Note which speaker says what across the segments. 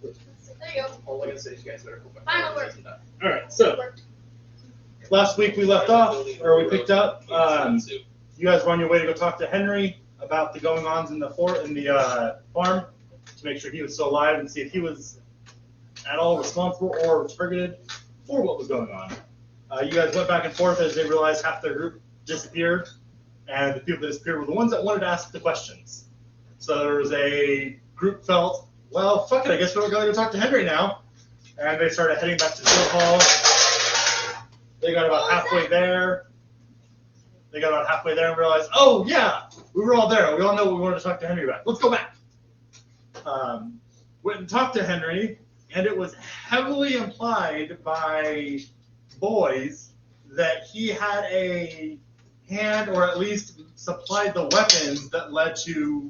Speaker 1: There you go.
Speaker 2: All I gotta say is you guys better hope
Speaker 1: Final word.
Speaker 3: All right, so last week we left off, or we picked up. You guys were on your way to go talk to Henry about the going-ons in the farm to make sure he was still alive and see if he was at all responsible or targeted for what was going on. You guys went back and forth as they realized half their group disappeared, and the people that disappeared were the ones that wanted to ask the questions. So there was a group felt, well, fuck it, I guess we're going to go talk to Henry now. And they started heading back to the guild hall. They got about halfway there. And realized, oh, yeah, we were all there. We all know we wanted to talk to Henry about. Let's go back. Went and talked to Henry, and it was heavily implied by boys that he had a hand, or at least supplied the weapons that led to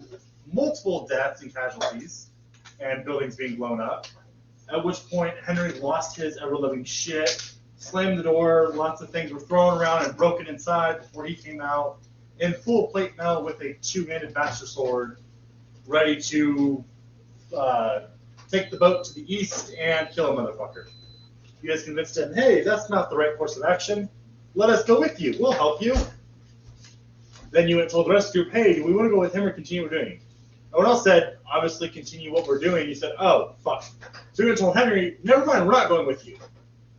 Speaker 3: multiple deaths and casualties and buildings being blown up. At which point, Henry lost his ever-living shit, slammed the door, lots of things were thrown around and broken inside before he came out in full plate mail with a two-handed master sword, ready to take the boat to the east and kill a motherfucker. You guys convinced him, hey, that's not the right course of action. Let us go with you. We'll help you. Then you went and told the rest of the group, hey, do we want to go with him or continue what we're doing? Everyone else said, obviously, continue what we're doing. You said, oh, fuck. So you told Henry, never mind, we're not going with you.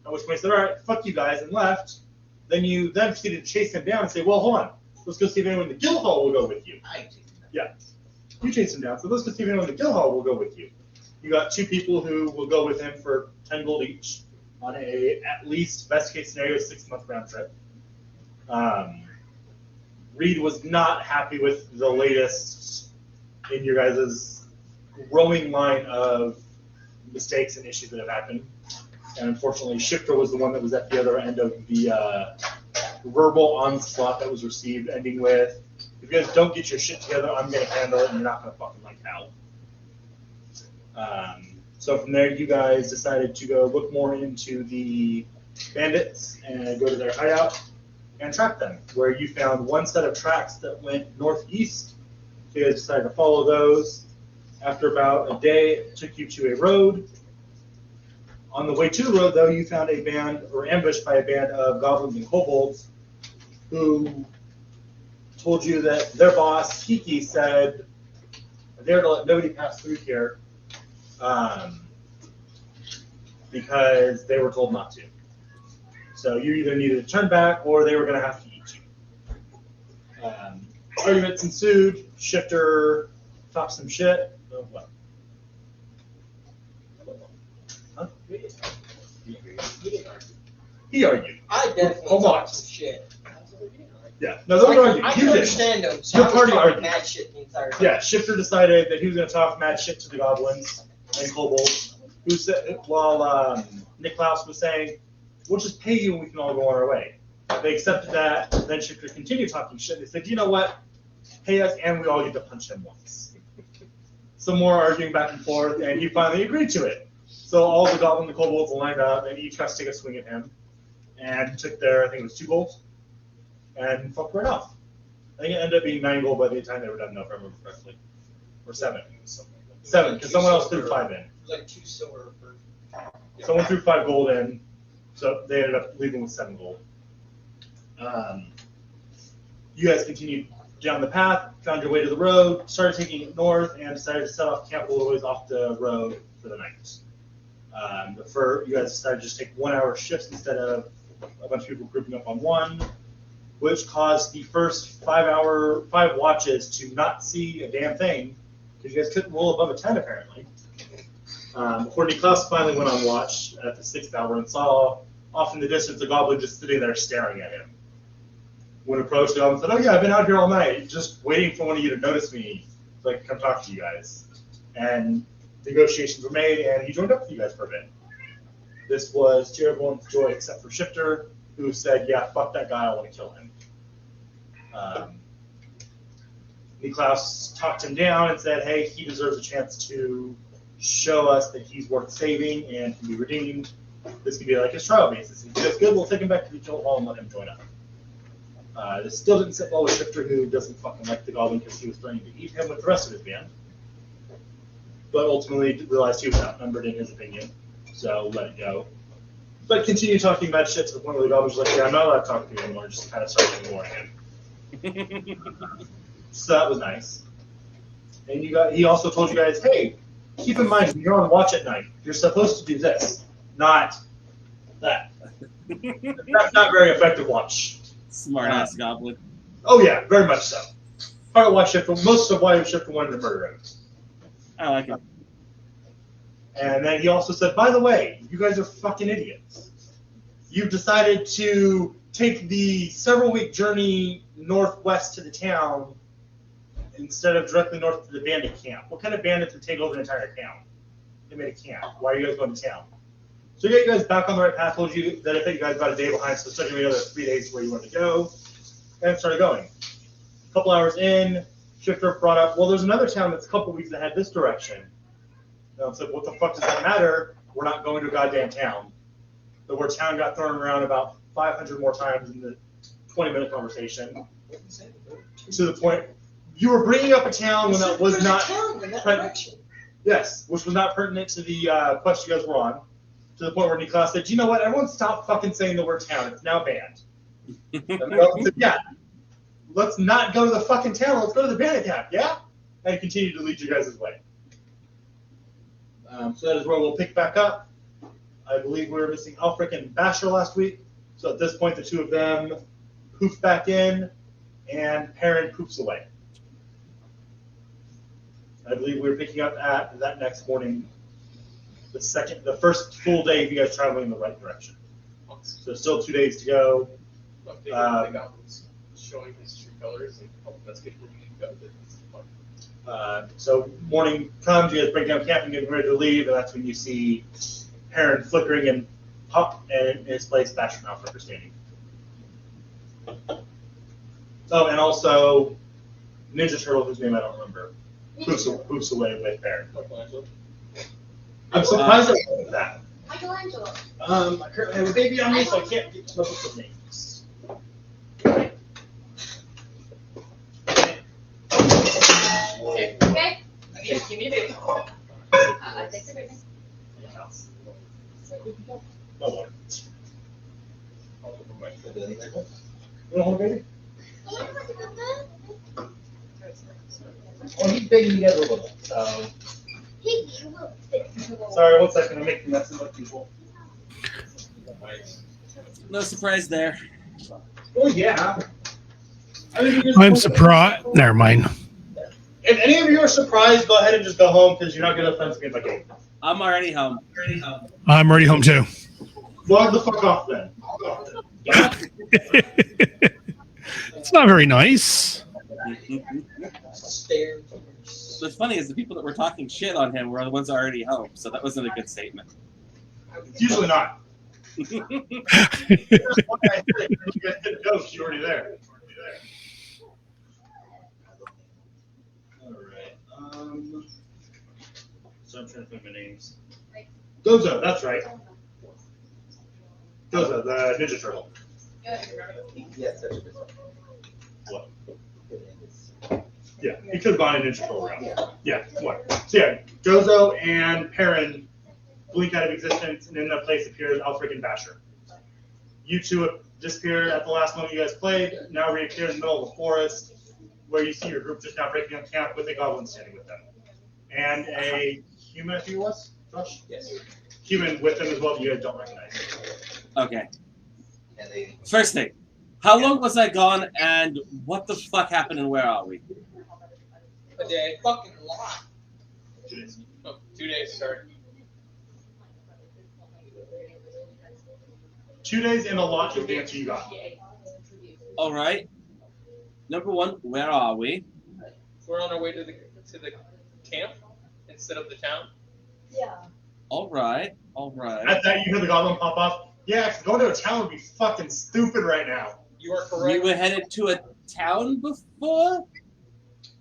Speaker 3: At which point he said, all right, fuck you guys, and left. Then you then proceeded to chase him down and say, well, hold on. Let's go see if anyone in the guild hall will go with you.
Speaker 2: I chased him down.
Speaker 3: Yeah. You chased him down, so let's go see if anyone in the guild hall will go with you. You got two people who will go with him for 10 gold each on a, at least, best case scenario, 6-month round trip. Reed was not happy with the latest in your guys' growing line of mistakes and issues that have happened. And unfortunately, Shifter was the one that was at the other end of the verbal onslaught that was received, ending with, if you guys don't get your shit together, I'm going to handle it, and you're not going to fucking like hell. So from there, you guys decided to go look more into the bandits and go to their hideout and track them, where you found one set of tracks that went northeast. So you guys decided to follow those. After about a day, it took you to a road. On the way to the road, though, you found a band, or ambushed by a band of goblins and kobolds, who told you that their boss, Kiki, said they're to let nobody pass through here because they were told not to. So you either needed to turn back or they were going to have to eat you. Arguments ensued. Shifter talked some shit. Oh, what? Huh? He argued.
Speaker 4: I definitely talked some shit.
Speaker 3: Yeah, no, those are arguing.
Speaker 4: I can understand them. So
Speaker 3: Your
Speaker 4: I was
Speaker 3: party
Speaker 4: talking
Speaker 3: argued.
Speaker 4: mad shit the entire time.
Speaker 3: Yeah, Shifter decided that he was going to talk mad shit to the goblins and kobolds, who said, while Niklaus was saying, we'll just pay you and we can all go on our way. They accepted that. Then Shifter continued talking shit. They said, you know what? Pay us and we all get to punch him once. Some more arguing back and forth, and he finally agreed to it. So all the goblins and kobolds lined up, and each got to take a swing at him. And took their, I think it was 2 gold, and fucked right off. I think it ended up being 9 gold by the time they were done, if I remember correctly. Or 7. 7, because someone else threw 5 in.
Speaker 4: It was like 2 silver for.
Speaker 3: Someone threw 5 gold in, so they ended up leaving with 7 gold. You guys continued down the path, found your way to the road, started taking it north, and decided to set off camp a little ways off the road for the night. You guys decided to just take 1-hour shifts instead of a bunch of people grouping up on one, which caused the first 5 watches to not see a damn thing, because you guys couldn't roll above a 10 apparently. Before Niklaus finally went on watch at the 6th hour and saw off in the distance a goblin just sitting there staring at him. When approached, the goblin said, oh yeah, I've been out here all night, just waiting for one of you to notice me so I can come talk to you guys. And negotiations were made, and he joined up with you guys for a bit. This was to everyone's joy except for Shifter, who said, yeah, fuck that guy, I want to kill him. Niklaus talked him down and said, hey, he deserves a chance to show us that he's worth saving and can be redeemed. This could be like his trial basis. If he does good, we'll take him back to the guild hall and let him join up. This still didn't sit well with Shifter, who doesn't fucking like the goblin because he was threatening to eat him with the rest of his band. but ultimately realized he was outnumbered in his opinion, so let it go. But continued talking mad shit to the point where the goblin was like, yeah, I'm not allowed to talk to you anymore, just kind of started ignoring him. So that was nice. And he also told you guys, hey, keep in mind, when you're on watch at night, you're supposed to do this, not that. That's not very effective watch.
Speaker 1: Smart ass goblin.
Speaker 3: Oh yeah, very much so. Part of why most of why Shifter wanted to murder him.
Speaker 1: I like it.
Speaker 3: And then he also said, by the way, you guys are fucking idiots. You've decided to take the several-week journey northwest to the town instead of directly north to the bandit camp. What kind of bandits would take over the entire town? They made a camp. Why are you guys going to town? So to get you guys back on the right path, told you that I think you guys got a day behind, so it's taking another 3 days where you wanted to go, and started going. A couple hours in, Shifter brought up, well, there's another town that's a couple weeks ahead this direction. And I was like, what the fuck does that matter? We're not going to a goddamn town. The word town got thrown around about 500 more times in the 20-minute conversation. To the point, you were bringing up a town when that was not pertinent. Yes, which was not pertinent to the quest you guys were on. To the point where Niklaus said, you know what, everyone stop fucking saying the word town. It's now banned. And I said, yeah, let's not go to the fucking town. Let's go to the bandit camp, yeah? And continue to lead you guys' way. So that is where we'll pick back up. I believe we were missing Alfric and Basher last week. So at this point, the two of them poof back in, and Perrin poofs away. I believe we were picking up at that next morning, the first full day of you guys traveling in the right direction. So still 2 days to go.
Speaker 2: Showing his true colors and helping us get where we need to go.
Speaker 3: So morning comes, you guys break down camp and get ready to leave, and that's when you see Perrin flickering and pop, and in his place, Basher and Alfric are standing. Oh, and also Ninja Turtle, whose name I don't remember, poofs away with Perrin. I'm surprised at that.
Speaker 5: Michelangelo.
Speaker 3: I currently have a baby on me, so I can't get to the names.
Speaker 5: Okay.
Speaker 4: Give me a bit.
Speaker 5: I think the baby.
Speaker 3: No one. You wanna hold a baby? Well, he's big and he gets a little bit, so. Sorry, 1 second, I'm making messes with people.
Speaker 1: No surprise there.
Speaker 3: Oh, yeah.
Speaker 6: I'm surprised. Never mind.
Speaker 3: If any of you are surprised, go ahead and just go home because you're not going to offend me like game.
Speaker 1: I'm already home.
Speaker 6: I'm already home too.
Speaker 3: Log the fuck off then.
Speaker 6: It's not very nice.
Speaker 4: Stare.
Speaker 1: What's funny is the people that were talking shit on him were the ones already home, so that wasn't a good statement.
Speaker 3: It's usually not. You're already there. Alright. So I'm trying to think of my names. Gozo, that's right. Gozo, the Ninja Turtle.
Speaker 4: Yes, that's what
Speaker 3: What? Yeah, he could have gone a Ninja Turtle route. Yeah, what? So yeah, Gozo and Perrin blink out of existence, and in that place appears Alfric and Basher. You two disappeared at the last moment you guys played, now reappear in the middle of the forest, where you see your group just now breaking up camp with a goblin standing with them. And a human, I think it was? Josh?
Speaker 4: Yes.
Speaker 3: Human with them as well that you guys don't recognize.
Speaker 1: Okay. First thing, how long was I gone, and what the fuck happened, and where are we?
Speaker 4: A day. Fucking lot.
Speaker 3: 2 days.
Speaker 2: Oh, 2 days start.
Speaker 3: 2 days and a lot is the answer you got.
Speaker 1: All right. Number one, where are we?
Speaker 2: We're on our way to the camp instead of the town.
Speaker 5: Yeah.
Speaker 1: All right. All right.
Speaker 3: At that, you hear the goblin pop off. Yeah, going to a town would be fucking stupid right now.
Speaker 2: You are
Speaker 1: We
Speaker 2: correct.
Speaker 1: were headed to a town before?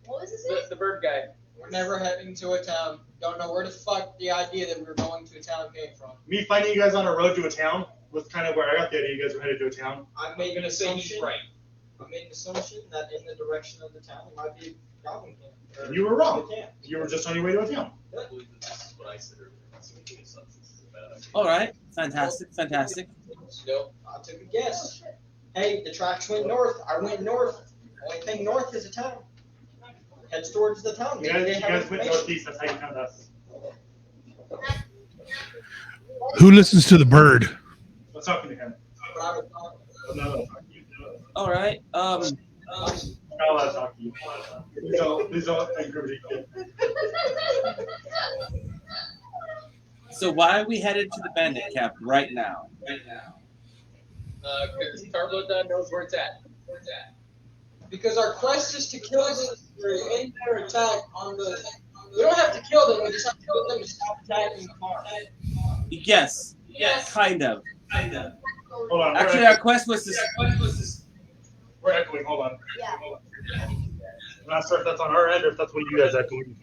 Speaker 5: What was his
Speaker 2: The bird guy.
Speaker 4: We're never heading to a town. Don't know where the fuck the idea that we were going to a town came from.
Speaker 3: Me finding you guys on a road to a town was kind of where I got the idea you guys were headed to a town.
Speaker 4: I made
Speaker 2: I'm
Speaker 4: an
Speaker 2: gonna say he's
Speaker 4: assumption.
Speaker 2: right.
Speaker 4: I made an assumption that in the direction of the town it might be Goblin camp. Or
Speaker 3: You were wrong.
Speaker 4: the camp.
Speaker 3: You were just on your way to a town.
Speaker 2: I believe that this is what I said earlier. Smoking substances is a bad idea.
Speaker 1: All right. Fantastic. Fantastic.
Speaker 4: So I took a guess. Hey, the tracks went north. I went north. Only thing north is a town. Heads towards the town.
Speaker 3: You
Speaker 4: Maybe they
Speaker 3: guys
Speaker 4: have
Speaker 3: went
Speaker 4: information.
Speaker 3: northeast. That's how you found us.
Speaker 6: Who listens to the bird?
Speaker 3: Let's talk to him.
Speaker 4: But I would talk-
Speaker 3: No.
Speaker 1: All right.
Speaker 3: I'm not allowed to talk to you. Please don't incriminate me.
Speaker 1: So why are we headed to the bandit camp right now?
Speaker 2: Because Tarblood knows where it's at.
Speaker 4: Because our quest is to kill them or end their attack on the. We don't have to kill them. We just have to kill them to stop attacking the farm.
Speaker 1: Yes. Kind of.
Speaker 3: Hold on.
Speaker 1: Actually, our quest was to.
Speaker 3: We're echoing. Hold on.
Speaker 5: Yeah.
Speaker 3: I'm not sure if that's on our end or if that's what you guys echoing.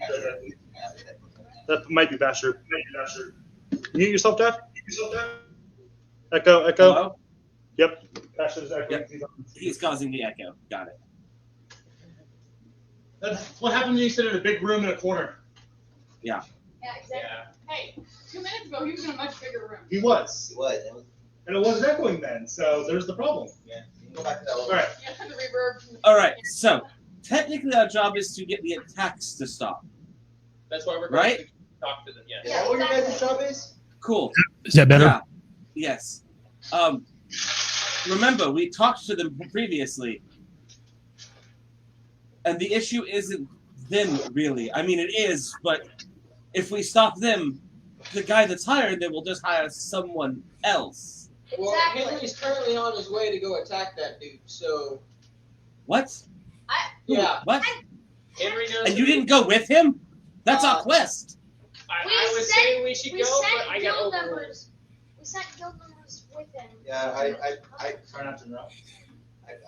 Speaker 3: That might be Basher. Mute yourself, Dad. Echo.
Speaker 1: Hello?
Speaker 3: Yep. Basher's echoing.
Speaker 1: Yep. He's causing the echo. Got it.
Speaker 3: That's what happened when you sit in a big room in a corner.
Speaker 5: Yeah, exactly.
Speaker 2: Yeah.
Speaker 7: Hey, 2 minutes ago he was in a much bigger room.
Speaker 3: He was.
Speaker 8: What?
Speaker 3: And it wasn't echoing then, so there's the problem.
Speaker 8: Yeah. You can go back to that
Speaker 3: All
Speaker 8: one.
Speaker 3: right.
Speaker 7: Yeah, the reverb.
Speaker 1: All right. So technically, our job is to get the attacks to stop.
Speaker 2: That's why we're
Speaker 1: Right?
Speaker 2: going to talk to them. Yes.
Speaker 8: Is that what your guys' job is?
Speaker 1: Cool.
Speaker 6: Is that better?
Speaker 1: Yeah. Yes. Remember, we talked to them previously, and the issue isn't them really. I mean, it is, but if we stop them, the guy that's hired them will just hire someone else.
Speaker 4: Well,
Speaker 5: Exactly.
Speaker 4: Henry's currently on his way to go attack that dude. So
Speaker 1: What?
Speaker 4: yeah.
Speaker 1: What?
Speaker 2: Henry knows.
Speaker 1: And you didn't go with him? That's our quest.
Speaker 2: I was saying we should
Speaker 5: We
Speaker 2: go,
Speaker 5: sent
Speaker 2: but I got
Speaker 5: guild
Speaker 2: overruled.
Speaker 5: members. We sent guild members with him.
Speaker 8: Yeah, I
Speaker 3: Try not to interrupt.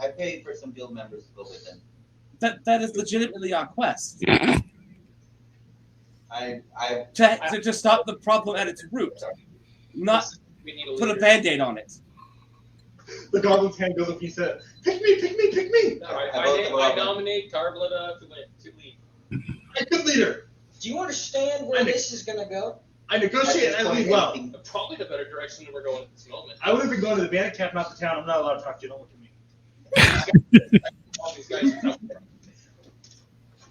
Speaker 8: I paid for some guild members to go with them.
Speaker 1: That is legitimately our quest.
Speaker 8: I
Speaker 1: To stop the problem at its root. Not
Speaker 2: We need a
Speaker 1: put a
Speaker 2: leader.
Speaker 1: band-aid on it.
Speaker 3: The goblin's hand goes up. He said, "Pick me!
Speaker 2: All right,
Speaker 8: I vote for
Speaker 2: I
Speaker 8: Robin.
Speaker 2: nominate Tarblood to lead.
Speaker 3: I'm good leader.
Speaker 4: Do you understand where this is gonna go?
Speaker 3: I negotiate and I lead well.
Speaker 2: Probably the better direction that we're going at this moment.
Speaker 3: I would have been going to the bandit camp, not the town. I'm not allowed to talk to you. Don't look at me.
Speaker 2: All these guys are tough.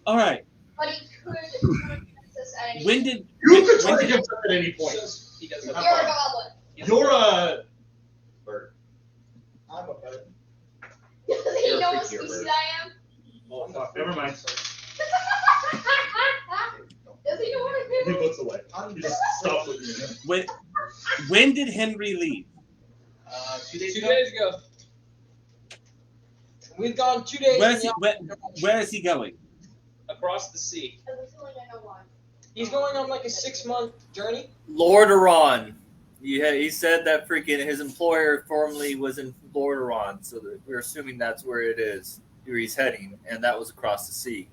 Speaker 1: All right.
Speaker 5: But he could access at any
Speaker 1: When did
Speaker 3: You could try
Speaker 1: when
Speaker 3: to
Speaker 1: did-
Speaker 3: get up at any point.
Speaker 2: He does
Speaker 5: You're
Speaker 2: have
Speaker 5: a goblin.
Speaker 3: You're a
Speaker 8: bird.
Speaker 4: I'm a bird.
Speaker 5: Does he
Speaker 8: You're
Speaker 5: know
Speaker 8: a
Speaker 5: what
Speaker 8: freakier
Speaker 5: species
Speaker 8: bird.
Speaker 5: I am?
Speaker 3: Oh, fuck. Never mind.
Speaker 5: Does he know what
Speaker 3: He
Speaker 5: I am?
Speaker 3: looks away. He just stops looking at me.
Speaker 1: when did Henry leave?
Speaker 8: 2 days
Speaker 2: 2
Speaker 8: ago.
Speaker 2: days ago.
Speaker 4: We've gone 2 days.
Speaker 1: Where
Speaker 4: in
Speaker 1: is he,
Speaker 4: the
Speaker 1: where is he going?
Speaker 2: Across the sea.
Speaker 5: I have a feeling I know why.
Speaker 4: He's going on like a 6-month journey.
Speaker 9: Lordaeron. Yeah, he said that freaking his employer formerly was in Lordaeron, so that we're assuming that's where it is, where he's heading, and that was across the sea.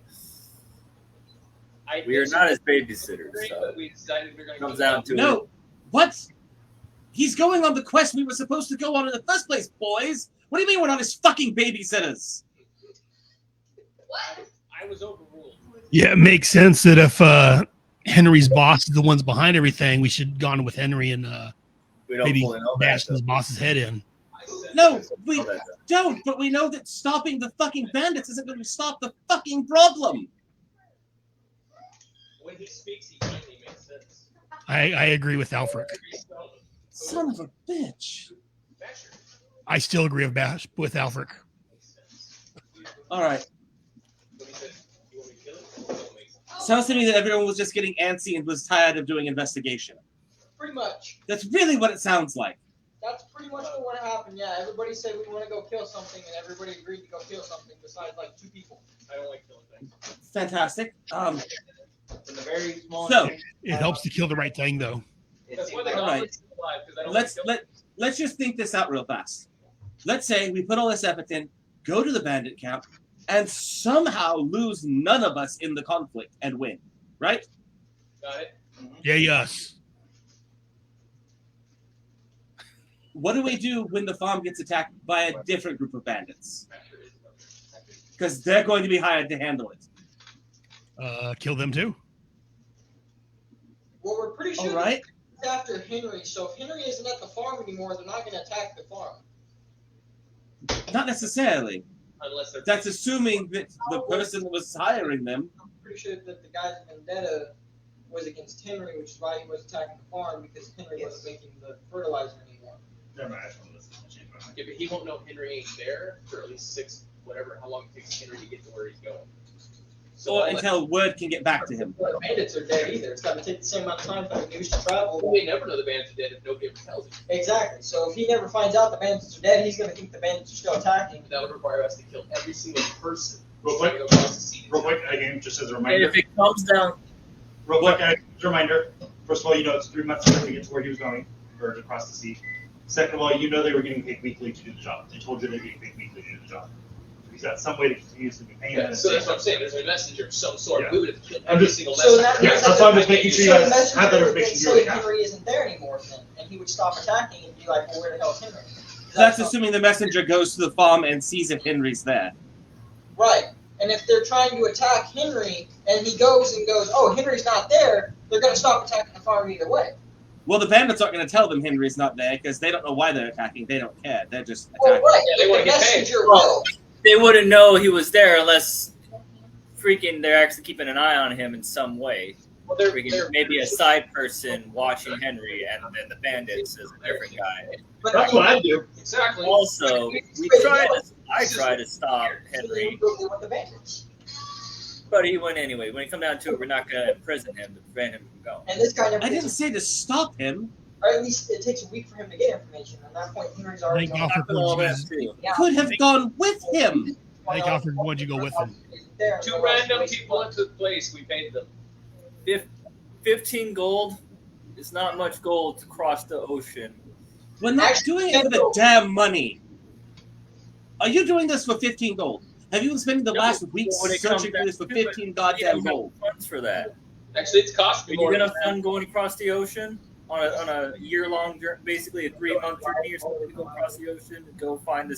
Speaker 9: We are not his babysitters, so
Speaker 2: But we decided we were going
Speaker 9: it
Speaker 2: to
Speaker 9: comes down to it.
Speaker 1: No. What? He's going on the quest we were supposed to go on in the first place, boys. What do you mean we're not his fucking babysitters?
Speaker 5: What?
Speaker 2: I was overruled.
Speaker 6: Yeah, it makes sense that if Henry's boss is the ones behind everything, we should have gone with Henry and
Speaker 9: We don't
Speaker 6: maybe
Speaker 9: fully know
Speaker 6: bash
Speaker 9: that.
Speaker 6: his boss's head in.
Speaker 1: No, we don't, but we know that stopping the fucking bandits isn't going to stop the fucking problem.
Speaker 2: When he speaks, he finally makes sense.
Speaker 6: I agree with Alfric.
Speaker 1: Son of a bitch.
Speaker 2: Basher.
Speaker 6: I still agree with Alfric.
Speaker 1: All right.
Speaker 2: But he said, you want me to kill him? That makes sense.
Speaker 1: Sounds to me that everyone was just getting antsy and was tired of doing investigation.
Speaker 4: Pretty much.
Speaker 1: That's really what it sounds like.
Speaker 4: That's pretty much what happened. Yeah, everybody said we want to go kill something, and everybody agreed to go kill something besides like 2 people.
Speaker 2: I don't like killing things.
Speaker 1: Fantastic.
Speaker 8: From the very small.
Speaker 1: So
Speaker 6: It helps to kill the right thing, though.
Speaker 2: That's why the
Speaker 1: All right.
Speaker 2: goblins are alive, because I don't
Speaker 1: let's
Speaker 2: like killing
Speaker 1: let's just think this out real fast. Let's say we put all this effort in, go to the bandit camp, and somehow lose none of us in the conflict and win. Right?
Speaker 2: Got it?
Speaker 6: Yeah, yes.
Speaker 1: What do we do when the farm gets attacked by a different group of bandits?
Speaker 2: Basher is a goblin.
Speaker 1: Because they're going to be hired to handle it.
Speaker 6: Kill them too.
Speaker 4: Well, we're pretty sure
Speaker 1: All right.
Speaker 4: it's after Henry, so if Henry isn't at the farm anymore, they're not going to attack the farm.
Speaker 1: Not necessarily.
Speaker 2: Unless they're
Speaker 1: That's assuming that the person that was hiring them.
Speaker 4: I'm pretty sure that the guy's vendetta was against Henry, which is why he was attacking the farm, because Henry wasn't making the fertilizer anymore.
Speaker 3: Never mind, I just want to listen to change my mind.
Speaker 2: Yeah, but he won't know Henry ain't there for at least 6, whatever, how long it takes Henry to get to where he's going. So
Speaker 1: Or
Speaker 2: all
Speaker 1: until word can get back to him.
Speaker 4: The bandits are dead either. It's going to take the same amount of time for the news to travel.
Speaker 2: we never know the bandits are dead if nobody ever tells him.
Speaker 4: Exactly. So if he never finds out the bandits are dead, he's going to think the bandits are still attacking.
Speaker 2: That would require us to kill every single person.
Speaker 3: Real quick,
Speaker 2: across the sea.
Speaker 3: real quick, again, just as a
Speaker 9: And
Speaker 3: reminder.
Speaker 9: if it comes down,
Speaker 3: Real quick, as a reminder. First of all, you know it's 3 months to get to where he was going, or to cross the sea. Second of all, you know they were getting paid weekly to do the job. They told you they were getting paid weekly to do the job. He's got some way to continuously be paying them.
Speaker 2: So that's what I'm saying. There's a messenger of some sort.
Speaker 3: Yeah.
Speaker 2: We would have killed
Speaker 3: I'm
Speaker 2: every
Speaker 3: just-
Speaker 2: single
Speaker 4: So
Speaker 2: messenger.
Speaker 4: that
Speaker 3: Yeah,
Speaker 4: means
Speaker 3: that's
Speaker 4: that
Speaker 3: why I'm just making sure you
Speaker 4: so the
Speaker 3: guys
Speaker 4: messenger
Speaker 3: have that
Speaker 4: would
Speaker 3: information
Speaker 4: then
Speaker 3: you already
Speaker 4: say
Speaker 3: have.
Speaker 4: Henry isn't there anymore then, and he would stop attacking and be like, well, where the hell is Henry?
Speaker 1: That's assuming the messenger goes to the farm and sees if Henry's there.
Speaker 4: Right. And if they're trying to attack Henry, and he goes, oh, Henry's not there, they're going to stop attacking the farm either way.
Speaker 1: Well, the bandits aren't going to tell them Henry's not there because they don't know why they're attacking. They don't care. They're just
Speaker 4: Oh,
Speaker 1: attacking.
Speaker 4: right.
Speaker 2: Yeah, they
Speaker 4: but
Speaker 2: wanna
Speaker 4: the
Speaker 2: get paid.
Speaker 4: messenger
Speaker 9: Well,
Speaker 4: will.
Speaker 9: they wouldn't know he was there unless freaking they're actually keeping an eye on him in some way.
Speaker 2: Well, they're
Speaker 9: Freaking maybe a side person watching Henry, and then the bandits is a different guy.
Speaker 4: But
Speaker 3: That's what I do.
Speaker 2: exactly.
Speaker 9: Also, I tried to stop Henry,
Speaker 4: Go with the bandits.
Speaker 9: but he went anyway. When it come down to it, we're not going to imprison him to prevent him from going.
Speaker 4: And this guy never
Speaker 1: I didn't
Speaker 4: gets,
Speaker 1: say to stop him.
Speaker 4: or at least it takes a week for him to get information. At that point, Henry's
Speaker 6: I
Speaker 4: already
Speaker 6: think
Speaker 4: gone.
Speaker 6: Alfred
Speaker 9: All that
Speaker 6: wanted you,
Speaker 9: too.
Speaker 4: Yeah.
Speaker 1: Could have gone with him.
Speaker 6: I think Alfred wanted you to go with him.
Speaker 4: There,
Speaker 2: 2 random people into the place. We paid them.
Speaker 9: 15 gold is not much gold to cross the ocean.
Speaker 1: We're not doing it for the damn money. Are you doing this for 15 gold? Have you been spending the
Speaker 9: No,
Speaker 1: last week
Speaker 9: when it comes
Speaker 1: searching for
Speaker 9: down
Speaker 1: this for
Speaker 9: to it,
Speaker 1: 15
Speaker 9: you
Speaker 1: goddamn
Speaker 9: don't have
Speaker 1: gold?
Speaker 9: funds for that.
Speaker 2: Actually, it's cost
Speaker 9: Are
Speaker 2: me
Speaker 9: you
Speaker 2: more.
Speaker 9: gonna
Speaker 2: than
Speaker 9: have fun going across the ocean on a year-long journey, basically a 3-month journey or something to go across the ocean and go find the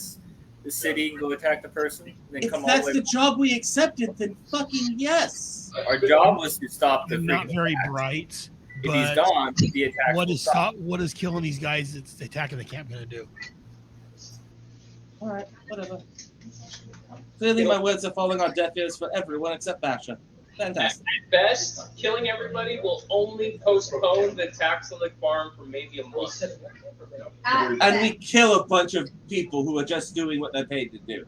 Speaker 9: city and go attack the person and then
Speaker 1: If
Speaker 9: come all the
Speaker 1: that's
Speaker 9: way
Speaker 1: the job we accepted, then fucking yes.
Speaker 9: Our job was to stop the
Speaker 6: They're not
Speaker 9: freaking
Speaker 6: very
Speaker 9: attack.
Speaker 6: bright.
Speaker 9: If he's
Speaker 6: But
Speaker 9: gone, the attack
Speaker 6: what
Speaker 9: will
Speaker 6: is
Speaker 9: stop.
Speaker 6: what is killing these guys? It's attacking the camp going to do.
Speaker 1: All right, whatever. Clearly, my words are falling on deaf ears for everyone except Basha. Fantastic.
Speaker 2: At best, killing everybody will only postpone the attacks on the farm for maybe a month.
Speaker 1: And we kill a bunch of people who are just doing what they're paid to do.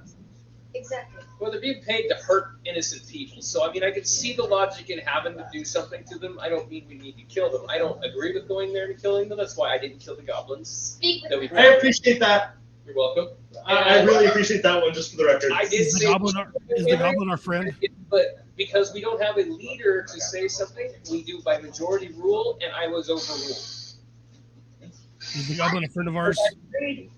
Speaker 5: Exactly.
Speaker 2: Well, they're being paid to hurt innocent people. So, I mean, I could see the logic in having to do something to them. I don't mean we need to kill them. I don't agree with going there to killing them. That's why I didn't kill the goblins.
Speaker 5: Speak
Speaker 2: That
Speaker 5: with
Speaker 2: we
Speaker 3: I appreciate that.
Speaker 2: You're welcome.
Speaker 3: I really appreciate that one, just for the record.
Speaker 2: I did
Speaker 6: Is the
Speaker 2: say,
Speaker 6: goblin our friend?
Speaker 2: but because we don't have a leader to say something, we do by majority rule, and I was overruled.
Speaker 6: Is the goblin a friend of ours?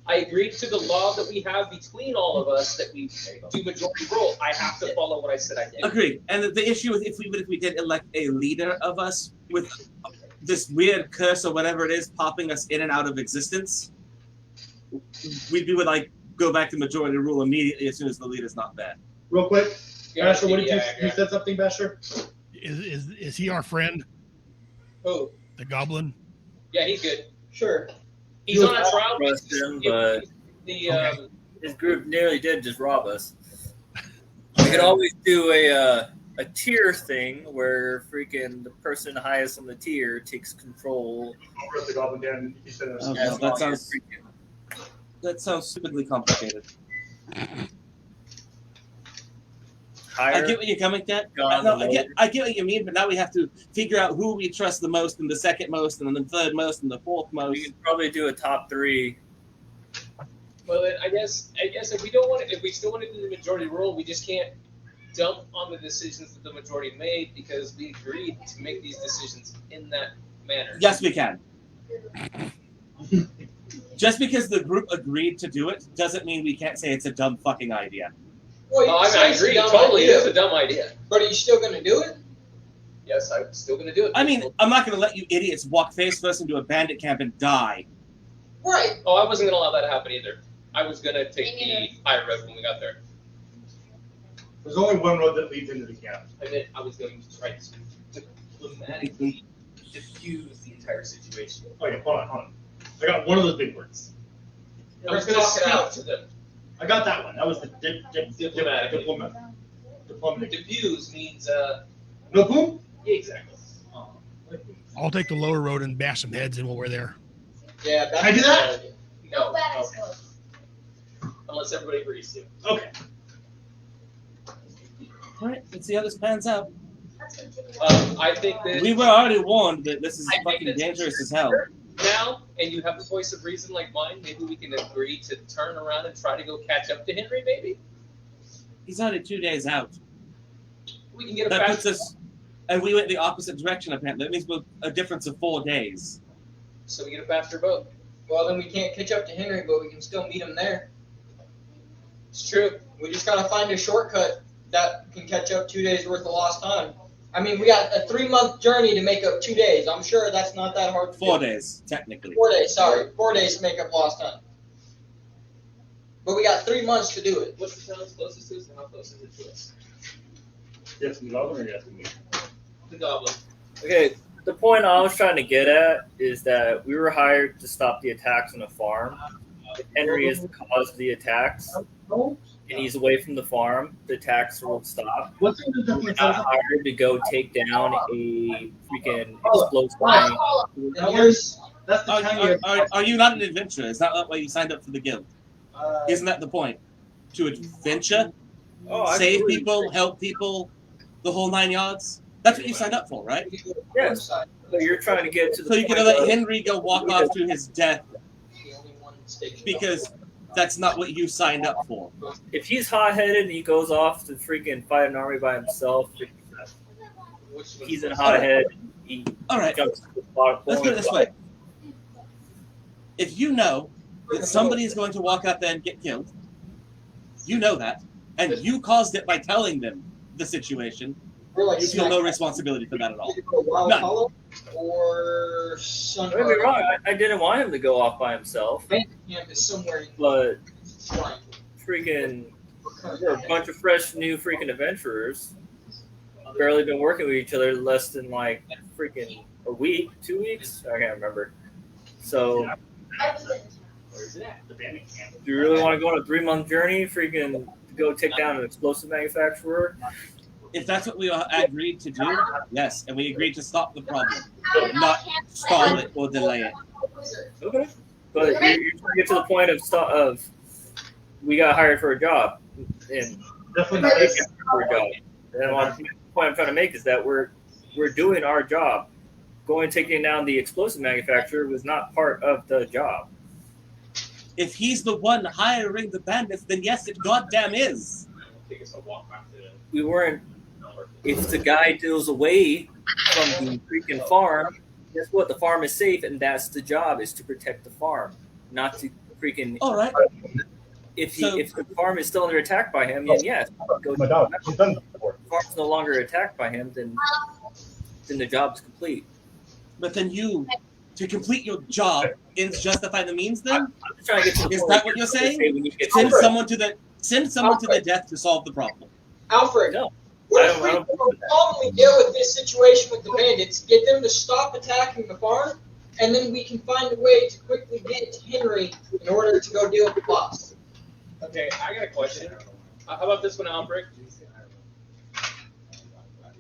Speaker 2: I agreed to the law that we have between all of us that we do majority rule. I have to follow what I said I did.
Speaker 1: Agreed. And the issue is if we did elect a leader of us with this weird curse or whatever it is popping us in and out of existence, we'd be like go back to majority rule immediately as soon as the leader's not there.
Speaker 3: Real quick,
Speaker 2: Yeah,
Speaker 3: Basher, what did
Speaker 2: yeah,
Speaker 3: you
Speaker 2: yeah.
Speaker 3: you said something, Basher?
Speaker 6: Is he our friend?
Speaker 2: Who?
Speaker 6: The goblin?
Speaker 2: Yeah, he's good.
Speaker 4: Sure.
Speaker 2: He's on a trial.
Speaker 9: Trust him, but his group nearly did just rob us. We could always do a tier thing where freaking the person highest on the tier takes control.
Speaker 3: Over at the Goblin Den, you said it was-
Speaker 1: Okay,
Speaker 9: as
Speaker 1: that
Speaker 9: long
Speaker 1: sounds
Speaker 9: as freaking-
Speaker 1: that sounds stupidly complicated.
Speaker 9: higher.
Speaker 1: I get what you're coming at.
Speaker 9: Gone
Speaker 1: No,
Speaker 9: lower.
Speaker 1: I get what you mean, but now we have to figure out who we trust the most, and the second most, and then the third most, and the fourth most.
Speaker 9: We could probably do a top 3.
Speaker 2: Well, then I guess if we don't want it, if we still want to do the majority rule, we just can't dump on the decisions that the majority made because we agreed to make these decisions in that manner.
Speaker 1: Yes, we can. Just because the group agreed to do it doesn't mean we can't say it's a dumb fucking idea.
Speaker 4: Well, you
Speaker 2: Oh,
Speaker 4: can say
Speaker 2: I
Speaker 4: it's a
Speaker 2: agree.
Speaker 4: dumb
Speaker 2: Totally,
Speaker 4: idea,
Speaker 2: it is a dumb idea.
Speaker 4: But are you still going to do it?
Speaker 2: Yes, I'm still going to do it.
Speaker 1: I mean, I'm not going to let you idiots walk face first into a bandit camp and die.
Speaker 4: Right.
Speaker 2: Oh, I wasn't going to allow that to happen either. I was going to take
Speaker 5: Me neither.
Speaker 2: the higher road when we got there.
Speaker 3: There's only one road that leads into the camp.
Speaker 2: And then I was going to try to diplomatically diffuse the entire situation.
Speaker 3: Okay, hold on. I got one of those big words.
Speaker 2: I was going to speak to them.
Speaker 3: I got that one. That was the
Speaker 2: Diplomatic.
Speaker 3: Diplomatic.
Speaker 2: Diffuse means,
Speaker 3: No boom?
Speaker 2: yeah, exactly.
Speaker 6: I'll take the lower road and bash some heads in while we're there.
Speaker 4: Yeah, that's
Speaker 3: Can I do that?
Speaker 2: No,
Speaker 5: No bad
Speaker 2: no,
Speaker 5: is good.
Speaker 2: unless everybody agrees to.
Speaker 3: Okay.
Speaker 1: All right, let's see how this pans out.
Speaker 5: That's gonna take
Speaker 2: I think that
Speaker 1: We were already warned that this is
Speaker 2: I think
Speaker 1: fucking
Speaker 2: that's
Speaker 1: dangerous as hell.
Speaker 2: now, and you have the voice of reason like mine, maybe we can agree to turn around and try to go catch up to Henry, maybe?
Speaker 1: He's already 2 days out.
Speaker 2: We can get a
Speaker 1: That
Speaker 2: fast
Speaker 1: puts us, and we went the opposite direction apparently. That means we're a difference of 4 days.
Speaker 2: so we get a faster boat.
Speaker 4: Well, then we can't catch up to Henry, but we can still meet him there.
Speaker 2: It's true.
Speaker 4: We just gotta find a shortcut that can catch up 2 days worth of lost time. I mean, we got a 3-month journey to make up 2 days. I'm sure that's not that hard to
Speaker 1: 4
Speaker 4: do.
Speaker 1: days, technically.
Speaker 4: 4 days, sorry. 4 days to make up lost time. But we got 3 months to do it.
Speaker 2: What's the town's closest to us and how close is it to us?
Speaker 3: Yes, we love or yes, we
Speaker 2: The Goblin.
Speaker 9: Okay, the point I was trying to get at is that we were hired to stop the attacks on the farm. If Henry is the cause of the attacks, and he's away from the farm, the attacks will stop.
Speaker 3: What's the
Speaker 9: We're
Speaker 3: difference?
Speaker 9: not hired to go take down a freaking explosive mine.
Speaker 4: And here's,
Speaker 3: That's the time
Speaker 1: Are you not an adventurer? Is that why you signed up for the guild? Isn't that the point? To adventure?
Speaker 9: Oh, I
Speaker 1: Save
Speaker 9: believe-
Speaker 1: people, help people, the whole 9 yards? That's what you signed up for, right?
Speaker 9: Yes. So you're trying to get to the
Speaker 1: So you're
Speaker 9: point
Speaker 1: gonna let
Speaker 9: of-
Speaker 1: Henry go walk off to his death
Speaker 4: the only one stationed
Speaker 1: because that's not what you signed up for.
Speaker 9: if he's hot-headed and he goes off to freaking fight an army by himself, he's in hot-head. He
Speaker 1: All right,
Speaker 9: jumps to the bottom.
Speaker 1: let's put it this way. If you know that somebody is going to walk out there and get killed, you know that, and you caused it by telling them the situation,
Speaker 4: We're like
Speaker 1: you feel no responsibility for that at all.
Speaker 4: Wild
Speaker 1: None.
Speaker 4: Hollow or
Speaker 9: Don't get me wrong, I didn't want him to go off by himself,
Speaker 4: Bandit camp is somewhere in
Speaker 9: but
Speaker 4: Shrine.
Speaker 9: freaking, we're a bunch of fresh, new freaking adventurers. Barely been working with each other less than like freaking a week, 2 weeks? I can't remember. So,
Speaker 2: Where's it at?
Speaker 3: The bandit camp.
Speaker 9: do you really want to go on a 3-month journey, freaking to go take down an explosive manufacturer?
Speaker 1: If that's what we agreed to do, yes, and we agreed to stop the problem, not stall it or delay it.
Speaker 9: Okay. But you're trying to get to the point of we got hired for a job and
Speaker 3: Definitely
Speaker 9: they
Speaker 3: not.
Speaker 9: got hired for a job. And the point I'm trying to make is that we're doing our job. Going and taking down the explosive manufacturer was not part of the job.
Speaker 1: If he's the one hiring the bandits, then yes, it goddamn is.
Speaker 2: Take us a walk back to the
Speaker 9: We weren't. If the guy deals away from the freaking farm, guess what? The farm is safe, and that's the job: is to protect the farm, not to freaking.
Speaker 1: All right.
Speaker 9: If
Speaker 1: So-
Speaker 9: if the farm is still under attack by him, then yes, go.
Speaker 3: My dog. She's done this before.
Speaker 9: If the farm's no longer attacked by him, then the job's complete.
Speaker 1: But then you, to complete your job, is justify the means. Then
Speaker 9: I'm just trying to get to the
Speaker 1: Is
Speaker 9: point
Speaker 1: that
Speaker 9: where
Speaker 1: what you're
Speaker 9: say
Speaker 1: saying?
Speaker 9: we need to get
Speaker 1: send
Speaker 9: to-
Speaker 1: someone to the death to solve the problem.
Speaker 4: Alfred,
Speaker 9: No.
Speaker 4: what
Speaker 9: I
Speaker 4: if
Speaker 9: don't-
Speaker 4: we
Speaker 9: I don't-
Speaker 4: calmly deal with this situation with the bandits, get them to stop attacking the farm, and then we can find a way to quickly get to Henry in order to go deal with the boss.
Speaker 2: Okay, I got a question. How about this one, Albrecht?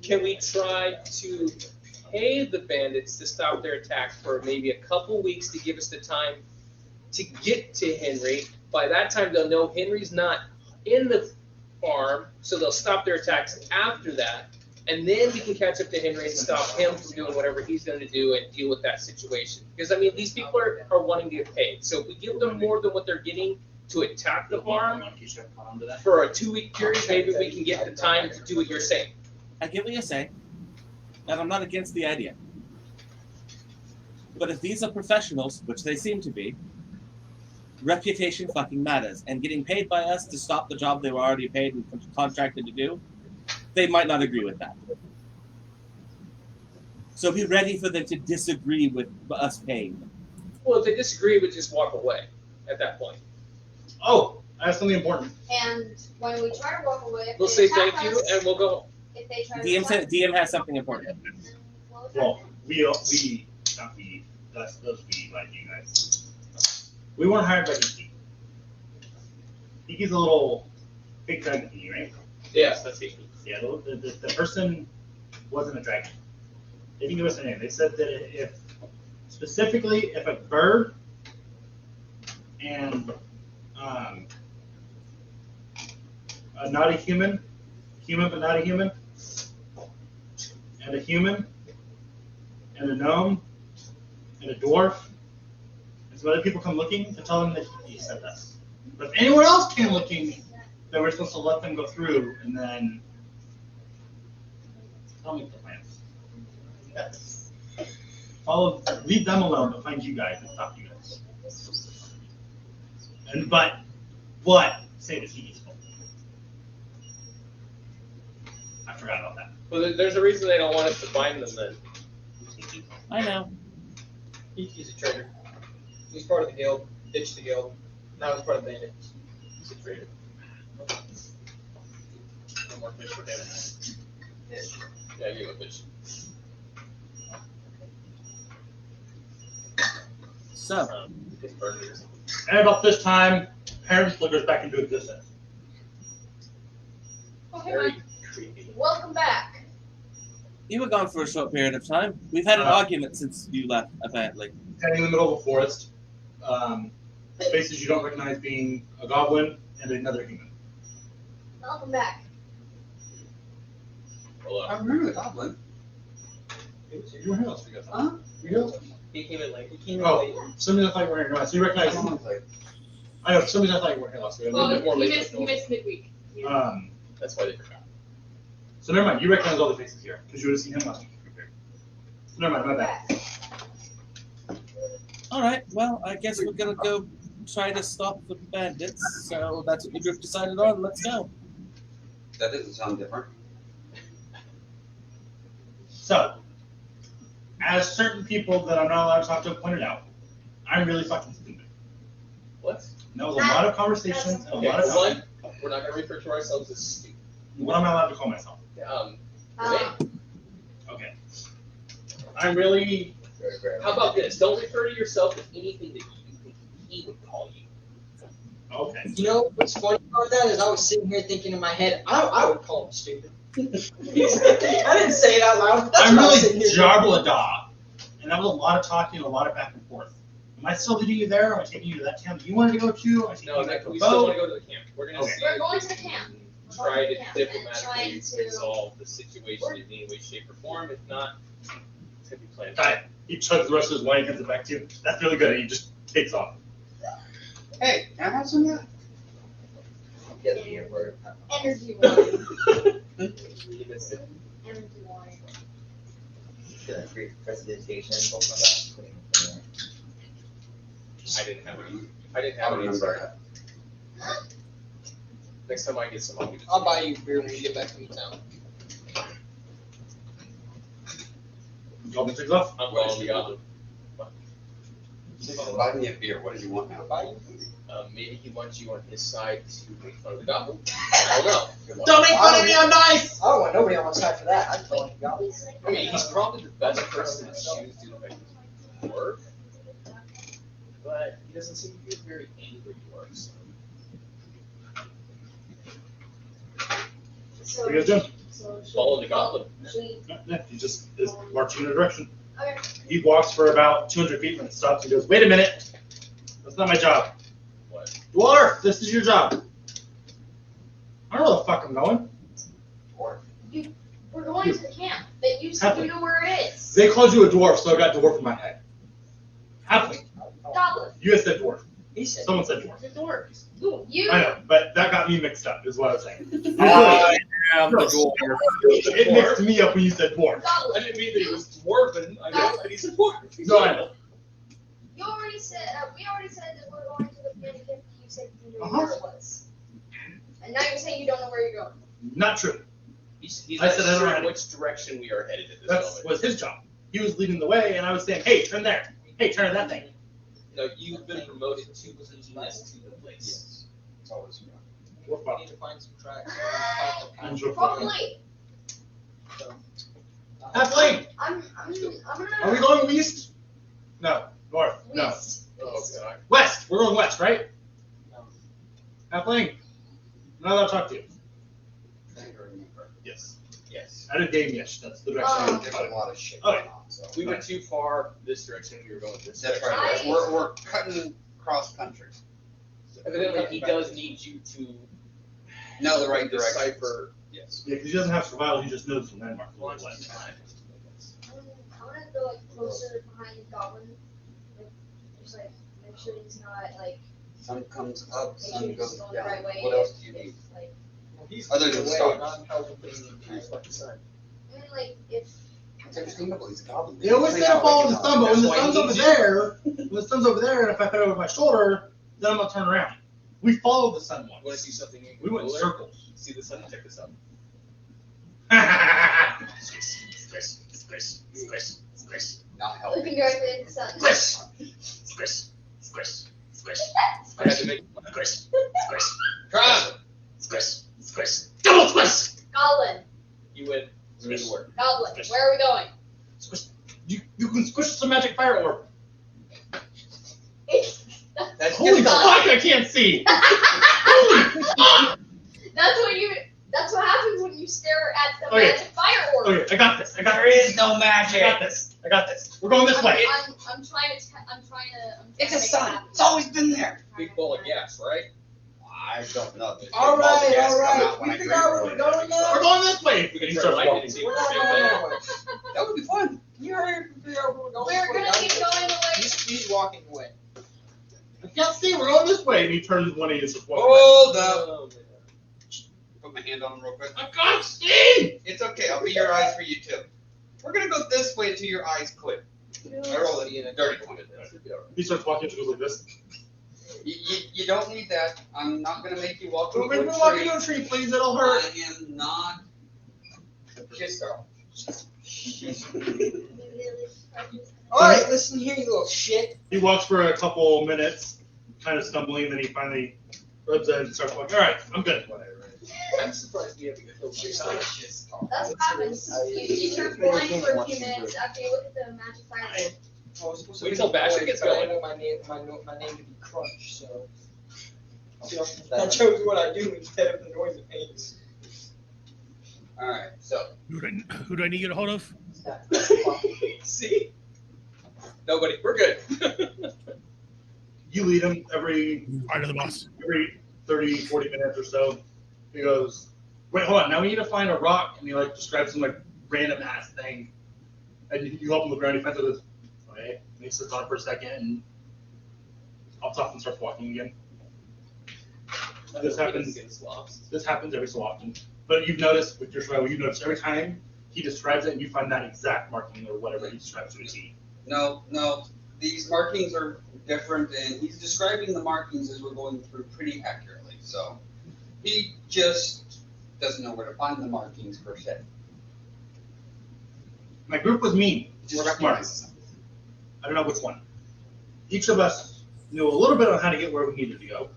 Speaker 2: Can we try to pay the bandits to stop their attack for maybe a couple weeks to give us the time to get to Henry? By that time, they'll know Henry's not in the farm, so they'll stop their attacks after that. And then we can catch up to Henry and stop him from doing whatever he's going to do and deal with that situation. Because, I mean, these people are wanting to get paid. So if we give them more than what they're getting to attack the farm for a 2-week period, maybe we can get the time to do what you're saying.
Speaker 1: I get what you're saying, and I'm not against the idea. But if these are professionals, which they seem to be, reputation fucking matters. And getting paid by us to stop the job they were already paid and contracted to do, they might not agree with that. So be ready for them to disagree with us paying them.
Speaker 2: Well, if they disagree, we just walk away at that point.
Speaker 3: Oh, I have something important.
Speaker 5: And when we try to walk away, if
Speaker 2: We'll
Speaker 5: they
Speaker 2: say
Speaker 5: attack
Speaker 2: thank you
Speaker 5: us,
Speaker 2: and we'll go.
Speaker 5: if they try to
Speaker 1: DM
Speaker 5: attack
Speaker 1: said DM has something important.
Speaker 5: we'll attack
Speaker 3: Well,
Speaker 5: them.
Speaker 3: not we, those we, like you guys. We weren't hired by Iki. Iki's a little big dragon thingy, right?
Speaker 2: Yes, that's it.
Speaker 3: Yeah, the person wasn't a dragon. They didn't give us a name. They said that if a bird and not a human but not a human, and a human, and a gnome, and a dwarf, and some other people come looking, to tell them that he sent us. But if anyone else came looking, then we're supposed to let them go through, and then I'll make the plans. Yes. Leave them alone, but find you guys and talk to you guys. And but say that he needs help. I forgot about that.
Speaker 2: Well, there's a reason they don't want us to bind them then.
Speaker 1: I know.
Speaker 4: He's a traitor. He's part of the guild. Ditched the guild. Now he's part of the bandits.
Speaker 2: He's a traitor. No more fish for him. Yeah, I gave him a fish.
Speaker 1: So,
Speaker 2: His burgers.
Speaker 3: And about this time, parents flickers back into existence.
Speaker 7: Oh, hey,
Speaker 2: Very
Speaker 7: Mike.
Speaker 2: creepy.
Speaker 5: Welcome back.
Speaker 1: you were gone for a short period of time. We've had an argument since you left, apparently.
Speaker 3: Standing in the middle of a forest, faces you don't recognize being a goblin and another human.
Speaker 5: Welcome back.
Speaker 2: Hello.
Speaker 8: I remember the goblin.
Speaker 3: You were here last week, I thought.
Speaker 8: Huh?
Speaker 3: You here last week?
Speaker 2: He came in late.
Speaker 4: He came in
Speaker 3: Oh,
Speaker 4: late.
Speaker 3: some reason I thought you weren't here. No, so you recognize. I know, for some reason I thought you weren't here last week. I'm a
Speaker 7: Well,
Speaker 3: little bit more
Speaker 7: he
Speaker 3: late.
Speaker 7: missed, he missed midweek.
Speaker 2: That's why they forgot.
Speaker 3: So never mind, you recognize all the faces here, because you would have seen him last week. So never mind, my bad.
Speaker 1: Alright, well, I guess we're gonna go try to stop the bandits. So that's what the group decided on. Let's go.
Speaker 8: That doesn't sound different.
Speaker 3: So, as certain people that I'm not allowed to talk to pointed out, I'm really fucking stupid.
Speaker 2: What?
Speaker 3: And that was a lot of conversations, and a
Speaker 2: Okay,
Speaker 3: lot of
Speaker 2: for
Speaker 3: talking.
Speaker 2: one, we're not going to refer to ourselves as stupid.
Speaker 3: What am I allowed to call myself?
Speaker 5: Uh,
Speaker 3: Okay. I'm really.
Speaker 8: Very, very.
Speaker 2: How about this? Don't refer to yourself as anything that you think he would call you.
Speaker 3: Okay.
Speaker 4: You know what's funny about that is I was sitting here thinking in my head, I would call him stupid. I didn't say it out loud. That's
Speaker 3: I'm
Speaker 4: what I was
Speaker 3: really
Speaker 4: sitting here
Speaker 3: Jarbla, and that was a lot of talking, a lot of back and forth. Am I still leading you there? Am I taking you to that camp you wanted to go to? Am I taking
Speaker 2: No,
Speaker 3: you back to
Speaker 2: we
Speaker 3: the
Speaker 2: still
Speaker 3: boat?
Speaker 2: want to go to the camp. We're going to
Speaker 3: Okay.
Speaker 2: see
Speaker 5: We're
Speaker 2: if
Speaker 5: going
Speaker 2: we
Speaker 5: to the
Speaker 2: can
Speaker 5: camp.
Speaker 2: try to
Speaker 5: And
Speaker 2: diplomatically
Speaker 5: trying to-
Speaker 2: resolve the situation in any way, shape, or form. If not, it's going to be planned.
Speaker 3: Got it. He chugs the rest of his wine and hands it back to you. That's really good. And he just takes off.
Speaker 8: Hey, can I have some of that? Get me a word.
Speaker 5: Energy wine.
Speaker 2: He missed it.
Speaker 5: Energy wine.
Speaker 8: Get a great presentation.
Speaker 2: I didn't have any. I didn't
Speaker 8: I
Speaker 2: have any.
Speaker 8: remember
Speaker 2: Sorry.
Speaker 8: that.
Speaker 2: Next time I get some, I'll give it to
Speaker 4: I'll
Speaker 2: you.
Speaker 4: buy you beer when we get back from town.
Speaker 3: Goblin takes off.
Speaker 2: I'm following the goblin.
Speaker 8: Buy me a beer. What did you want now?
Speaker 4: Buy you?
Speaker 2: Maybe he wants you on his side to make fun of the goblin. I don't know.
Speaker 3: Don't make fun of me, I'm nice!
Speaker 4: I don't want nobody on my side for that. I'd call him goblin.
Speaker 2: I mean, he's probably the best person to choose to make work, but he doesn't seem to be a very angry orc. So.
Speaker 5: So,
Speaker 3: What are you guys doing?
Speaker 5: so should
Speaker 2: Follow the goblin.
Speaker 5: we-
Speaker 3: Yeah, he just is marching in a direction.
Speaker 5: Okay.
Speaker 3: He walks for about 200 feet and then stops and goes, wait a minute. That's not my job.
Speaker 2: What?
Speaker 3: Dwarf, this is your job. I don't know where the fuck I'm going.
Speaker 5: We're going to the camp. That you said you know where it is.
Speaker 3: They called you a dwarf, so I got dwarf in my head. Halfling.
Speaker 5: Goblin.
Speaker 3: You guys said dwarf.
Speaker 4: He said.
Speaker 3: Someone said dwarf.
Speaker 5: The dwarves. You.
Speaker 3: I know, but that got me mixed up, is what I was saying.
Speaker 9: I am the dwarf.
Speaker 3: It mixed me up when you said dwarf.
Speaker 2: I
Speaker 5: Goblin.
Speaker 2: didn't mean that he was dwarven. I know that he's a dwarf.
Speaker 3: No, I know.
Speaker 5: You already said. We already said that we're going to the bandit camp. You said you knew
Speaker 3: Uh-huh.
Speaker 5: where it was. And now you're saying you don't know where you're going.
Speaker 3: Not true.
Speaker 2: He's
Speaker 3: I
Speaker 2: not
Speaker 3: said that
Speaker 2: sure
Speaker 3: already.
Speaker 2: which direction we are headed at this
Speaker 3: That
Speaker 2: moment.
Speaker 3: was his job. He was leading the way, and I was saying, hey, turn there. Hey, turn that thing.
Speaker 2: No, you've been promoted to lead us to the place.
Speaker 8: It's always fun.
Speaker 3: We're
Speaker 4: We
Speaker 3: fucked.
Speaker 4: need to find some tracks.
Speaker 3: And we're fucked.
Speaker 5: Probably.
Speaker 3: Halfling!
Speaker 5: I'm gonna.
Speaker 3: Are we going east? No. North? No.
Speaker 5: West.
Speaker 2: Oh god.
Speaker 3: West! We're going west, right?
Speaker 4: No.
Speaker 3: Halfling! Now that I'll talk to you.
Speaker 8: Thank you very much.
Speaker 3: Yes.
Speaker 2: Yes.
Speaker 3: I did game yes. That's the direction.
Speaker 5: Oh.
Speaker 8: There's a lot of shit
Speaker 3: Okay.
Speaker 8: going on, so.
Speaker 2: We went too far this direction. We were going this
Speaker 8: That's
Speaker 2: direction.
Speaker 8: right.
Speaker 5: I-
Speaker 8: We're cutting cross country.
Speaker 2: Evidently, he does need you to
Speaker 8: No, the right direction.
Speaker 2: decipher. Yes.
Speaker 3: Yeah, because he doesn't have survival, he just knows the landmark.
Speaker 2: Launch
Speaker 3: West.
Speaker 2: time.
Speaker 5: I'm gonna go like closer behind the goblin. Like, just like make sure he's not like.
Speaker 8: Sun comes up,
Speaker 5: Make sure
Speaker 8: sun
Speaker 5: he's
Speaker 8: goes
Speaker 5: going the
Speaker 8: down.
Speaker 5: right way.
Speaker 8: What else do you need?
Speaker 5: If, like,
Speaker 4: He's
Speaker 8: Other than
Speaker 4: away,
Speaker 8: stars.
Speaker 4: not helping me like the sun.
Speaker 5: I mean, like if.
Speaker 8: It's understandable. He's a goblin.
Speaker 3: They always say to follow the sun, but when the
Speaker 2: That's why
Speaker 3: sun's
Speaker 2: he
Speaker 3: over
Speaker 2: needs
Speaker 3: there, when the sun's over there, and if I put it over my shoulder, then I'm gonna turn around. We follow the sun
Speaker 2: Want to
Speaker 3: once.
Speaker 2: see something?
Speaker 3: We went in
Speaker 2: cooler?
Speaker 3: circles.
Speaker 2: See the sun. Check this out.
Speaker 8: Not helping.
Speaker 5: Looking directly at the sun.
Speaker 2: I had to make.
Speaker 8: Try.
Speaker 5: Goblin.
Speaker 2: You win. You win the work.
Speaker 5: Goblin. Where are we going?
Speaker 3: You can squish some magic fire orb.
Speaker 5: It's.
Speaker 2: That's
Speaker 3: Holy
Speaker 2: just
Speaker 3: fuck, I can't see! Holy fuck!
Speaker 5: That's what happens when you stare at the
Speaker 3: Okay.
Speaker 5: magic fire orb.
Speaker 3: Okay, I got this. I got
Speaker 8: There
Speaker 3: this.
Speaker 8: is no
Speaker 3: I
Speaker 8: magic.
Speaker 3: got this. I got this. We're going this way.
Speaker 5: I'm trying to.
Speaker 8: It's a
Speaker 5: make it
Speaker 8: sun.
Speaker 5: happen.
Speaker 8: It's always been there.
Speaker 2: big bowl of gas, right?
Speaker 8: I don't know. There's
Speaker 4: All
Speaker 8: big balls of
Speaker 4: right,
Speaker 8: gas
Speaker 4: all
Speaker 8: come
Speaker 4: right.
Speaker 8: out when
Speaker 4: We
Speaker 8: I
Speaker 4: figure
Speaker 8: drink
Speaker 4: out where
Speaker 8: really
Speaker 4: we're going
Speaker 8: heavy
Speaker 4: now?
Speaker 8: stuff.
Speaker 3: We're going this way.
Speaker 2: We can
Speaker 3: And he
Speaker 2: try
Speaker 3: starts
Speaker 2: lightning
Speaker 3: walking.
Speaker 2: and see
Speaker 4: We're
Speaker 2: what's
Speaker 4: not
Speaker 2: going
Speaker 4: going
Speaker 2: on.
Speaker 4: that way.
Speaker 8: That would be fun.
Speaker 4: Can you hurry up and figure out where we're going?
Speaker 5: We're gonna be going the way.
Speaker 4: He's walking away.
Speaker 3: I can't see. We're going this way. And he turns one of you and just walks
Speaker 8: Hold up.
Speaker 2: Oh, man.
Speaker 8: Put my hand on him real quick.
Speaker 3: I can't see.
Speaker 8: It's okay. I'll be your eyes for you too. We're gonna go this way until your eyes click. I roll it in a dirty one.
Speaker 3: He starts walking. She goes like this.
Speaker 8: You don't need that. I'm not gonna make you walk
Speaker 3: We're
Speaker 8: into
Speaker 3: going
Speaker 8: a
Speaker 3: to walk
Speaker 8: tree.
Speaker 3: into a tree, please. It'll hurt.
Speaker 8: I am not.
Speaker 4: Kiss girl.
Speaker 5: All
Speaker 4: Alright, listen here, you little shit.
Speaker 3: He walks for a couple minutes, kind of stumbling, then he finally rubs it and starts walking. All right, I'm good.
Speaker 2: I'm surprised we haven't killed you.
Speaker 5: That's what happens. You start flying for a few minutes after you look at the magic fire orb.
Speaker 4: I was supposed to
Speaker 2: Wait
Speaker 4: be
Speaker 2: till Basher
Speaker 4: boy,
Speaker 2: gets
Speaker 4: but I
Speaker 2: going.
Speaker 4: know my name to be Crunch, so. I chose what I do instead of the noise it makes.
Speaker 8: All right. So
Speaker 6: Who do I need to get a hold of?
Speaker 2: See? Nobody. We're good.
Speaker 3: You lead him every
Speaker 6: Right to the boss.
Speaker 3: 30, 40 minutes or so. He goes, wait, hold on. Now we need to find a rock. And he like describes some like random ass thing. And you help him look around. He finds out this. Okay. And he sits on it for a second and hops off and starts walking again. This happens. This happens every so often. But you've noticed with your survival, you've noticed every time he describes it and you find that exact marking or whatever he describes to a T.
Speaker 8: no. These markings are different, and he's describing the markings as we're going through pretty accurately. So he just doesn't know where to find the markings per se.
Speaker 3: My group was mean. Just smart.
Speaker 8: recognizes them.
Speaker 3: I don't know which one. Each of us knew a little bit on how to get where we needed to go.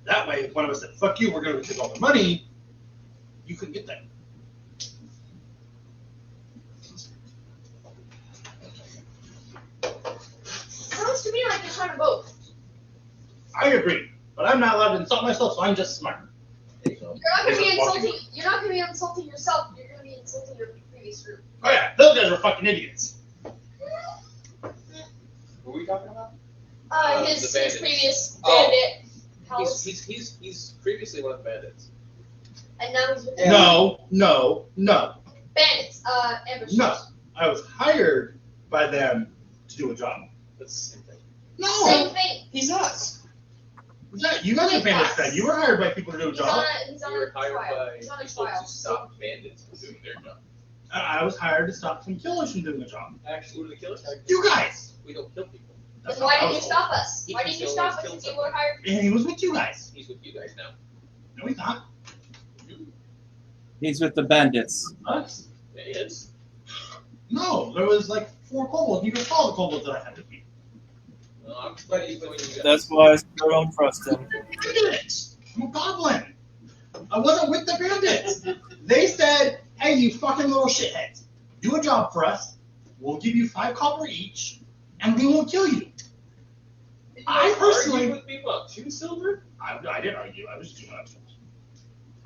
Speaker 3: That way, if one of us said, fuck you, we're going to take all the money, you couldn't get that.
Speaker 5: Sounds to me like you're trying to both.
Speaker 3: I agree, but I'm not allowed to insult myself, so I'm just smart.
Speaker 5: You're not gonna be insulting. You're not gonna be insulting yourself. You're gonna be insulting your previous group.
Speaker 3: Oh yeah, those guys are fucking idiots.
Speaker 8: Who are we talking about?
Speaker 5: His
Speaker 2: the bandits.
Speaker 5: previous
Speaker 8: Oh.
Speaker 5: bandit house,
Speaker 2: He's previously one of the bandits.
Speaker 5: and now he's with the
Speaker 3: No.
Speaker 5: bandits. Ambushers.
Speaker 3: No. I was hired by them to do a job.
Speaker 2: That's the same thing.
Speaker 5: Same thing.
Speaker 8: He's us.
Speaker 3: Was that you guys are bandits then? You were hired by people to do a
Speaker 5: He's on
Speaker 3: job.
Speaker 5: a, he's on
Speaker 2: We were
Speaker 5: a
Speaker 2: hired
Speaker 5: trial.
Speaker 2: by
Speaker 5: He's on a
Speaker 2: people
Speaker 5: trial.
Speaker 2: to stop bandits from doing their job.
Speaker 3: I was hired to stop some killers from doing a job.
Speaker 2: Actually, who are the killers?
Speaker 3: You guys.
Speaker 2: We don't kill people.
Speaker 5: Then why didn't you
Speaker 3: That's
Speaker 5: stop us?
Speaker 2: He
Speaker 5: Why
Speaker 2: can
Speaker 5: didn't you
Speaker 2: still
Speaker 5: stop us
Speaker 2: kill
Speaker 5: if you were hired?
Speaker 3: And he was with you guys.
Speaker 2: He's with you guys now.
Speaker 3: No, he's not.
Speaker 1: He's with the bandits.
Speaker 3: Us?
Speaker 2: Yeah, he is.
Speaker 3: No, there was like 4 kobolds. You can follow the kobolds that I had to beat.
Speaker 2: No, I'm ready for you guys.
Speaker 9: That's why I still don't trust him.
Speaker 3: You did it. I'm a goblin. I wasn't with the bandits. They said, hey, you fucking little shitheads, do a job for us. We'll give you 5 copper each, and we won't kill you. I personally...
Speaker 2: Argue with me about 2 silver?
Speaker 3: I didn't argue. I was just doing what I was told.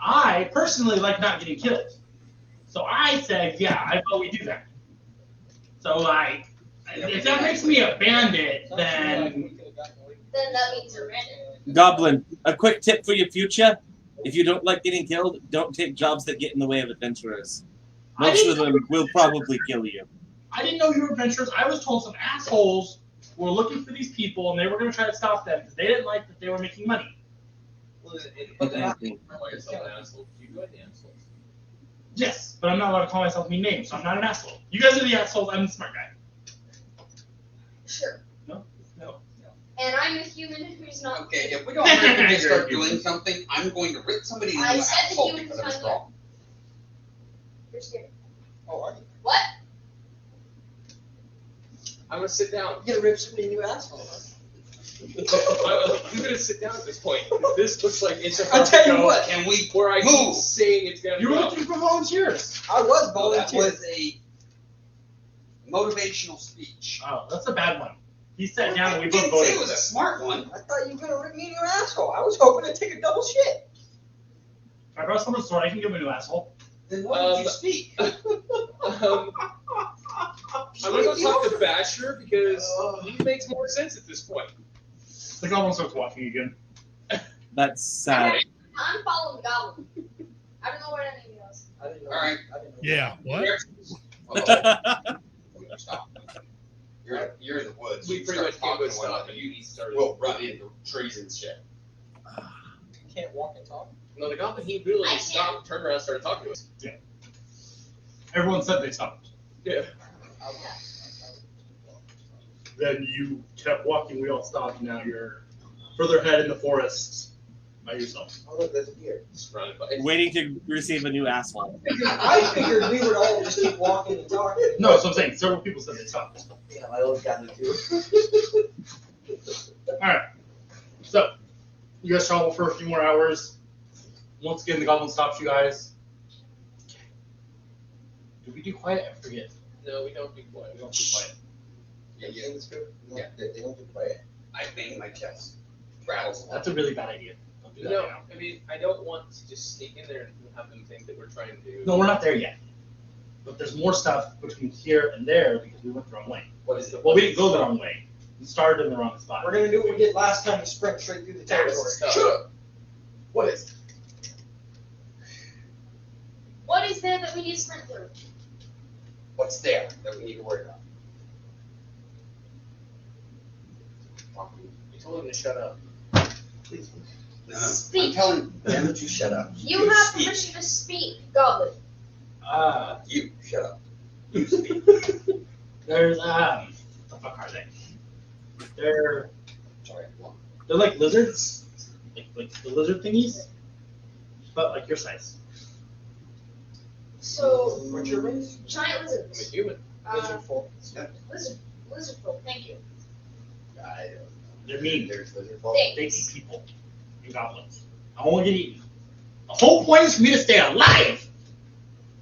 Speaker 3: I personally like not getting killed. So I said, yeah, I thought we do that. So, like, if that makes me a bandit, then...
Speaker 5: Then that means you're random.
Speaker 1: Goblin, a quick tip for your future. If you don't like getting killed, don't take jobs that get in the way of adventurers. Most of them will probably kill you.
Speaker 3: I didn't know you were adventurers. I was told some assholes were looking for these people, and they were going to try to stop them because they didn't like that they were making money.
Speaker 2: Well,
Speaker 1: Exactly.
Speaker 2: call yourself an asshole. You join the assholes.
Speaker 3: Yes, but I'm not allowed to call myself mean names, so I'm not an asshole. You guys are the assholes. I'm the smart guy.
Speaker 5: Sure.
Speaker 3: No.
Speaker 5: And I'm a human who's not.
Speaker 8: Okay, if we don't hurry to start doing something, I'm going to rip somebody in the
Speaker 5: I said that
Speaker 8: asshole
Speaker 5: he
Speaker 8: because
Speaker 5: was
Speaker 8: I'm
Speaker 5: not
Speaker 8: strong.
Speaker 5: You're scared.
Speaker 4: Oh, are you?
Speaker 5: What?
Speaker 2: I'm gonna sit down.
Speaker 4: You're gonna rip somebody a new asshole, huh?
Speaker 2: I'm gonna sit down at this point. This looks like it's a
Speaker 4: I'll tell you what.
Speaker 8: Can we
Speaker 2: where I keep
Speaker 8: move?
Speaker 2: saying it's gonna
Speaker 3: You were
Speaker 2: go.
Speaker 3: looking for volunteers.
Speaker 4: I was
Speaker 8: Well, that
Speaker 4: volunteering.
Speaker 8: was a motivational speech.
Speaker 3: Oh, that's a bad one. He sat down and we
Speaker 8: I
Speaker 3: both
Speaker 8: didn't say
Speaker 3: voted.
Speaker 8: it was a smart one.
Speaker 4: I thought you were gonna rip me a new asshole. I was hoping to take a double shit.
Speaker 3: If I brought someone's sword, I can give him a new asshole.
Speaker 8: Then why did you speak?
Speaker 2: I'm gonna go talk to Basher because he makes more sense at this point.
Speaker 3: The goblin starts walking again.
Speaker 1: That's sad.
Speaker 5: I'm following Goblin. I don't know where any of goes.
Speaker 4: I didn't know.
Speaker 8: All right.
Speaker 4: I didn't know.
Speaker 6: Yeah. What?
Speaker 8: Stop. You're in the woods.
Speaker 2: We
Speaker 8: You
Speaker 2: pretty
Speaker 8: start
Speaker 2: much can't go
Speaker 8: talking to one
Speaker 2: stop
Speaker 8: another,
Speaker 2: and you started.
Speaker 8: We'll run into trees and shit.
Speaker 4: You can't walk and talk.
Speaker 2: No, the Goblin, he really
Speaker 5: I
Speaker 2: stopped, turned around, and started talking to us.
Speaker 3: Everyone said they stopped.
Speaker 2: Yeah.
Speaker 3: Then you kept walking, we all stopped, now you're further ahead in the forest by yourself.
Speaker 4: Oh, look, there's a deer.
Speaker 2: Surrounded by.
Speaker 1: Waiting to receive a new asshole.
Speaker 4: I figured we would all just keep walking and talking.
Speaker 3: No, that's what I'm saying. Several people said they stopped.
Speaker 4: Yeah, my old guy too.
Speaker 3: Alright. So, you guys travel for a few more hours. Once again, the goblin stops you guys. Did we do quiet? I forget.
Speaker 2: No, we don't do
Speaker 3: We
Speaker 2: quiet.
Speaker 3: don't do quiet.
Speaker 8: Yeah, yeah.
Speaker 4: Yeah, they don't do quiet.
Speaker 8: I bang my chest. Rattles a lot.
Speaker 3: That's a really bad idea. Don't do that
Speaker 2: No,
Speaker 3: now.
Speaker 2: I mean, I don't want to just sneak in there and have them think that we're trying to.
Speaker 3: No, we're not there yet. But there's more stuff between here and there because we went the wrong way.
Speaker 2: What is the?
Speaker 3: Well, we didn't go the wrong way. We started in the wrong spot.
Speaker 4: We're gonna do what we did last time. We sprint straight through the territory.
Speaker 2: Sure.
Speaker 3: What is?
Speaker 5: What is there that we need to sprint through?
Speaker 8: What's there that we need to worry about?
Speaker 2: You told him to shut up.
Speaker 8: Please. No, I'm
Speaker 5: Speak.
Speaker 8: telling them to shut up.
Speaker 5: You have
Speaker 8: speak.
Speaker 5: permission to speak, Goblin.
Speaker 8: You shut up.
Speaker 3: You speak. There's what the fuck are they? They're
Speaker 8: Sorry.
Speaker 3: they're like lizards, like the lizard thingies, but like your size.
Speaker 5: So,
Speaker 4: What's your race?
Speaker 5: giant
Speaker 2: I'm a
Speaker 5: lizards.
Speaker 2: human.
Speaker 4: Lizard folk.
Speaker 5: Lizard folk, thank you.
Speaker 8: I don't know.
Speaker 3: They're mean.
Speaker 8: There's lizard folk.
Speaker 3: They eat people and goblins. I don't want to get eaten. The whole point is for me to stay alive.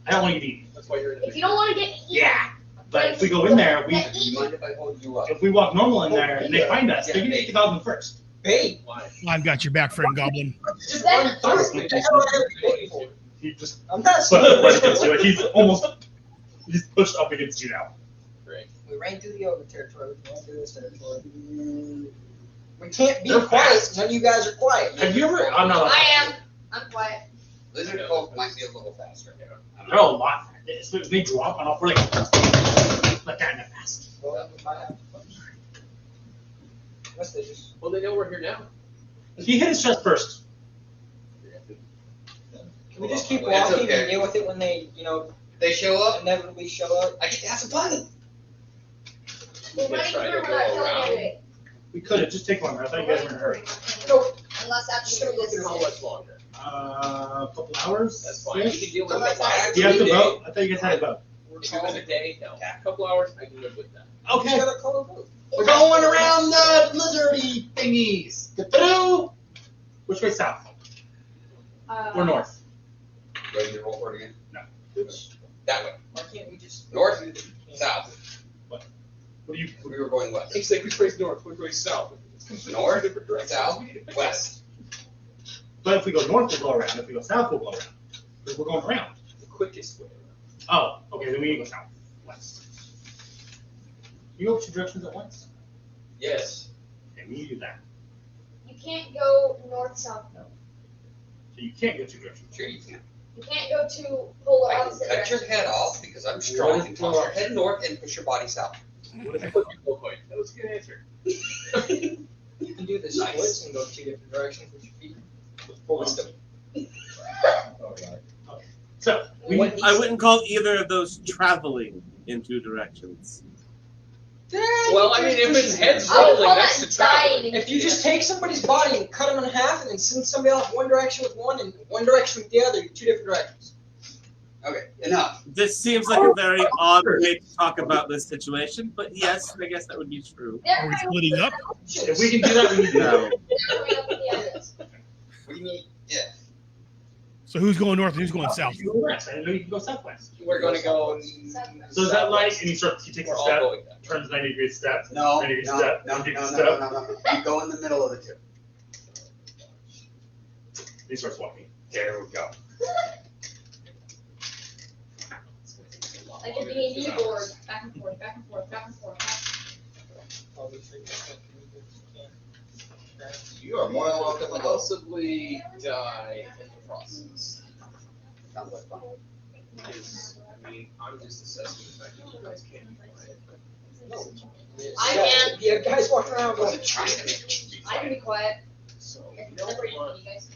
Speaker 3: I don't want to get eaten.
Speaker 2: That's why you're in the.
Speaker 5: If you don't want to get eaten,
Speaker 3: Yeah, but if we go in there,
Speaker 5: That
Speaker 8: Do you mind if I hold you up?
Speaker 3: if we walk normal in there and they find us, they're gonna eat the goblin first.
Speaker 4: Bait.
Speaker 2: Why?
Speaker 6: I've got your back, friend Goblin.
Speaker 4: Just
Speaker 5: Then-
Speaker 4: run through it. What the hell are you waiting for?
Speaker 3: He just
Speaker 4: I'm not
Speaker 3: put up right against
Speaker 4: saying
Speaker 3: you. He's pushed up against you now.
Speaker 2: Great.
Speaker 4: we ran through the other territory. We ran through this territory. We can't be
Speaker 3: They're
Speaker 4: quiet
Speaker 3: fast.
Speaker 4: when you guys are quiet.
Speaker 3: Have you ever? I'm not.
Speaker 5: I am. I'm quiet.
Speaker 8: Lizard folk might be a little faster.
Speaker 3: They're a lot. They drop on all four like that kind of fast.
Speaker 4: Well, if I have- Unless they just.
Speaker 2: Well, they know we're here now.
Speaker 3: He hit his chest first.
Speaker 4: Can we just keep
Speaker 8: Well, it's
Speaker 4: walking
Speaker 8: okay.
Speaker 4: and deal with it when they,
Speaker 8: If they show up,
Speaker 4: inevitably show up?
Speaker 8: I get to have some fun.
Speaker 5: We're
Speaker 2: You
Speaker 5: running
Speaker 2: try
Speaker 5: through,
Speaker 2: to
Speaker 5: we're not
Speaker 2: go
Speaker 5: killing
Speaker 2: around.
Speaker 5: anything.
Speaker 3: We could have just take longer. I thought you guys were in a hurry.
Speaker 4: Nope.
Speaker 5: Unless
Speaker 4: Just
Speaker 5: after
Speaker 4: gonna go
Speaker 5: this
Speaker 4: through
Speaker 5: is
Speaker 2: How
Speaker 5: it.
Speaker 2: much longer?
Speaker 3: A couple hours.
Speaker 2: That's fine. You can deal with
Speaker 4: That's
Speaker 2: that.
Speaker 4: fine.
Speaker 3: Do you have to
Speaker 2: Day.
Speaker 3: vote? I thought you guys had to vote.
Speaker 2: If it was a day, no. A couple hours, I can live with that.
Speaker 3: Okay.
Speaker 4: Just gotta call a vote.
Speaker 3: We're going around the lizardy thingies. Get through. Which way south? Or north?
Speaker 8: Ready to roll for it again?
Speaker 3: Which?
Speaker 8: That way.
Speaker 4: Why can't we just
Speaker 8: North, south.
Speaker 3: What do you?
Speaker 8: We were going west.
Speaker 2: It's like we face north, we're going south.
Speaker 8: North,
Speaker 2: Different directions.
Speaker 8: south, west.
Speaker 3: But if we go north, we'll go around. If we go south, we'll go around. Because we're going around.
Speaker 2: The quickest way.
Speaker 3: Oh, okay. Then we need to go south, west. You go two directions at once.
Speaker 2: Yes.
Speaker 3: Okay, we need to do that.
Speaker 5: You can't go north-south.
Speaker 3: So you can't go two directions.
Speaker 8: Sure you can.
Speaker 5: You can't go to polar
Speaker 8: I can
Speaker 5: opposite
Speaker 8: cut your
Speaker 5: directions.
Speaker 8: head off because I'm strong and toss your head north and push your body south.
Speaker 2: What if I put your point? That was a good answer.
Speaker 4: you can do the splits and go two different directions with your feet?
Speaker 3: With full wisdom.
Speaker 4: Alright.
Speaker 3: So we
Speaker 4: What
Speaker 1: I wouldn't call either of those traveling in two directions.
Speaker 2: Well, I mean, if his head's
Speaker 5: I would
Speaker 2: rolling,
Speaker 5: call
Speaker 2: that's
Speaker 5: that
Speaker 2: the travel.
Speaker 5: dying.
Speaker 4: If you just take somebody's body and cut them in half and then send somebody off one direction with one and one direction with the other, you're two different directions.
Speaker 8: Okay, enough.
Speaker 1: This seems like a very odd way to talk about this situation, but yes, I guess that would be true.
Speaker 6: Are we splitting up?
Speaker 3: if we can do that, we can do that.
Speaker 1: No.
Speaker 8: What do you mean? Yeah.
Speaker 6: So who's going north and who's going south?
Speaker 3: You go west. I didn't know you can go southwest.
Speaker 2: We're going to go.
Speaker 3: So is that like, and he takes
Speaker 2: We're
Speaker 3: a
Speaker 2: all
Speaker 3: step,
Speaker 2: going that.
Speaker 3: turns 90 degree step,
Speaker 8: No,
Speaker 3: 90 degree
Speaker 8: no,
Speaker 3: step,
Speaker 8: no,
Speaker 3: 90
Speaker 8: no,
Speaker 3: degree
Speaker 8: no,
Speaker 3: step,
Speaker 8: no, no, no. You go in the middle of the two.
Speaker 3: he starts walking.
Speaker 8: There we go.
Speaker 5: Like a D&D board, back and forth, back and forth, back and forth.
Speaker 4: You are more than welcome to go.
Speaker 2: Possibly die in the process.
Speaker 8: Sounds like fun.
Speaker 2: I mean, I'm just assessing the fact that you guys can't be quiet.
Speaker 5: I can.
Speaker 4: Yeah, guys walking around going,
Speaker 5: I can be quiet.
Speaker 2: So,
Speaker 5: It's
Speaker 2: you don't
Speaker 5: separated
Speaker 2: want.
Speaker 5: from you guys.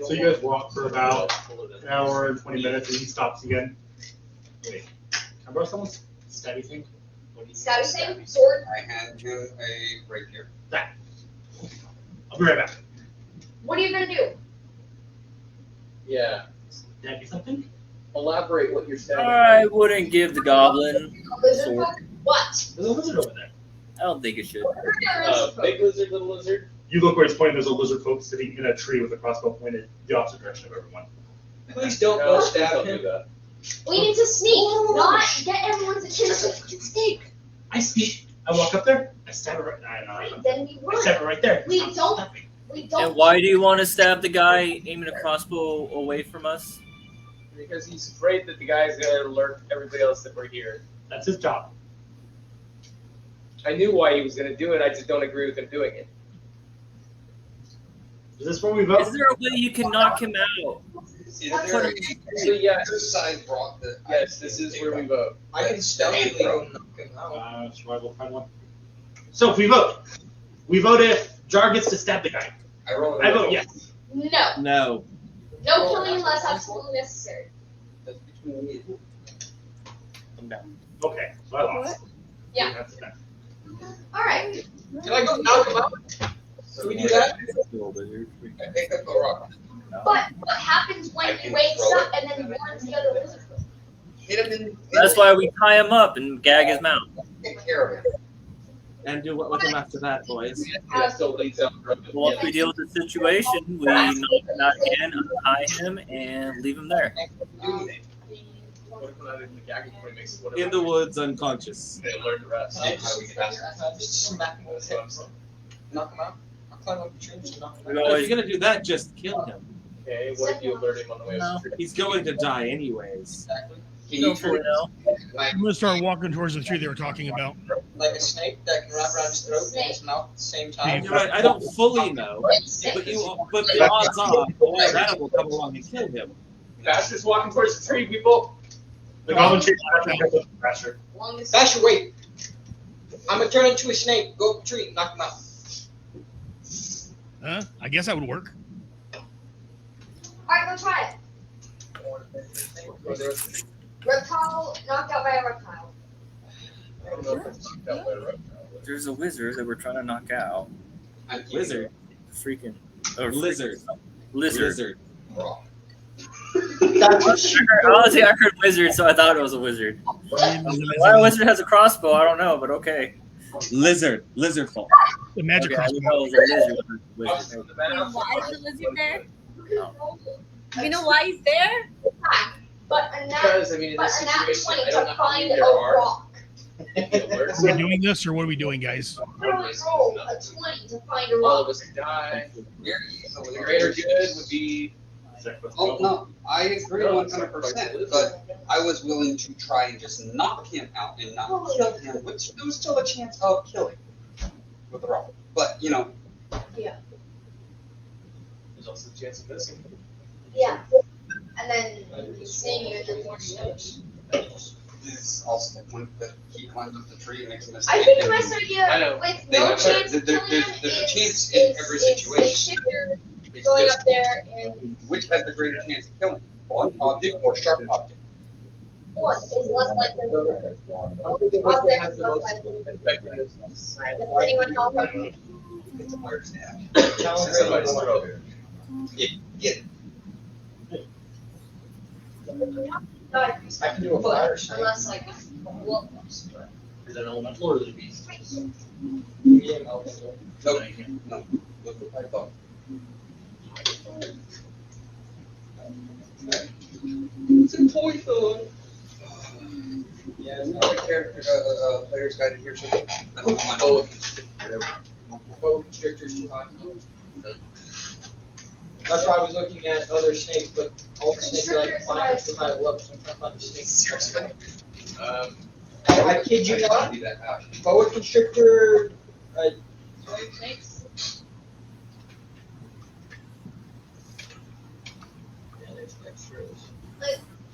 Speaker 3: So you guys walk for about an hour and 20 minutes, and he stops again. Wait, can I borrow someone's stabby thing?
Speaker 5: Stabby thing? Sword?
Speaker 8: I hand him a rapier.
Speaker 3: That. I'll be right back.
Speaker 5: What are you gonna do?
Speaker 2: Yeah.
Speaker 3: Stabby something?
Speaker 2: Elaborate what you're saying.
Speaker 9: I wouldn't give the goblin
Speaker 5: A lizard
Speaker 9: sword.
Speaker 5: folk? What?
Speaker 3: There's a lizard over there.
Speaker 9: I don't think it should.
Speaker 2: Big lizard, little lizard.
Speaker 3: You look where he's pointing, there's a lizard folk sitting in a tree with a crossbow pointed the opposite direction of everyone.
Speaker 4: please don't
Speaker 2: No,
Speaker 4: go stab
Speaker 2: don't
Speaker 4: him.
Speaker 2: do that.
Speaker 5: We need to sneak, not get everyone's attention. Sneak.
Speaker 3: I speak. I walk up there, I stab it right
Speaker 5: Then we
Speaker 3: I stab
Speaker 5: run.
Speaker 3: it right there.
Speaker 5: We
Speaker 3: Stop
Speaker 5: don't-
Speaker 3: stabbing.
Speaker 5: We don't.
Speaker 9: And why do you want to stab the guy aiming a crossbow away from us?
Speaker 2: Because he's afraid that the guy's gonna alert everybody else that we're here.
Speaker 3: That's his job.
Speaker 2: I knew why he was gonna do it. I just don't agree with him doing it.
Speaker 3: Is this where we vote?
Speaker 9: Is there a way you can knock him out?
Speaker 8: Is there a
Speaker 2: So yeah,
Speaker 8: exercise rock that?
Speaker 2: yes, this is where we vote.
Speaker 4: I can stealthily go knock him out.
Speaker 3: Survival find one. So if we vote if Jar gets to stab the guy.
Speaker 8: I roll.
Speaker 3: I vote yes.
Speaker 5: No.
Speaker 1: No.
Speaker 5: No killing unless absolutely necessary.
Speaker 8: That's between me and you.
Speaker 1: I'm down.
Speaker 3: Okay, so I lost.
Speaker 5: Yeah.
Speaker 3: That's that.
Speaker 5: Alright.
Speaker 4: Can I go knock him out?
Speaker 8: So
Speaker 4: we do that?
Speaker 8: I pick up a rock.
Speaker 5: But what happens when
Speaker 8: I
Speaker 5: he
Speaker 8: can
Speaker 5: wakes
Speaker 8: throw
Speaker 5: up and then he runs the other lizard folk?
Speaker 8: Hit him in.
Speaker 9: That's why we tie him up and gag his mouth.
Speaker 8: Take care of him.
Speaker 1: And do what with him after that, boys?
Speaker 2: That still leads out.
Speaker 9: Well, if we deal with the situation, we knock him out again, untie him, and leave him there.
Speaker 2: What if we're not in the gagging point makes it
Speaker 1: In the woods, unconscious.
Speaker 2: They alert the rest.
Speaker 8: How do we get past
Speaker 4: Just smack him with his head. Knock him out. I'll climb up the tree and just knock him
Speaker 9: We
Speaker 4: out.
Speaker 1: Well, if
Speaker 9: always
Speaker 1: you're gonna do that, just kill him.
Speaker 2: Okay, what if you alert him on the way up the tree?
Speaker 1: He's going to die anyways.
Speaker 4: Exactly.
Speaker 8: Can
Speaker 9: don't
Speaker 8: you
Speaker 9: fully know.
Speaker 8: like
Speaker 6: I'm gonna start walking towards the tree they were talking about.
Speaker 4: Like a snake that can wrap around his throat and his mouth at the same time.
Speaker 1: You're right, I don't fully know, but the odds are the that will come along and kill him.
Speaker 2: Fastest walking towards the tree, people.
Speaker 3: The goblin chases after him with the pressure.
Speaker 5: Longest.
Speaker 4: Basher, wait. I'm gonna turn into a snake. Go up the tree. Knock him out.
Speaker 6: I guess that would work.
Speaker 5: Alright, go try it. Reptile knocked out by a reptile.
Speaker 2: I don't know if it's that way, right?
Speaker 9: There's a wizard that we're trying to knock out.
Speaker 1: Lizard.
Speaker 9: Freaking
Speaker 1: Lizard.
Speaker 9: lizard.
Speaker 8: rock?
Speaker 9: Honestly, I heard wizard, so I thought it was a wizard. Why a wizard has a crossbow, I don't know, but okay.
Speaker 1: Lizard folk.
Speaker 6: The magic
Speaker 9: Okay, I
Speaker 6: crossbow.
Speaker 9: know it was a lizard.
Speaker 7: Why is the lizard there?
Speaker 10: You know why he's there?
Speaker 5: But a nat,
Speaker 2: Because, I mean, in
Speaker 5: but
Speaker 2: this
Speaker 5: a nat
Speaker 2: situation,
Speaker 5: 20
Speaker 2: I don't know
Speaker 5: to
Speaker 2: how
Speaker 5: find
Speaker 2: many
Speaker 5: a
Speaker 2: there are.
Speaker 5: rock.
Speaker 6: Are we doing this or what are we doing, guys?
Speaker 5: Literally roll a 20 to find a
Speaker 2: All of
Speaker 5: rock.
Speaker 2: us die.
Speaker 8: You're
Speaker 2: The
Speaker 8: easily
Speaker 2: greater good would be.
Speaker 8: Oh, no, I agree 100%, but I was willing to try and just knock him out and not kill him, which there was still a chance of killing with the rock. But, you know,
Speaker 2: There's also a chance of missing.
Speaker 5: Yeah. And then seeing you with more damage.
Speaker 8: this is also the point that he climbs up the tree and makes a mistake.
Speaker 5: I think the
Speaker 8: and
Speaker 5: best
Speaker 2: I
Speaker 5: idea
Speaker 2: know.
Speaker 5: with
Speaker 8: They
Speaker 5: no
Speaker 8: have-
Speaker 5: chance of
Speaker 8: there-
Speaker 5: killing
Speaker 8: there's a
Speaker 5: him
Speaker 8: chance in every
Speaker 5: is
Speaker 8: situation.
Speaker 5: shifter
Speaker 8: it's
Speaker 5: going
Speaker 8: just
Speaker 5: up there and
Speaker 8: which has the greater chance of killing? One object or sharp object?
Speaker 5: one is less likely to hurt. Object is less likely to hurt. Does anyone help him?
Speaker 8: It's a fire staff.
Speaker 2: Somebody's throw here.
Speaker 8: Get it.
Speaker 4: I can do a fire snake.
Speaker 5: Unless like wolf.
Speaker 11: Is that elemental or is it a beast?
Speaker 4: Medium elemental.
Speaker 8: No, no. Look what I thought. It's a poison.
Speaker 4: Yeah, it's
Speaker 8: Another character, player's guide in here, so.
Speaker 4: boa constrictors too high. That's why I was looking at other snakes, but all the snakes that I can find are too high level, so I'm trying to find the snake.
Speaker 8: Seriously?
Speaker 4: I kid you not,
Speaker 8: Be that high.
Speaker 4: boa constrictor,
Speaker 7: Snakes.
Speaker 4: yeah, there's extras.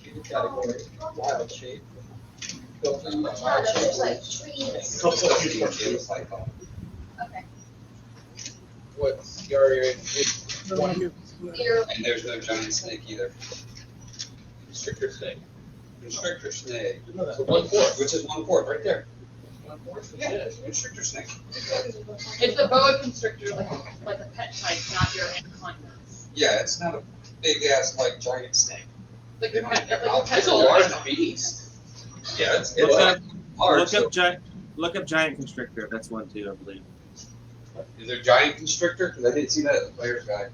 Speaker 4: Cute category, wild shape. Go through
Speaker 5: There's
Speaker 4: wild shape.
Speaker 5: like trees.
Speaker 11: Couple of few
Speaker 8: It was like,
Speaker 5: Okay.
Speaker 2: What's your
Speaker 5: Here.
Speaker 8: and there's no giant snake either.
Speaker 2: constrictor snake?
Speaker 8: Constrictor snake,
Speaker 2: So 1/4.
Speaker 8: which is 1/4 right there.
Speaker 2: 1/4?
Speaker 8: Yeah, constrictor snake.
Speaker 7: It's a boa constrictor, like a pet type, not your anaconda.
Speaker 8: Yeah, it's not a big ass like giant snake.
Speaker 7: Like your pet, like your pet.
Speaker 2: It's a large beast. Yeah, it's
Speaker 1: Look up,
Speaker 8: Large.
Speaker 1: look up giant constrictor. That's one too, I believe.
Speaker 8: Is there giant constrictor? Because I didn't see that in the player's guide.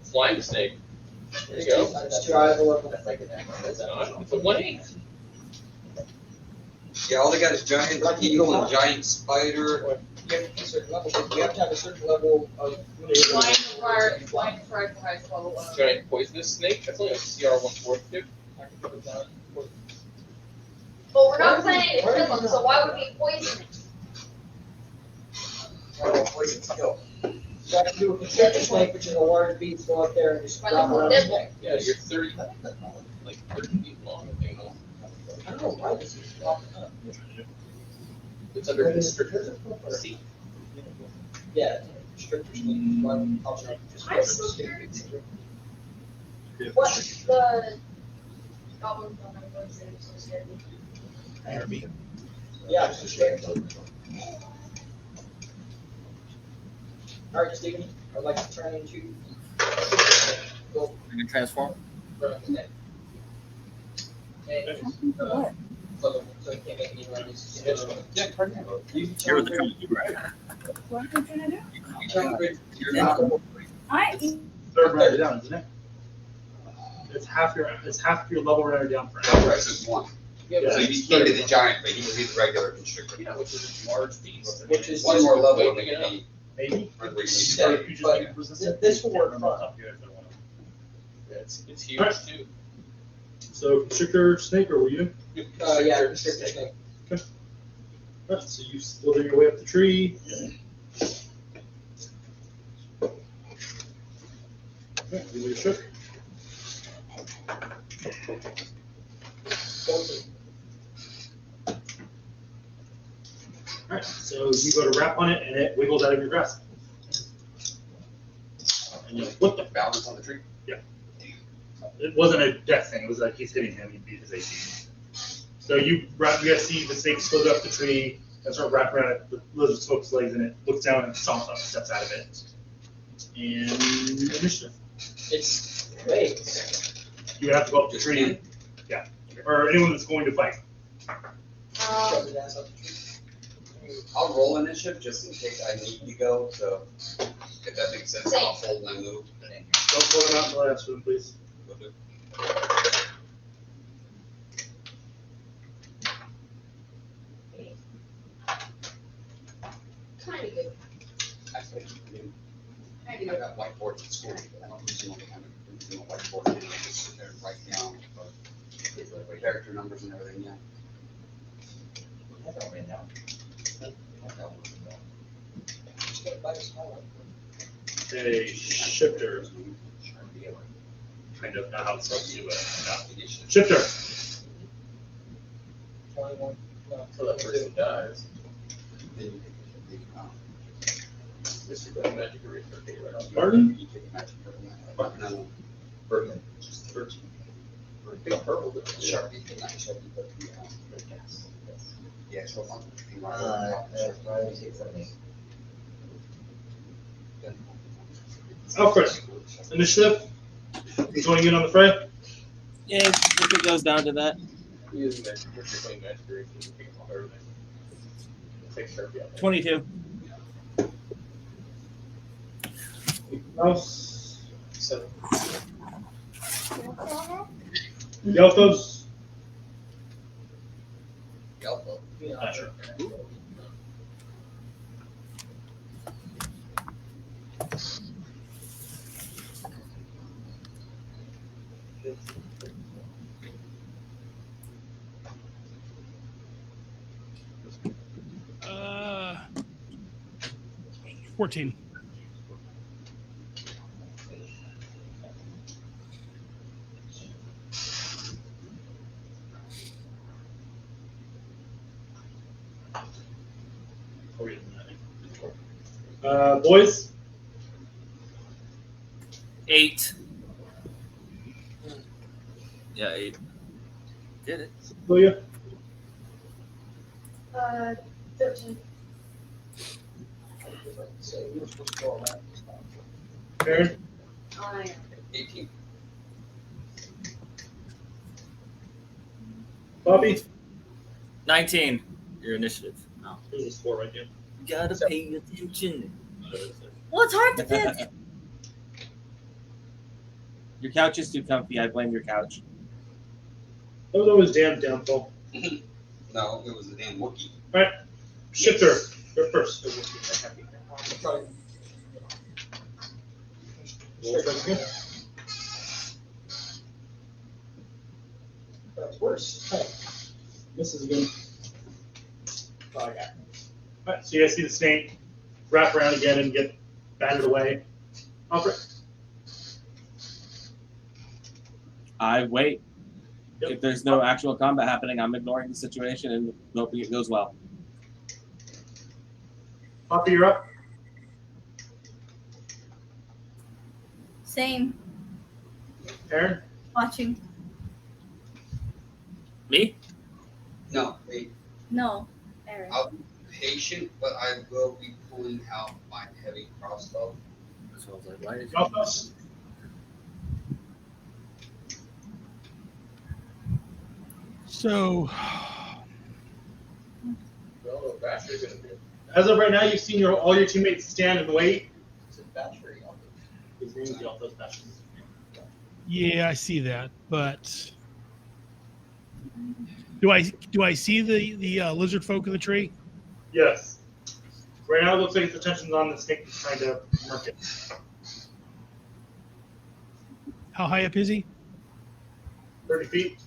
Speaker 2: flying snake. There you go.
Speaker 4: It's too high level.
Speaker 2: It's not. It's a 1/8.
Speaker 8: Yeah, all they got is giant eagle and giant spider.
Speaker 4: You have to be a certain level, but you have to have a certain level of.
Speaker 7: Flying fire for high level.
Speaker 2: Giant poisonous snake. That's only a CR 1/4 dude.
Speaker 5: But we're not planning to kill them, so why would we poison it?
Speaker 8: Poison skill.
Speaker 4: You have to do a constrictor snake, which is a large beast, go up there and just drop around the neck.
Speaker 2: Yeah, you're 30 feet long. I think.
Speaker 4: I don't know why this is popping up.
Speaker 2: It's under constrictor. See.
Speaker 4: Yeah, constrictor snake. I'll try.
Speaker 5: I'm still curious. What the goblin don't know what it's so scared me.
Speaker 4: Yeah, it's constrictor. Alright, Stephen, I'd like to turn into. Go
Speaker 9: You can transform.
Speaker 4: run the neck. And, so he can't make any runs.
Speaker 8: Yeah, pardon me.
Speaker 4: You
Speaker 9: You're the
Speaker 4: turn
Speaker 10: What am I trying to do?
Speaker 4: You turn grid.
Speaker 8: You're not.
Speaker 11: Third rider down, isn't it? It's half your level rider down for now.
Speaker 8: Price is 1.
Speaker 4: Yeah,
Speaker 8: So he can't be the giant, but he can be the regular constrictor.
Speaker 2: Yeah, which is a large beast.
Speaker 4: Which is
Speaker 8: One more level and
Speaker 2: Wait,
Speaker 8: it can be
Speaker 11: Maybe.
Speaker 8: where you need to
Speaker 4: Yeah,
Speaker 8: go.
Speaker 11: You just
Speaker 4: but
Speaker 11: make it resistant.
Speaker 4: this will work fine.
Speaker 2: Yeah, it's huge
Speaker 11: Alright.
Speaker 2: too.
Speaker 11: So constrictor snake, or were you?
Speaker 4: Yeah, constrictor snake.
Speaker 11: Alright, so you slither your way up the tree. Alright, give it a shook. Alright, so you go to wrap on it and it wiggles out of your grasp. And you flip it.
Speaker 8: Balance on the tree.
Speaker 11: It wasn't a death thing, it was like he's hitting him, he beat his AC. So you guys see the snake slither up the tree and start wrapping around it, the lizard hooks legs in it, looks down and stomps up, steps out of it. And initiative.
Speaker 4: It's wait.
Speaker 11: You would have to go up the tree. Yeah. Or anyone that's going to fight.
Speaker 4: Shove his ass up the tree.
Speaker 8: I'll roll initiative just in case I need to go. So if that makes sense, I'll hold my move.
Speaker 11: Don't pull them out until I ask for them, please.
Speaker 8: Will do.
Speaker 5: Kind of good.
Speaker 8: Actually, I
Speaker 5: Kind of
Speaker 8: got whiteboards at school. I don't use them all the time. I'm using a whiteboard and I just sit there and write down character numbers and everything. Yeah.
Speaker 11: A shifter. Kind of know how it's supposed to do it. Shifter.
Speaker 2: 21. Until that person dies. Magic eraser.
Speaker 11: Martin?
Speaker 8: Bergman. 13. Purple. Sharpie. Not Sharpie, but the gas. Yeah, so
Speaker 11: Alfred, initiative. You joining in on the fray?
Speaker 1: Yeah, if it goes down to that.
Speaker 2: Using magic, if you're playing magic eraser, you can take off everything. Take Sharpie out.
Speaker 1: 22.
Speaker 11: Mouse.
Speaker 2: 7.
Speaker 11: Yelthos.
Speaker 8: Yellow.
Speaker 11: Sure.
Speaker 6: Uh, 14.
Speaker 11: Boys.
Speaker 9: 8. Yeah, 8. Did it.
Speaker 11: Julia.
Speaker 5: 13.
Speaker 11: Aaron.
Speaker 8: 18.
Speaker 11: Bobby.
Speaker 9: 19. Your initiative.
Speaker 11: Oh, there's a 4 right there.
Speaker 9: Gotta pay attention.
Speaker 10: Well, it's hard to fit.
Speaker 1: Your couch is too comfy. I blame your couch.
Speaker 11: That was always damn downfall.
Speaker 8: No, it was a damn Wookiee.
Speaker 11: Alright. Shifter. You're first.
Speaker 3: That's worse. Misses again. Oh, I got it.
Speaker 11: Alright, so you guys see the snake wrap around again and get batted away. Alfred.
Speaker 1: I wait.
Speaker 11: Yep.
Speaker 1: If there's no actual combat happening, I'm ignoring the situation and hoping it goes well.
Speaker 11: Poppy, you're up.
Speaker 10: Same.
Speaker 11: Aaron.
Speaker 10: Watching.
Speaker 9: Me?
Speaker 8: No, wait.
Speaker 10: No. Aaron.
Speaker 8: I'll be patient, but I will be pulling out my heavy crossbow.
Speaker 9: So I was like, why did you?
Speaker 11: Yelthos.
Speaker 6: So,
Speaker 2: Well, the battery's gonna be.
Speaker 11: As of right now, you've seen all your teammates stand and wait.
Speaker 2: It's a battery on
Speaker 11: His name's Yelthos Bashes.
Speaker 6: yeah, I see that, but do I see the lizard folk in the tree?
Speaker 11: Yes. Right now, it looks like its attention's on the snake that's trying to mark it.
Speaker 6: How high up is he?
Speaker 11: 30 feet.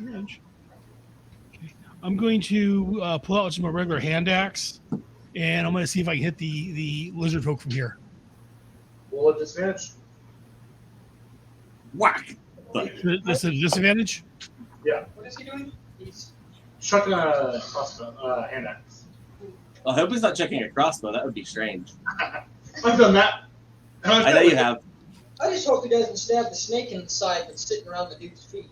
Speaker 6: Okay. I'm going to pull out some of my regular hand axe, and I'm going to see if I can hit the lizard folk from here.
Speaker 11: Roll at disadvantage.
Speaker 1: Whack!
Speaker 6: This is a disadvantage?
Speaker 11: Yeah.
Speaker 8: What is he doing? He's
Speaker 11: Chucking a crossbow, hand axe.
Speaker 1: I hope he's not checking a crossbow. That would be strange.
Speaker 11: I've done that.
Speaker 1: I know you have.
Speaker 4: I just hope he doesn't stab the snake in the side that's sitting around the dude's feet.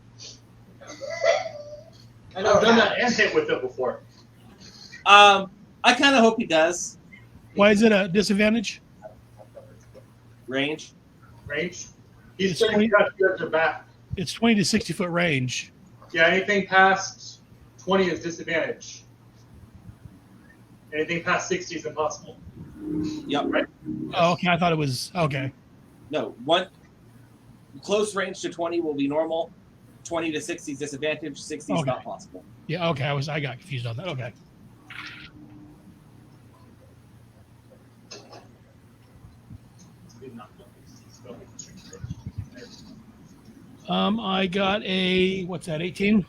Speaker 4: I know
Speaker 11: I've done
Speaker 4: it
Speaker 11: that and
Speaker 4: happens.
Speaker 11: hit with it before.
Speaker 1: I kind of hope he does.
Speaker 6: Why is it a disadvantage?
Speaker 1: Range.
Speaker 11: Range. He's
Speaker 6: It's
Speaker 11: trying to
Speaker 6: 20
Speaker 11: cut you at the back.
Speaker 6: It's 20 to 60 foot range.
Speaker 11: Yeah, anything past 20 is disadvantage. Anything past 60 is impossible.
Speaker 1: Yep.
Speaker 11: Right?
Speaker 6: Oh, okay. I thought it was okay.
Speaker 1: No, one close range to 20 will be normal. 20 to 60 is disadvantage. 60 is
Speaker 6: Okay.
Speaker 1: not possible.
Speaker 6: Yeah. Okay. I got confused on that. Okay. I got a what's that? 18.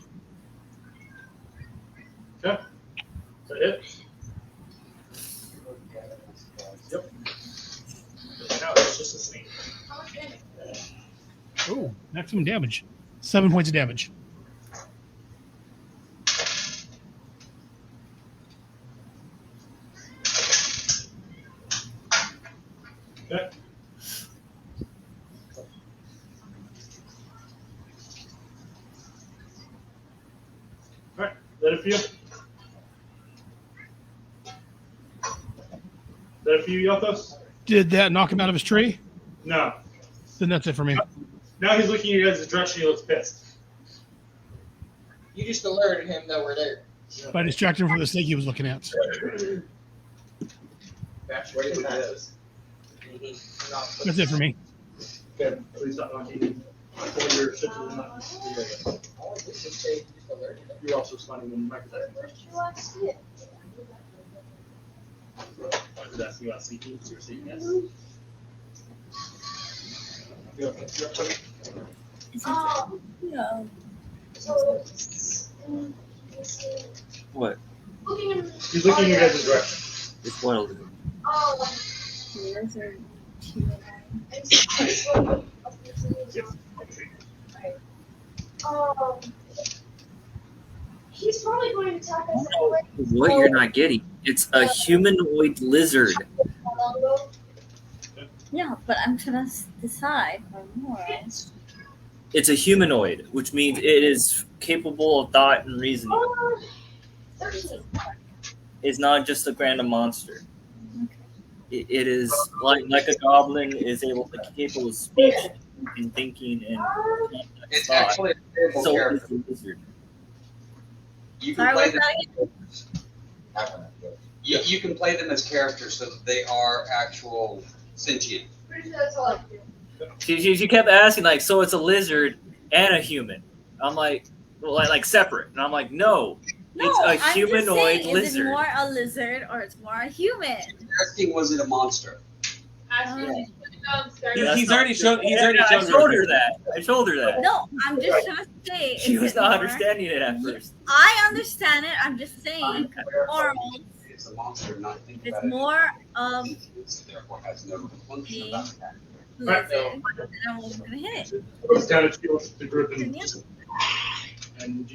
Speaker 11: Okay. Is that it? Yep. Now it's just a snake.
Speaker 6: Oh, maximum damage. 7 points of damage.
Speaker 11: Okay. All right. Is that it for you? Is that it for you, Yothos?
Speaker 6: Did that knock him out of his tree?
Speaker 11: No.
Speaker 6: Then that's it for me.
Speaker 11: Now he's looking at you guys' direction. He looks pissed.
Speaker 4: You just alerted him that we're there.
Speaker 6: If I distracted him from the snake he was looking at.
Speaker 2: That's what it is.
Speaker 6: That's it for me.
Speaker 11: Okay. Please stop knocking. Pull your shit to the knock. You're also responding when Mike is asking. Mike is asking about sleeping, so you're saying yes.
Speaker 10: Yeah.
Speaker 9: What?
Speaker 11: He's looking in your guys' direction.
Speaker 9: It's wild.
Speaker 10: Lizard.
Speaker 5: He's probably going to attack us anyway.
Speaker 9: What you're not getting? It's a humanoid lizard.
Speaker 10: Yeah, but I'm trying to decide for more.
Speaker 9: It's a humanoid, which means it is capable of thought and reasoning.
Speaker 5: 13.
Speaker 9: It's not just a random monster. It is like a goblin is capable of speech and thinking and
Speaker 8: It's
Speaker 9: thought.
Speaker 8: actually a playable
Speaker 9: So
Speaker 8: character.
Speaker 9: is the lizard.
Speaker 8: You
Speaker 10: Sorry,
Speaker 8: can play
Speaker 10: what's
Speaker 8: them.
Speaker 10: that?
Speaker 8: You can play them as characters so that they are actual sentient.
Speaker 5: Pretty sure that's all I do.
Speaker 9: She kept asking so it's a lizard and a human. I'm like separate, and I'm like, no, it's a
Speaker 10: I'm just
Speaker 9: humanoid
Speaker 10: saying,
Speaker 9: lizard.
Speaker 10: Is it more a lizard or it's more a human?
Speaker 8: Asking, was it a monster?
Speaker 1: He's already shown. He's already
Speaker 9: I
Speaker 1: shown
Speaker 9: told her that. I told her that.
Speaker 10: No, I'm just trying to say.
Speaker 9: She
Speaker 10: is
Speaker 9: was
Speaker 10: it
Speaker 9: not
Speaker 10: more-
Speaker 9: understanding it at first.
Speaker 10: I understand it. I'm just saying. Or
Speaker 8: It's a monster, not think
Speaker 10: it's
Speaker 8: about it.
Speaker 10: more of
Speaker 8: Therefore, has no function about that.
Speaker 10: lizard, then I'm gonna hit it.
Speaker 11: Looks down at you, the group, and do you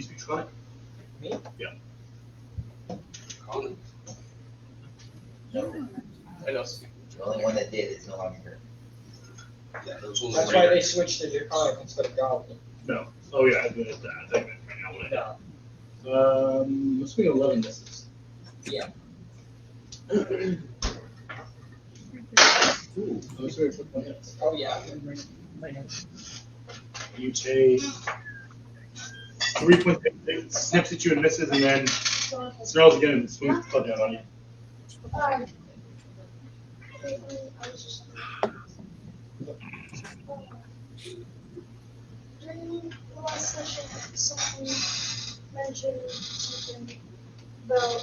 Speaker 11: speak Draconic?
Speaker 2: Me?
Speaker 11: Yeah.
Speaker 8: Colin.
Speaker 2: I know.
Speaker 12: The only one that did is no longer here.
Speaker 8: Yeah, those ones
Speaker 4: That's
Speaker 8: are
Speaker 4: why
Speaker 8: right.
Speaker 4: they switched to Draconic instead of Goblin.
Speaker 11: No. Oh yeah, I'm gonna right now. What let's make 11 misses.
Speaker 4: Yeah.
Speaker 11: Ooh, those are quick one hits.
Speaker 4: Oh yeah.
Speaker 11: You take 3 points. It snips at you and misses, and then snarls again and swings the club down on you.
Speaker 5: During the last session, someone mentioned something about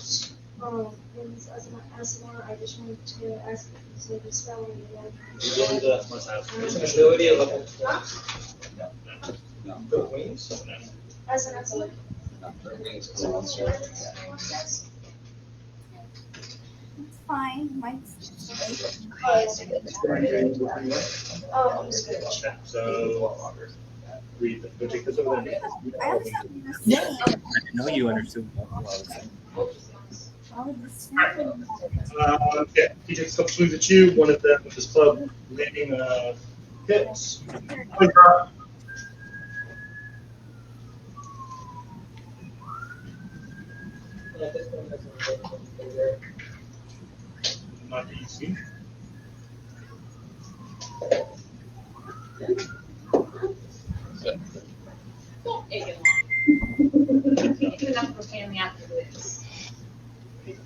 Speaker 5: things as an ASMR. I just wanted to ask if you say the spelling again.
Speaker 11: Must have.
Speaker 2: There's an ability of level
Speaker 8: No,
Speaker 2: the wings.
Speaker 5: As an ASMR.
Speaker 8: not their wings, it's a monster.
Speaker 10: It's fine. Mine's
Speaker 5: Oh,
Speaker 11: So, read. Go take this over there.
Speaker 10: I understand what you're saying.
Speaker 9: I didn't know you understood what I was saying.
Speaker 10: Oh, this one.
Speaker 11: Yeah, he takes a couple swings at you. One of them with his club, landing hits. Good drop. Not that you see.
Speaker 7: Don't egg it on. of a pain in the ass as it is.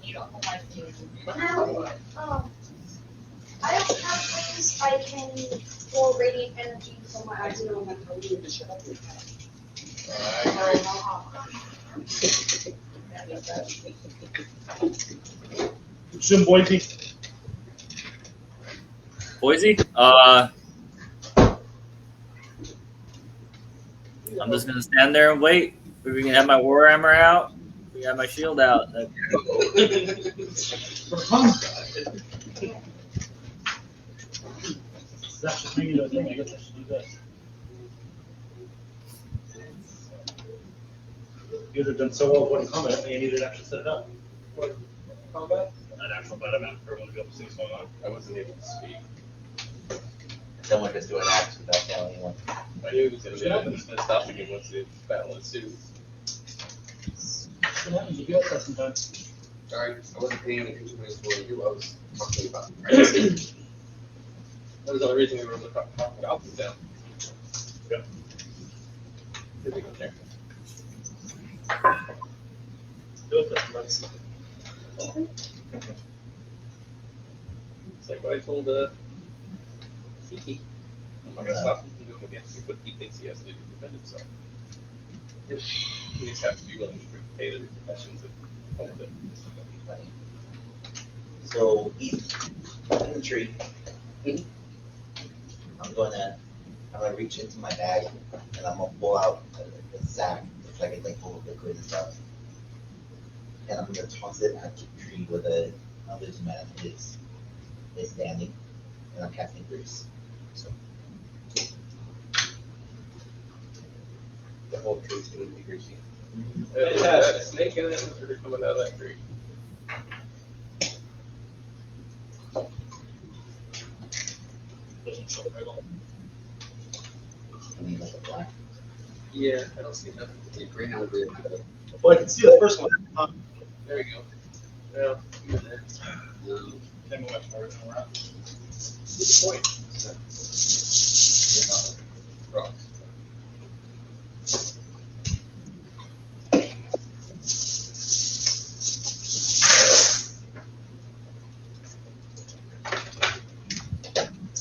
Speaker 7: You don't like to.
Speaker 5: I don't have wings. I can pour radiant energy from my eyes.
Speaker 11: Jim Boise.
Speaker 9: Boise? I'm just gonna stand there and wait. We can have my war hammer out. We got my shield out.
Speaker 11: That's just making it a thing. I guess I should do this. You guys have done so well avoiding combat, and you needed to actually set it up.
Speaker 2: What combat?
Speaker 11: Not actual combat, I meant for everyone to be able to see what's going on.
Speaker 2: I wasn't able to speak.
Speaker 12: Someone just do an axe without telling anyone.
Speaker 2: I knew it was going to be happens to stop again once the battle ensues.
Speaker 11: What happens? You get that sometimes.
Speaker 13: Sorry, I wasn't paying attention to who I was talking about.
Speaker 2: That was the only reason we were able to talk about this down.
Speaker 11: Yep.
Speaker 2: Here we go there.
Speaker 11: Do it that months.
Speaker 2: It's like what I told Siki. I'm not going to stop him from doing against what he thinks he has to do to defend himself. He just has to be willing to pay the repercussions of all of it.
Speaker 12: So he's in the tree. I'm gonna reach into my bag and I'm gonna pull out a sack. It's like it's like full of liquid and stuff. And I'm gonna toss it at the tree where the other man is standing. And I'm casting grease. So
Speaker 13: The whole tree's going to be greasy.
Speaker 2: It has a snake in it and they're coming out of that tree.
Speaker 11: Doesn't show it at all.
Speaker 12: I mean like a black.
Speaker 2: Yeah, I don't see nothing.
Speaker 13: The green would be
Speaker 11: Well, I can see the first one.
Speaker 2: There we go. Yeah, you're there.
Speaker 11: Tell me what part we're at.
Speaker 2: Good point.
Speaker 13: rocks.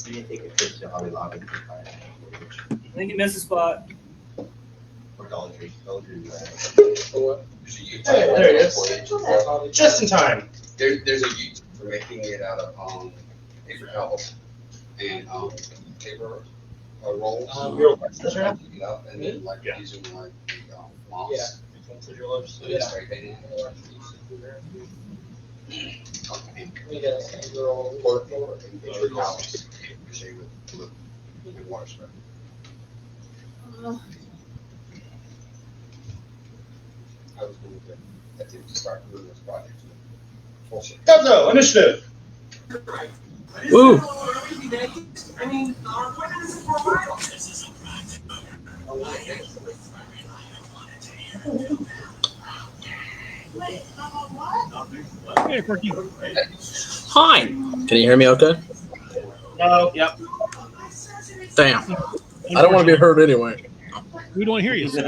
Speaker 12: You didn't take a trip to Hobby Lobby to find
Speaker 9: I think you missed a spot.
Speaker 12: or Dollar Tree. Dollar Tree.
Speaker 2: What?
Speaker 11: Hey, there it is. Just in time.
Speaker 13: There's a YouTube for making it out of paper towels and paper rolls.
Speaker 11: That's right.
Speaker 13: Pick it up and then like using like moss.
Speaker 2: Yeah.
Speaker 13: So it's spray painted. Or paper towels. Shade with blue and water spray. I was going to start doing this project.
Speaker 11: Gozo, initiative.
Speaker 14: Woo!
Speaker 6: Hey, Quirky.
Speaker 14: Hi. Can you hear me okay?
Speaker 11: No.
Speaker 1: Yep.
Speaker 14: Damn. I don't want to be heard anyway.
Speaker 6: We don't hear you. So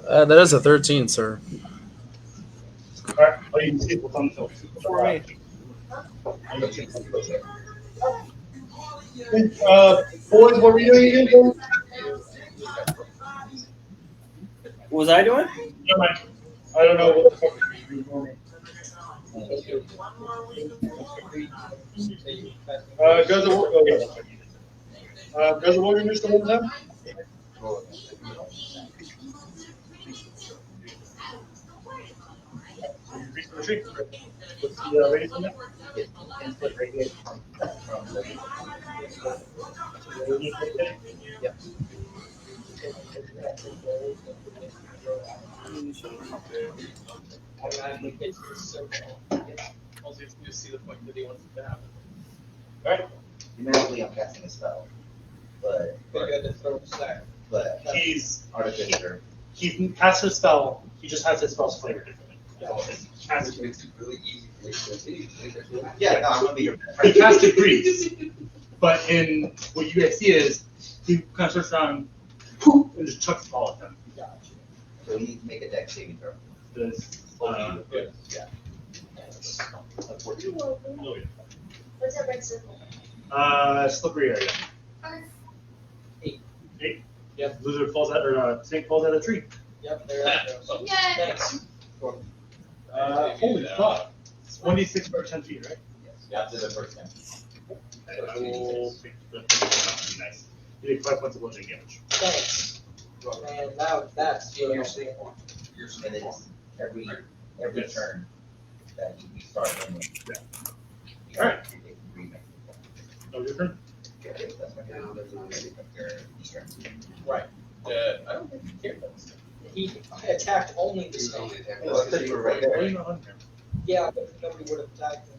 Speaker 14: that is a 13, sir.
Speaker 11: Alright, oh, you can see what's on the film. Boys, what were you doing again?
Speaker 9: What was I doing?
Speaker 11: Never mind. I don't know what the fuck you were doing. Guys, oh yeah. Guys, what were you doing one time? Retreat. What's the radius on that?
Speaker 12: Input radius from the Yep.
Speaker 2: Also, you just see the point that he wants it to happen.
Speaker 11: Alright.
Speaker 12: Numerically, I'm casting a spell, but
Speaker 2: Maybe I just throw a stack.
Speaker 11: He's
Speaker 12: artificer.
Speaker 11: he casts his spell. He just has his spells flavored differently.
Speaker 13: It makes it really easy for me to see.
Speaker 12: Yeah, no, I'm gonna be your
Speaker 11: He casted grease, but in what you guys see is he kind of starts around, poof, and just chucks the ball at them.
Speaker 12: So we need to make a deck saving throw.
Speaker 11: Does,
Speaker 2: Good.
Speaker 11: yeah.
Speaker 5: You're welcome.
Speaker 11: Oh, yeah.
Speaker 5: What's that red circle?
Speaker 11: Slippery area.
Speaker 5: Okay.
Speaker 11: 8.
Speaker 2: Yep.
Speaker 11: Lizard falls out, or snake falls out of a tree.
Speaker 4: Yep, there that goes.
Speaker 7: Yay!
Speaker 4: Thanks.
Speaker 11: Holy fuck. 26 per 10 feet, right?
Speaker 12: Yeah, after the first time.
Speaker 11: I will pick the nice. You take 5 points of bludgeoning damage.
Speaker 4: Thanks. And now that's
Speaker 13: In
Speaker 4: what
Speaker 13: your
Speaker 4: I'm
Speaker 13: sneak
Speaker 4: saying.
Speaker 13: form. Your
Speaker 12: And
Speaker 13: sneak form.
Speaker 12: it's every turn that you start in with.
Speaker 11: Yeah. Alright.
Speaker 12: You take 3 next turn.
Speaker 11: Oh, your turn?
Speaker 12: Okay, that's my
Speaker 13: Now there's not any
Speaker 12: turn.
Speaker 2: Right. I don't think he cared about this.
Speaker 4: He attacked only the
Speaker 13: He's
Speaker 4: snake.
Speaker 13: only attacking.
Speaker 12: Well, I said you were right there.
Speaker 11: Why are you not on there?
Speaker 4: Yeah, but nobody would have attacked him.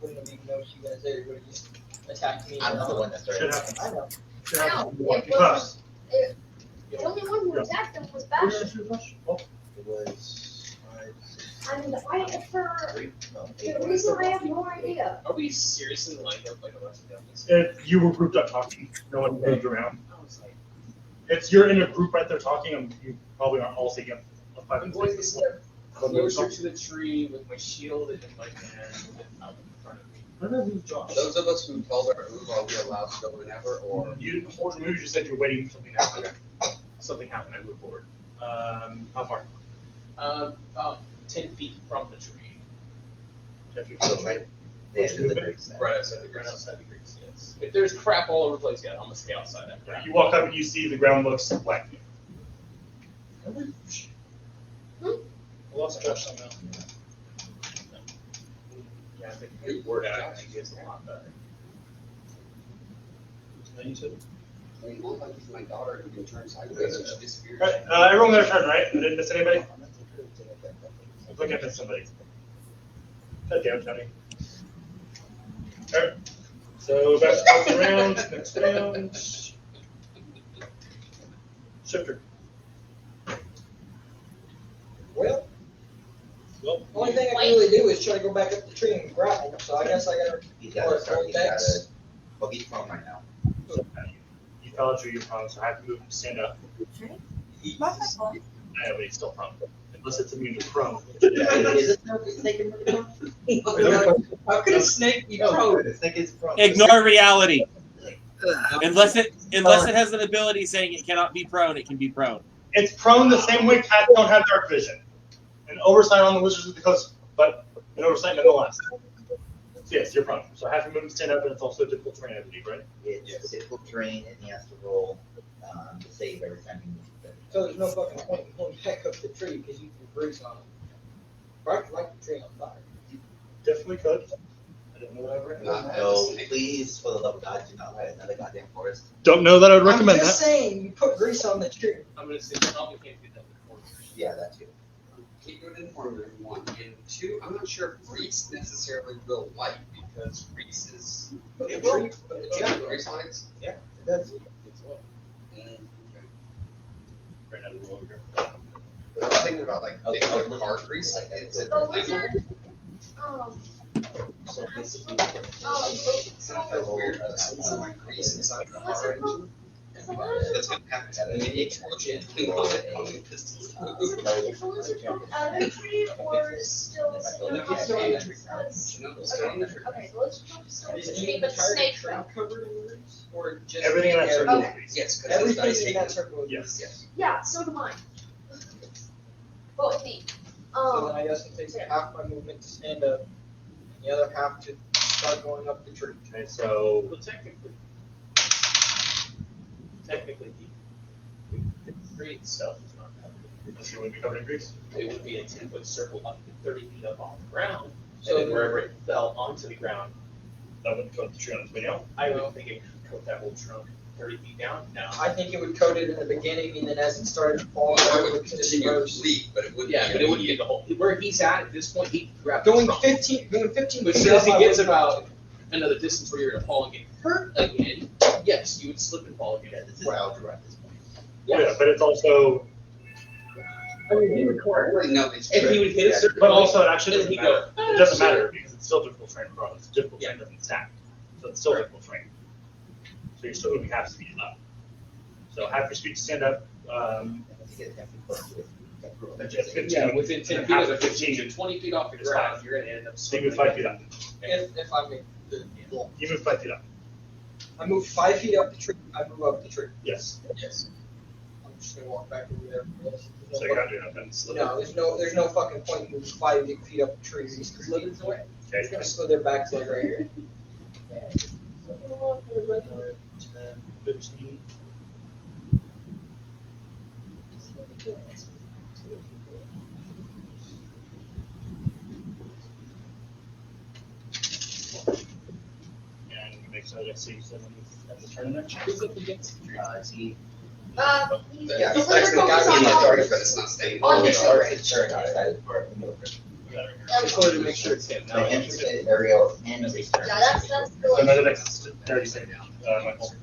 Speaker 4: Wouldn't have even noticed you guys there. He would have just attacked me.
Speaker 12: I'm not the one that started.
Speaker 11: Should happen.
Speaker 4: I know.
Speaker 11: Should
Speaker 5: I
Speaker 11: happen.
Speaker 5: know. It
Speaker 11: Because.
Speaker 5: The only one who attacked him was
Speaker 11: Where did I
Speaker 5: Bash.
Speaker 11: shoot Bash? Oh,
Speaker 12: It was 5, 6,
Speaker 5: I mean, for
Speaker 12: 3, no,
Speaker 5: the reason I have no idea.
Speaker 2: Are we seriously lined up like a bunch of dummies?
Speaker 11: if you were grouped up talking, no one moved around.
Speaker 2: I was like,
Speaker 11: If you're in a group right there talking, you probably aren't all taking up a 5
Speaker 2: I'm
Speaker 11: and
Speaker 2: going to
Speaker 11: 6.
Speaker 2: step closer to the tree with my shield in my hand out in front of me.
Speaker 11: Where did I lose Josh?
Speaker 13: Those of us who told our move, are we allowed to go whenever, or?
Speaker 11: You before the move, you just said you're waiting for something to happen. Something happened, I move forward. How far?
Speaker 2: About 10 feet from the tree.
Speaker 11: If you
Speaker 12: So right there to the great side.
Speaker 2: Right outside the grass. Right outside the grass, yes. If there's crap all over the place, yeah, I'm gonna stay outside that crap.
Speaker 11: You walk up and you see the ground looks black.
Speaker 2: I lost Josh somehow. Yeah, I think the word out, I think is a lot better.
Speaker 13: I mean, not like he's my daughter who can turn sideways and she disappears.
Speaker 11: Alright, everyone got a turn, right? I didn't miss anybody? I think I missed somebody. God damn, Tony. Alright, so back to top of the round, next round. Shifter.
Speaker 4: Well,
Speaker 11: Well,
Speaker 4: only thing I can really do is try to go back up the tree and grab him. So I guess I gotta.
Speaker 12: He's got to start, he's got to, well, he's prone right now.
Speaker 11: you fell into your prone, so I have to move him to stand up. I know, but he's still prone. Unless it's immune to prone.
Speaker 12: Is it no snake in the prone?
Speaker 4: How could a snake be prone?
Speaker 12: The snake is prone.
Speaker 1: Ignore reality. Unless it has an ability saying it cannot be prone, it can be prone.
Speaker 11: It's prone the same way cats don't have dark vision. An oversight on the Wizards of the Coast, but an oversight nonetheless. So yes, you're prone. So I have to move him to stand up, and it's also difficult terrain, I believe, right?
Speaker 12: It's difficult terrain, and he has to roll to save every time he moves.
Speaker 4: So there's no fucking point in pulling back up the tree because you threw grease on it. Or I could light the tree on fire.
Speaker 11: Definitely could. I don't know that I've recommend
Speaker 13: Not
Speaker 11: that.
Speaker 12: So please, for the love of God, do not light another goddamn forest.
Speaker 11: Don't know that I would
Speaker 4: I'm
Speaker 11: recommend
Speaker 4: just
Speaker 11: that.
Speaker 4: saying, you put grease on the tree.
Speaker 2: I'm gonna say probably can't do that before.
Speaker 12: Yeah, that too.
Speaker 13: Keep it informed, everyone. And 2, I'm not sure if Grease necessarily will light, because Grease is.
Speaker 4: It will.
Speaker 13: Yeah, Grease lights?
Speaker 4: Yeah, it does.
Speaker 11: Right now, we're over here.
Speaker 13: I was thinking about like big car grease, like it's a
Speaker 5: The wizard,
Speaker 12: So basically,
Speaker 13: That's weird. That's like grease inside the
Speaker 5: what's
Speaker 13: car
Speaker 5: it called?
Speaker 13: engine.
Speaker 5: Is the lizard,
Speaker 13: That's gonna happen at a mini explosion. Pistons.
Speaker 5: is the lizard from out of the tree or still sitting on the tree? Because-
Speaker 13: No, it's still in the tree.
Speaker 5: Okay, the lizard from still in
Speaker 4: Is
Speaker 5: the
Speaker 4: the
Speaker 5: tree, but the
Speaker 4: entire
Speaker 5: snake
Speaker 4: tree
Speaker 5: from.
Speaker 4: covered in grease? Or just
Speaker 11: Everything in that
Speaker 4: the
Speaker 11: circle
Speaker 4: area?
Speaker 11: is grease.
Speaker 13: Yes, because it's
Speaker 4: Everything
Speaker 13: nice
Speaker 4: in that
Speaker 13: taking.
Speaker 4: circle is
Speaker 11: Yes.
Speaker 4: grease.
Speaker 5: Yeah, so do mine. But with me.
Speaker 4: So then I guess it takes half my movement to stand up, and the other half to start going up the tree.
Speaker 11: Okay, so
Speaker 2: Well, technically, the tree itself is not covered.
Speaker 11: this would be covered in grease.
Speaker 2: It would be a 10-foot circle up to 30 feet up off the ground.
Speaker 4: So
Speaker 2: And then wherever it fell onto the ground,
Speaker 11: That wouldn't coat the tree on its way down.
Speaker 2: I would think it could coat that whole trunk 30 feet down. No.
Speaker 4: I think it would coat it in the beginning, and then as it started to fall,
Speaker 13: Well,
Speaker 4: it
Speaker 13: it
Speaker 4: would
Speaker 13: would continue to
Speaker 4: disperse.
Speaker 13: leak, but it wouldn't.
Speaker 2: Yeah, but it wouldn't get the whole. Where he's at this point, he could grab the
Speaker 4: Going
Speaker 2: trunk.
Speaker 4: 15
Speaker 2: But as soon as he gets about another distance where you're going to fall and get hurt again, yes, you would slip and fall again.
Speaker 12: this is wild at this point.
Speaker 11: Yeah, but it's also,
Speaker 2: I mean, he would
Speaker 13: I already know these.
Speaker 2: If he would hit a certain
Speaker 11: but
Speaker 2: point,
Speaker 11: also it actually
Speaker 2: then
Speaker 11: doesn't
Speaker 2: he'd go,
Speaker 11: matter. It doesn't matter because it's still difficult terrain regardless. Difficult terrain doesn't stack, so it's still difficult terrain. So you're still moving half speed up. So half your speed to stand up.
Speaker 12: To get 10 feet close to it.
Speaker 11: That's 15.
Speaker 2: Yeah, within 10
Speaker 11: And
Speaker 2: feet
Speaker 11: half
Speaker 2: of the
Speaker 11: of
Speaker 2: 15, you're 20 feet off the
Speaker 11: is
Speaker 2: ground,
Speaker 11: 5.
Speaker 2: you're going to end up
Speaker 11: So you move 5 feet up.
Speaker 4: If I make the goal.
Speaker 11: You move 5 feet up.
Speaker 4: I move 5 feet up the tree. I move up the tree.
Speaker 11: Yes.
Speaker 4: Yes. I'm just gonna walk back over there.
Speaker 11: So you gotta do nothing.
Speaker 4: No, there's no fucking point moving 5 feet up the tree. He's slithers away. He's
Speaker 11: Okay.
Speaker 4: gonna slither back to like right here.
Speaker 11: 15. And you make so that so you said at the tournament.
Speaker 2: Who's up against?
Speaker 11: Z.
Speaker 13: Yeah,
Speaker 10: The
Speaker 13: he's
Speaker 10: lizard
Speaker 13: actually
Speaker 10: folk
Speaker 13: got
Speaker 10: is
Speaker 13: me in the
Speaker 10: on
Speaker 13: dark,
Speaker 10: top.
Speaker 13: but it's not staying.
Speaker 10: On the
Speaker 12: It's already turned on that part.
Speaker 4: Just wanted to make sure it's him.
Speaker 12: The hint is Ariel and his turn.
Speaker 10: Yeah, that's
Speaker 11: So
Speaker 10: the
Speaker 11: another next 30 seconds. Michael.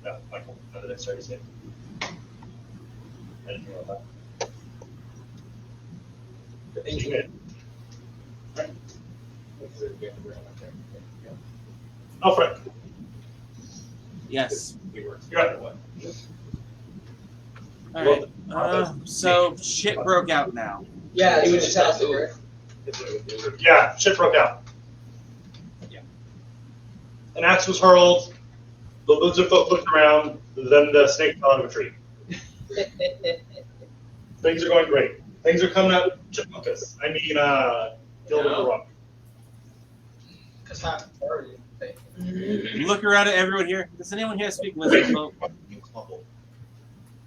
Speaker 11: No, Michael. Another next 30 seconds. I didn't know that. You made it. Alfred,
Speaker 1: Yes.
Speaker 11: you're at one.
Speaker 1: All right. So shit broke out now.
Speaker 4: Yeah, he was just out there.
Speaker 11: Yeah, shit broke out.
Speaker 1: Yeah.
Speaker 11: An axe was hurled. The lizard folk looked around. Then the snake fell out of a tree. Things are going great. Things are coming out. Chipmunkus. I mean, Gilbert the Rock.
Speaker 4: Cause half already.
Speaker 1: Look around at everyone here. Does anyone here speak lizard folk?
Speaker 12: You crumble.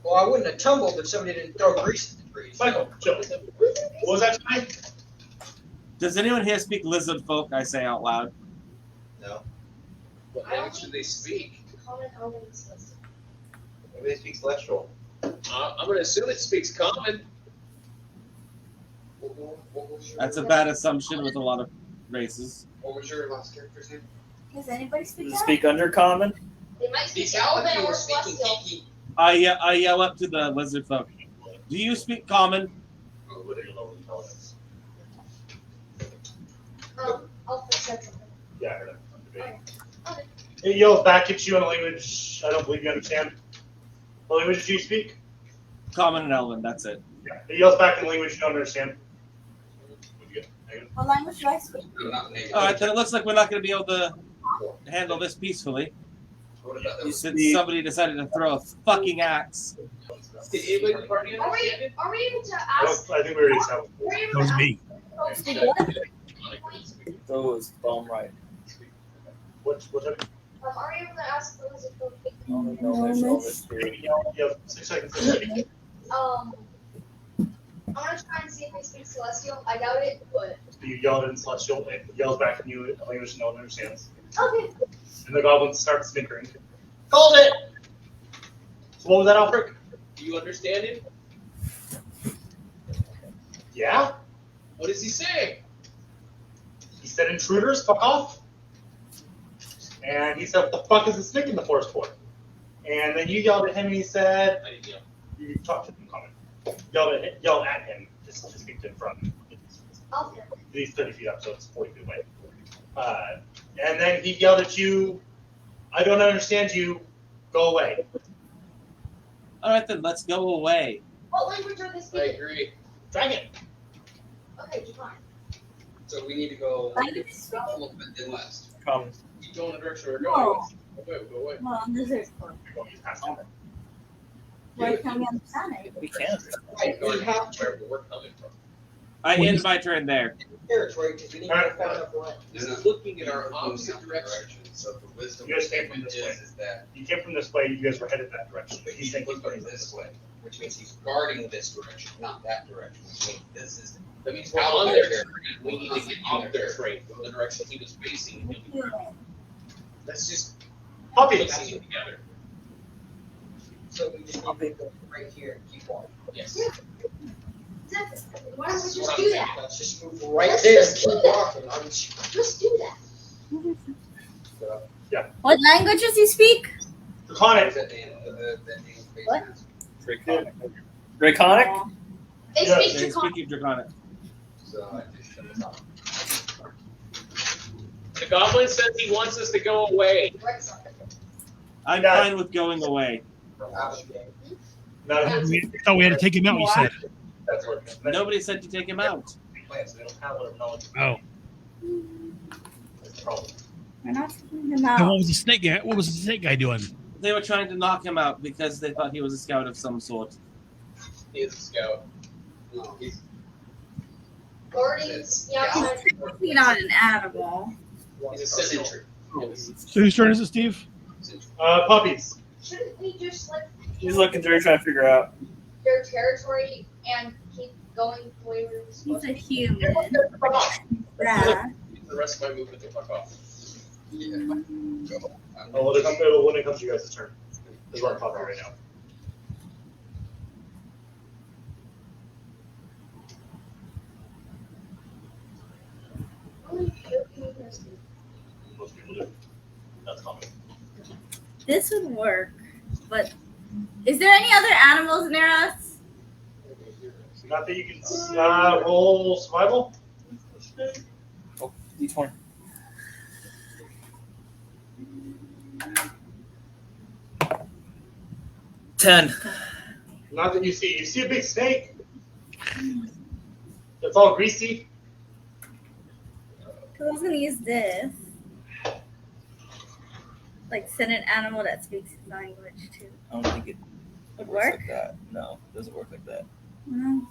Speaker 4: Well, I wouldn't have tumbled if somebody didn't throw grease in the trees.
Speaker 11: Michael, chill. What was that tonight?
Speaker 1: Does anyone here speak lizard folk? I say out loud.
Speaker 12: No.
Speaker 2: What language do they speak?
Speaker 5: Common elements listed.
Speaker 12: Maybe they speak celestial.
Speaker 2: I'm going to assume it speaks common.
Speaker 1: That's a bad assumption with a lot of races.
Speaker 13: What was your last character's name?
Speaker 10: Does anybody speak
Speaker 9: Does it
Speaker 10: that?
Speaker 9: speak undercommon?
Speaker 5: They might
Speaker 4: These
Speaker 5: speak Elven
Speaker 4: Alaki
Speaker 5: or
Speaker 4: were speaking
Speaker 5: Celestial.
Speaker 4: Kiki.
Speaker 1: I yell up to the lizard folk. Do you speak common?
Speaker 11: Oh, what are your low intelligence?
Speaker 5: Alpha said something.
Speaker 11: Yeah, I heard it. I'm debating.
Speaker 5: Okay.
Speaker 11: It yells back at you in a language I don't believe you understand. What language do you speak?
Speaker 1: Common and Elven. That's it.
Speaker 11: Yeah. It yells back in a language you don't understand. What'd you get? Negative?
Speaker 10: What language do I speak?
Speaker 13: No, not negative.
Speaker 1: All right, then it looks like we're not going to be able to handle this peacefully.
Speaker 13: What about
Speaker 1: Since
Speaker 13: that?
Speaker 1: somebody decided to throw a fucking axe.
Speaker 2: Did anybody in the party
Speaker 5: Are
Speaker 2: understand it?
Speaker 5: we able to
Speaker 11: I
Speaker 5: ask?
Speaker 11: don't. I think we already established.
Speaker 5: Were we able
Speaker 6: That was
Speaker 5: to ask
Speaker 6: me.
Speaker 5: folks to
Speaker 9: That was bomb right.
Speaker 11: What happened?
Speaker 5: Are we able to ask the lizard folk?
Speaker 11: You have 6 seconds to speak.
Speaker 5: I'm gonna try and see if they speak Celestial. I doubt it, but
Speaker 11: You yell it in celestial. It yells back at you in a language no one understands.
Speaker 5: okay.
Speaker 11: And the goblins start snickering.
Speaker 4: Called it.
Speaker 11: So what was that, Alfred?
Speaker 2: Do you understand him?
Speaker 11: Yeah?
Speaker 2: What is he saying?
Speaker 11: He said intruders, fuck off. And he said, what the fuck is a snake in the forest for? And then you yelled at him and he said,
Speaker 2: I didn't yell.
Speaker 11: you talked to him in common. Yell at him, just to speak to him from.
Speaker 5: Okay.
Speaker 11: He's 30 feet up, so it's 40 feet away. And then he yelled at you, I don't understand you, go away.
Speaker 1: All right, then let's go away.
Speaker 5: What language are they
Speaker 2: I
Speaker 5: speaking?
Speaker 2: agree.
Speaker 11: Dragon.
Speaker 5: Okay, fine.
Speaker 13: So we need to go
Speaker 10: Language
Speaker 13: a
Speaker 10: speaking?
Speaker 13: little bit in west.
Speaker 9: Come.
Speaker 2: Keep going in the direction we're
Speaker 10: No.
Speaker 2: going. Go away, go away.
Speaker 10: Well, lizard folk.
Speaker 11: You're going past him.
Speaker 10: Why can't we understand it?
Speaker 9: We can't.
Speaker 4: Right, we have to
Speaker 2: Where we're coming from.
Speaker 1: I end my turn there.
Speaker 4: territory because we need to go far enough away.
Speaker 13: This is
Speaker 2: looking in our opposite direction.
Speaker 13: So the wisdom
Speaker 11: You guys came from this way.
Speaker 13: is that
Speaker 11: You came from this way, you guys were headed that direction.
Speaker 13: but
Speaker 11: He's
Speaker 13: he's
Speaker 11: saying he's
Speaker 13: looking
Speaker 11: going
Speaker 13: this way, which means he's guarding this direction, not that direction. Which means this is
Speaker 2: That means we're
Speaker 13: out
Speaker 2: on
Speaker 13: of
Speaker 2: their
Speaker 13: their
Speaker 2: train. We need to get off their train from the direction he was facing. Let's just
Speaker 11: Puppy.
Speaker 2: put it together.
Speaker 4: So we just need to go right here and keep walking.
Speaker 2: Yes.
Speaker 5: Exactly. Why don't we
Speaker 4: That's
Speaker 5: just
Speaker 4: what
Speaker 5: do
Speaker 4: I'm
Speaker 5: that?
Speaker 4: thinking. Let's just move right
Speaker 5: Let's
Speaker 4: there and
Speaker 5: just do
Speaker 4: keep
Speaker 5: that.
Speaker 4: walking.
Speaker 5: Just do that.
Speaker 10: What languages do you speak?
Speaker 11: Draconic.
Speaker 10: What?
Speaker 9: Draconic. Draconic?
Speaker 5: They
Speaker 11: Yeah,
Speaker 5: speak
Speaker 1: They
Speaker 5: Draconic.
Speaker 1: speak Draconic.
Speaker 2: The goblin says he wants us to go away.
Speaker 1: I'm
Speaker 11: Yeah.
Speaker 1: fine with going away.
Speaker 11: Not
Speaker 6: I thought we had to take him out, you said.
Speaker 1: Nobody said to take him out.
Speaker 6: Oh.
Speaker 10: We're not taking him
Speaker 6: Then
Speaker 10: out.
Speaker 6: what was the snake guy? What was the snake guy doing?
Speaker 1: They were trying to knock him out because they thought he was a scout of some sort.
Speaker 2: He is a scout.
Speaker 13: No, he's
Speaker 5: Guardians, yeah.
Speaker 10: He's not an animal.
Speaker 2: He's a sentry.
Speaker 6: So whose turn is it, Steve?
Speaker 11: Puppies.
Speaker 5: Shouldn't we just let
Speaker 9: He's looking through trying to figure out.
Speaker 5: their territory and keep going the way we're
Speaker 10: He's
Speaker 5: supposed
Speaker 10: a
Speaker 5: to?
Speaker 10: human.
Speaker 2: Fuck off.
Speaker 10: Yeah.
Speaker 2: The rest of my movement to fuck off.
Speaker 13: yeah. Go.
Speaker 11: Oh, when it comes to you guys' turn. Is where I'm talking right now. Most people do. That's common.
Speaker 10: This would work, but is there any other animals near us?
Speaker 11: Not that you can roll survival.
Speaker 9: Oh, D20. $10.
Speaker 11: Not that you see. You see a big snake. It's all greasy.
Speaker 10: Because I was going to use this. Like, send an animal that speaks his language, too.
Speaker 9: I don't think it
Speaker 10: Would
Speaker 9: works
Speaker 10: work?
Speaker 9: like that. No, it doesn't work like that.
Speaker 10: No.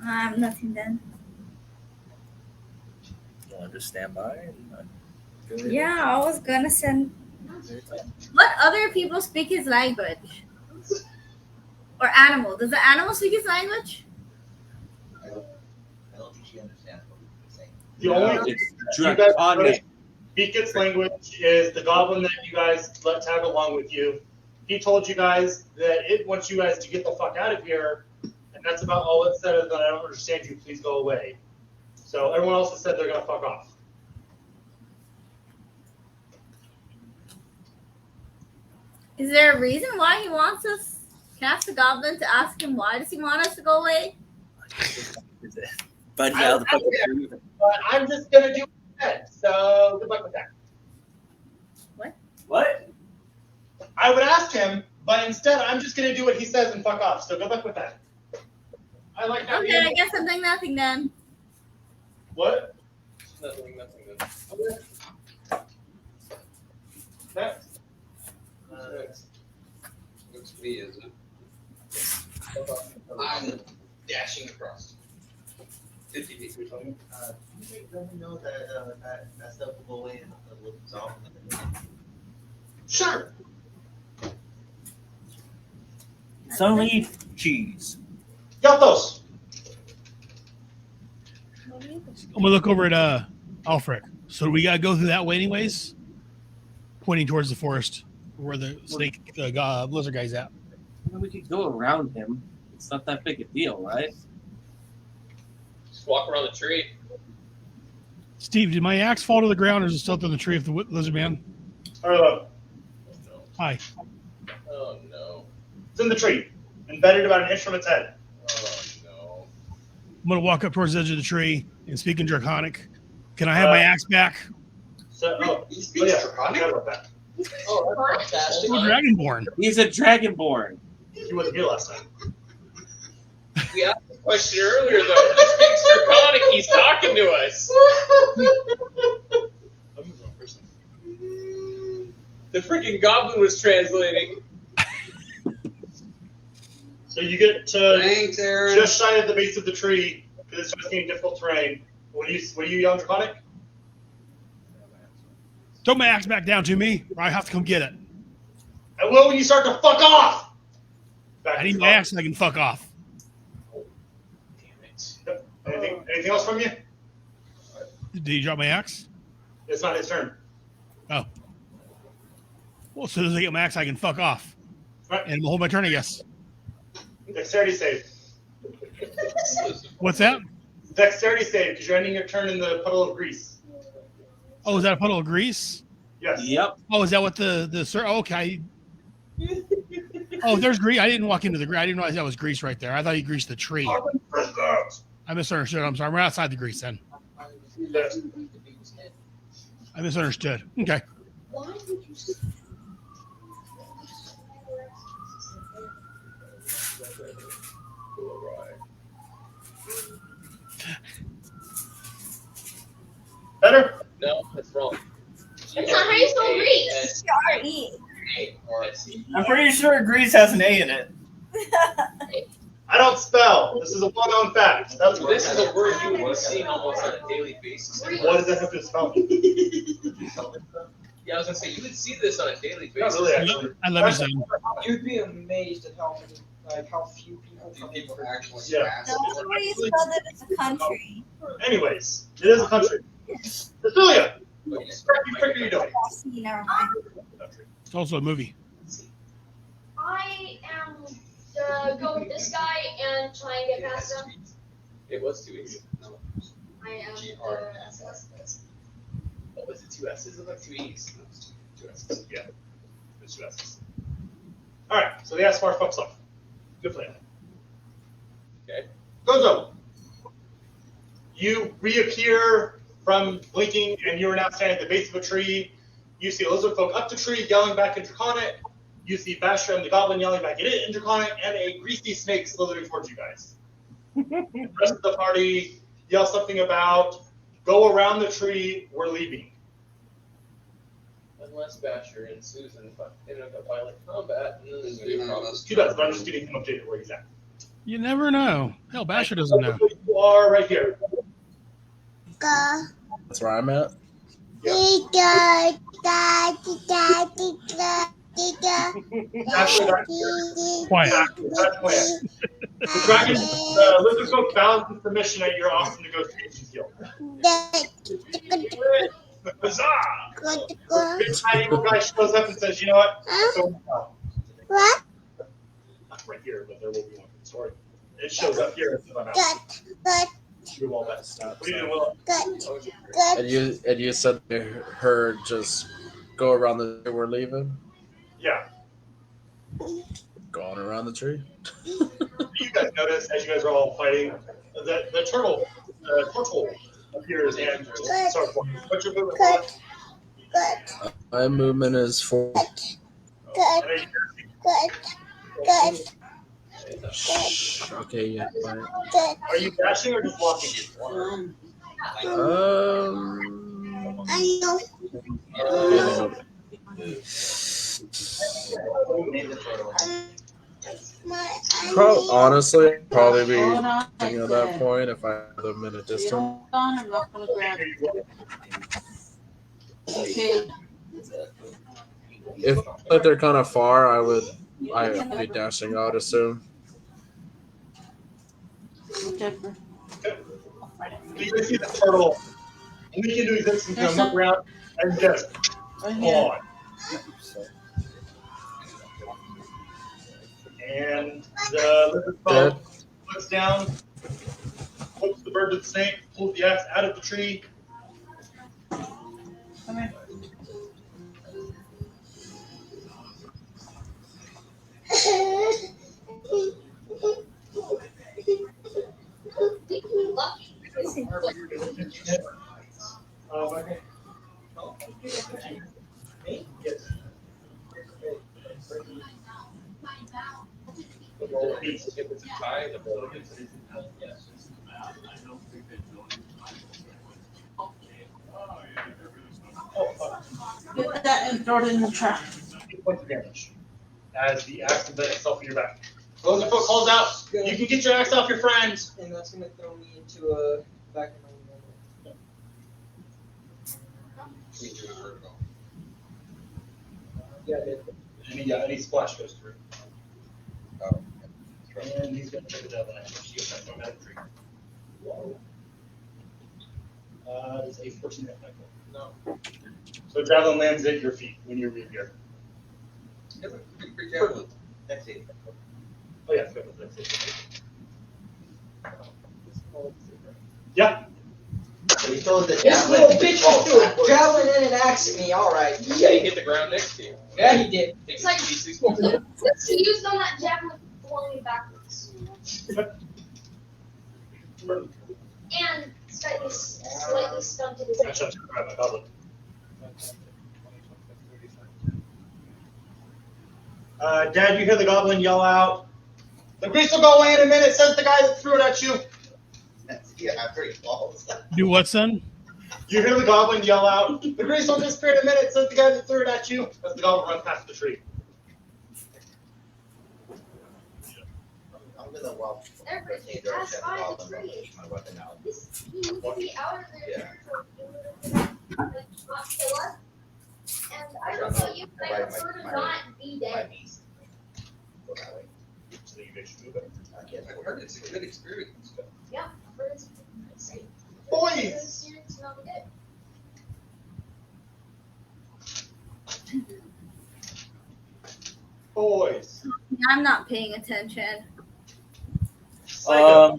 Speaker 10: I have nothing then.
Speaker 9: You want to just stand by and go ahead?
Speaker 10: Yeah, I was going to send... Let other people speak his language. Or animal. Does the animal speak his language?
Speaker 12: I don't think she understands what we're saying.
Speaker 11: The only
Speaker 1: It's
Speaker 11: you guys
Speaker 1: draconic.
Speaker 11: speak its language is the goblin that you guys let tag along with you. He told you guys that it wants you guys to get the fuck out of here, and that's about all it said. Is that I don't understand you. Please go away. So everyone else has said they're gonna fuck off.
Speaker 10: Is there a reason why he wants us? Can I ask the goblin to ask him why does he want us to go away?
Speaker 9: Buddy out of the fucking tree.
Speaker 3: But I'm just gonna do it. So good luck with that.
Speaker 9: What?
Speaker 3: I would ask him, but instead I'm just gonna do what he says and fuck off. So good luck with that. I like how
Speaker 10: Okay, I guess I'm doing nothing then.
Speaker 3: What?
Speaker 2: Nothing then.
Speaker 3: Next.
Speaker 13: Looks to me, isn't it? I'm dashing across. 50 feet.
Speaker 12: Let me know that that stuff will go away and we'll solve it.
Speaker 3: Sure.
Speaker 9: It's only cheese.
Speaker 3: Gatos.
Speaker 6: I'm gonna look over at Alfred. So we gotta go through that way anyways? Pointing towards the forest where the snake lizard guy's at.
Speaker 1: Well, we could go around him. It's not that big a deal, right?
Speaker 2: Just walk around the tree.
Speaker 6: Steve, did my axe fall to the ground or is it still up in the tree of the lizard man?
Speaker 11: Hello.
Speaker 6: Hi.
Speaker 2: Oh no.
Speaker 11: It's in the tree, embedded about an inch from its head.
Speaker 2: Oh no.
Speaker 6: I'm gonna walk up towards the edge of the tree and speak in Draconic. Can I have my axe back?
Speaker 11: So,
Speaker 13: He speaks
Speaker 11: yeah,
Speaker 13: Draconic?
Speaker 11: I forgot about that.
Speaker 4: Oh, that's fantastic.
Speaker 6: I'm a Dragonborn.
Speaker 1: He's a dragonborn.
Speaker 11: He wasn't here last time.
Speaker 2: We asked the question earlier though. He speaks Draconic. He's talking to us. The freaking goblin was translating.
Speaker 11: So you get to
Speaker 13: Thanks, Aaron.
Speaker 11: just shy of the base of the tree because it's just getting difficult terrain. What do you yell, Draconic?
Speaker 6: Throw my axe back down to me, or I have to come get it.
Speaker 11: I will when you start to fuck off. Back
Speaker 6: I
Speaker 11: to
Speaker 6: need
Speaker 11: the
Speaker 6: my axe so I can fuck off.
Speaker 2: Damn it.
Speaker 11: Yep. Anything else from you?
Speaker 6: Did you drop my axe?
Speaker 11: It's not his turn.
Speaker 6: Oh. Well, as soon as I get my axe, I can fuck off.
Speaker 11: Right.
Speaker 6: And we'll hold my turn, I guess.
Speaker 11: Dexterity save.
Speaker 6: What's that?
Speaker 11: Dexterity save because you're ending your turn in the puddle of grease.
Speaker 6: Oh, is that a puddle of grease?
Speaker 11: Yes.
Speaker 1: Yep.
Speaker 6: Oh, is that what oh, okay. Oh, there's grease. I didn't walk into the grease. I didn't realize that was grease right there. I thought you greased the tree. I misunderstood. I'm sorry. We're outside the grease then.
Speaker 11: Yes.
Speaker 6: I misunderstood. Okay.
Speaker 5: Why would you say
Speaker 3: Better?
Speaker 2: No, that's wrong.
Speaker 7: That's not how you spell Greece.
Speaker 9: I'm pretty sure Greece has an A in it.
Speaker 3: I don't spell. This is a well-known fact. That's what
Speaker 2: This is a word you would have seen almost on a daily basis.
Speaker 3: What does that have to spell?
Speaker 2: Yeah, I was gonna say you would see this on a daily
Speaker 3: Not
Speaker 2: basis.
Speaker 3: really, actually.
Speaker 6: I love his name.
Speaker 4: You'd be amazed at how many, how few people come in.
Speaker 3: Yeah.
Speaker 10: The only way you spell that it's a country.
Speaker 3: Anyways, it is a country. Cecilia! What are you doing?
Speaker 10: See, never mind.
Speaker 6: It's also a movie.
Speaker 7: I am gonna go with this guy and try and get past him.
Speaker 2: It was 2 E's.
Speaker 7: I am the SS.
Speaker 2: Oh, was it 2 S's? It looked like 2 E's. 2 S's.
Speaker 3: Yeah. There's 2 S's. Alright, so the Asmar fucks off. Good plan.
Speaker 2: Okay.
Speaker 3: Gozo! You reappear from blinking, and you are now standing at the base of a tree. You see a lizard folk up the tree yelling back in Draconic. You see Basher and the goblin yelling back at it in Draconic, and a greasy snake slithering towards you guys. The rest of the party yell something about, go around the tree, we're leaving.
Speaker 2: Unless Basher and Susan end up violent combat, and then there's gonna be a problem.
Speaker 3: He does, but I'm just getting him updated where he's at.
Speaker 6: You never know. Hell, Basher doesn't know.
Speaker 3: You are right here.
Speaker 14: That's where I'm at.
Speaker 6: Quiet.
Speaker 3: That's plan. The dragon, lizard folk balances the mission at your awesome negotiation skill. Huzzah! Big tiny evil guy shows up and says, you know what?
Speaker 5: What?
Speaker 3: Not right here, but there will be one for the story. It shows up here and says, I'm out. Do all that stuff. What are you doing, Will?
Speaker 14: And you said to her just go around the tree we're leaving?
Speaker 3: Yeah.
Speaker 14: Going around the tree?
Speaker 3: You guys notice, as you guys are all fighting, that the turtle appears and starts walking. What's your movement?
Speaker 14: My movement is 4. Okay, yeah. Fine.
Speaker 3: Are you dashing or just walking?
Speaker 14: Honestly, probably be thinking at that point if I had them in a distance.
Speaker 15: I'm not gonna grab it. Okay.
Speaker 14: If like they're kind of far, I'd be dashing, I would assume.
Speaker 15: Whichever.
Speaker 3: You can see the turtle leak into existence and look around and just gone. And the lizard folk looks down, hooks the bird to the snake, pulls the axe out of the tree.
Speaker 15: Come here. Get that and throw it in the trash.
Speaker 3: 8 points of damage as the axe embeds itself in your back. Lizard folk calls out, you can get your axe off your friend.
Speaker 4: And that's going to throw me into a back in my moment.
Speaker 3: Yeah, any splash goes through. Oh. And he's going to take a devil knife. He gets that from out of the tree. Whoa. It's a 14 hit cycle. No. So javelin lands at your feet when you reappear.
Speaker 13: That's it.
Speaker 3: Oh yeah, that's it. Yeah.
Speaker 4: So he throws the this little bitch threw a javelin and an axe at me, alright.
Speaker 2: Yeah, he hit the ground next to you.
Speaker 4: Yeah, he did.
Speaker 7: It's like, since he used on that javelin, pulling me backwards. And slightly stunted his
Speaker 3: Actually, I'm just gonna grab my goblet. Dad, you hear the goblin yell out, The grease will go away in a minute, says the guy that threw it at you.
Speaker 12: Yeah, after he falls.
Speaker 6: Do what, son?
Speaker 3: You hear the goblin yell out, the grease will disappear in a minute, says the guy that threw it at you. As the goblin runs past the tree.
Speaker 12: I'm gonna walk.
Speaker 5: Everything passed by the tree.
Speaker 12: My weapon out.
Speaker 5: This he needs to be out of there
Speaker 12: Yeah.
Speaker 5: to like not kill us. And I don't know you, but I prefer to not be dead.
Speaker 12: Go that way.
Speaker 11: So you make sure move it.
Speaker 13: I've heard it's a good experience.
Speaker 5: Yeah, but it's safe.
Speaker 3: Boys!
Speaker 5: Because you're to not be dead.
Speaker 3: Boys.
Speaker 10: I'm not paying attention.
Speaker 9: I'm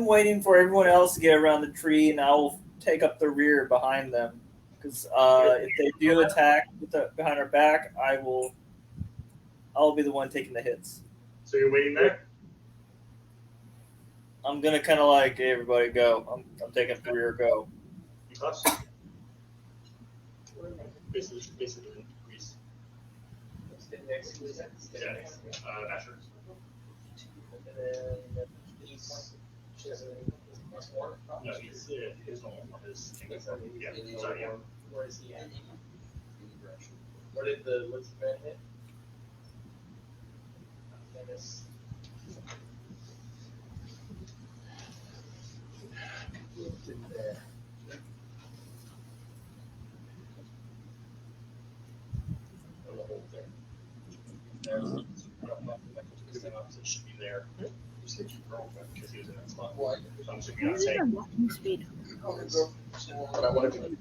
Speaker 9: waiting for everyone else to get around the tree, and I'll take up the rear behind them. Because if they do attack behind our back, I'll be the one taking the hits.
Speaker 11: So you're waiting there?
Speaker 9: I'm gonna kind of like, hey, everybody go. I'm taking up the rear, go.
Speaker 11: You cross? Basically, grease. Yeah, Asher.
Speaker 2: And then she has plus more.
Speaker 11: No, he's his normal one is yeah. Sorry, yeah.
Speaker 2: Where is he at? Where did the lizard man hit? Dennis.
Speaker 11: It should be there. You said you broke it because he was in that spot.
Speaker 2: What?
Speaker 11: So I'm assuming you're not
Speaker 10: Where's
Speaker 11: saying.
Speaker 10: your walking speed?
Speaker 2: But I wanted to.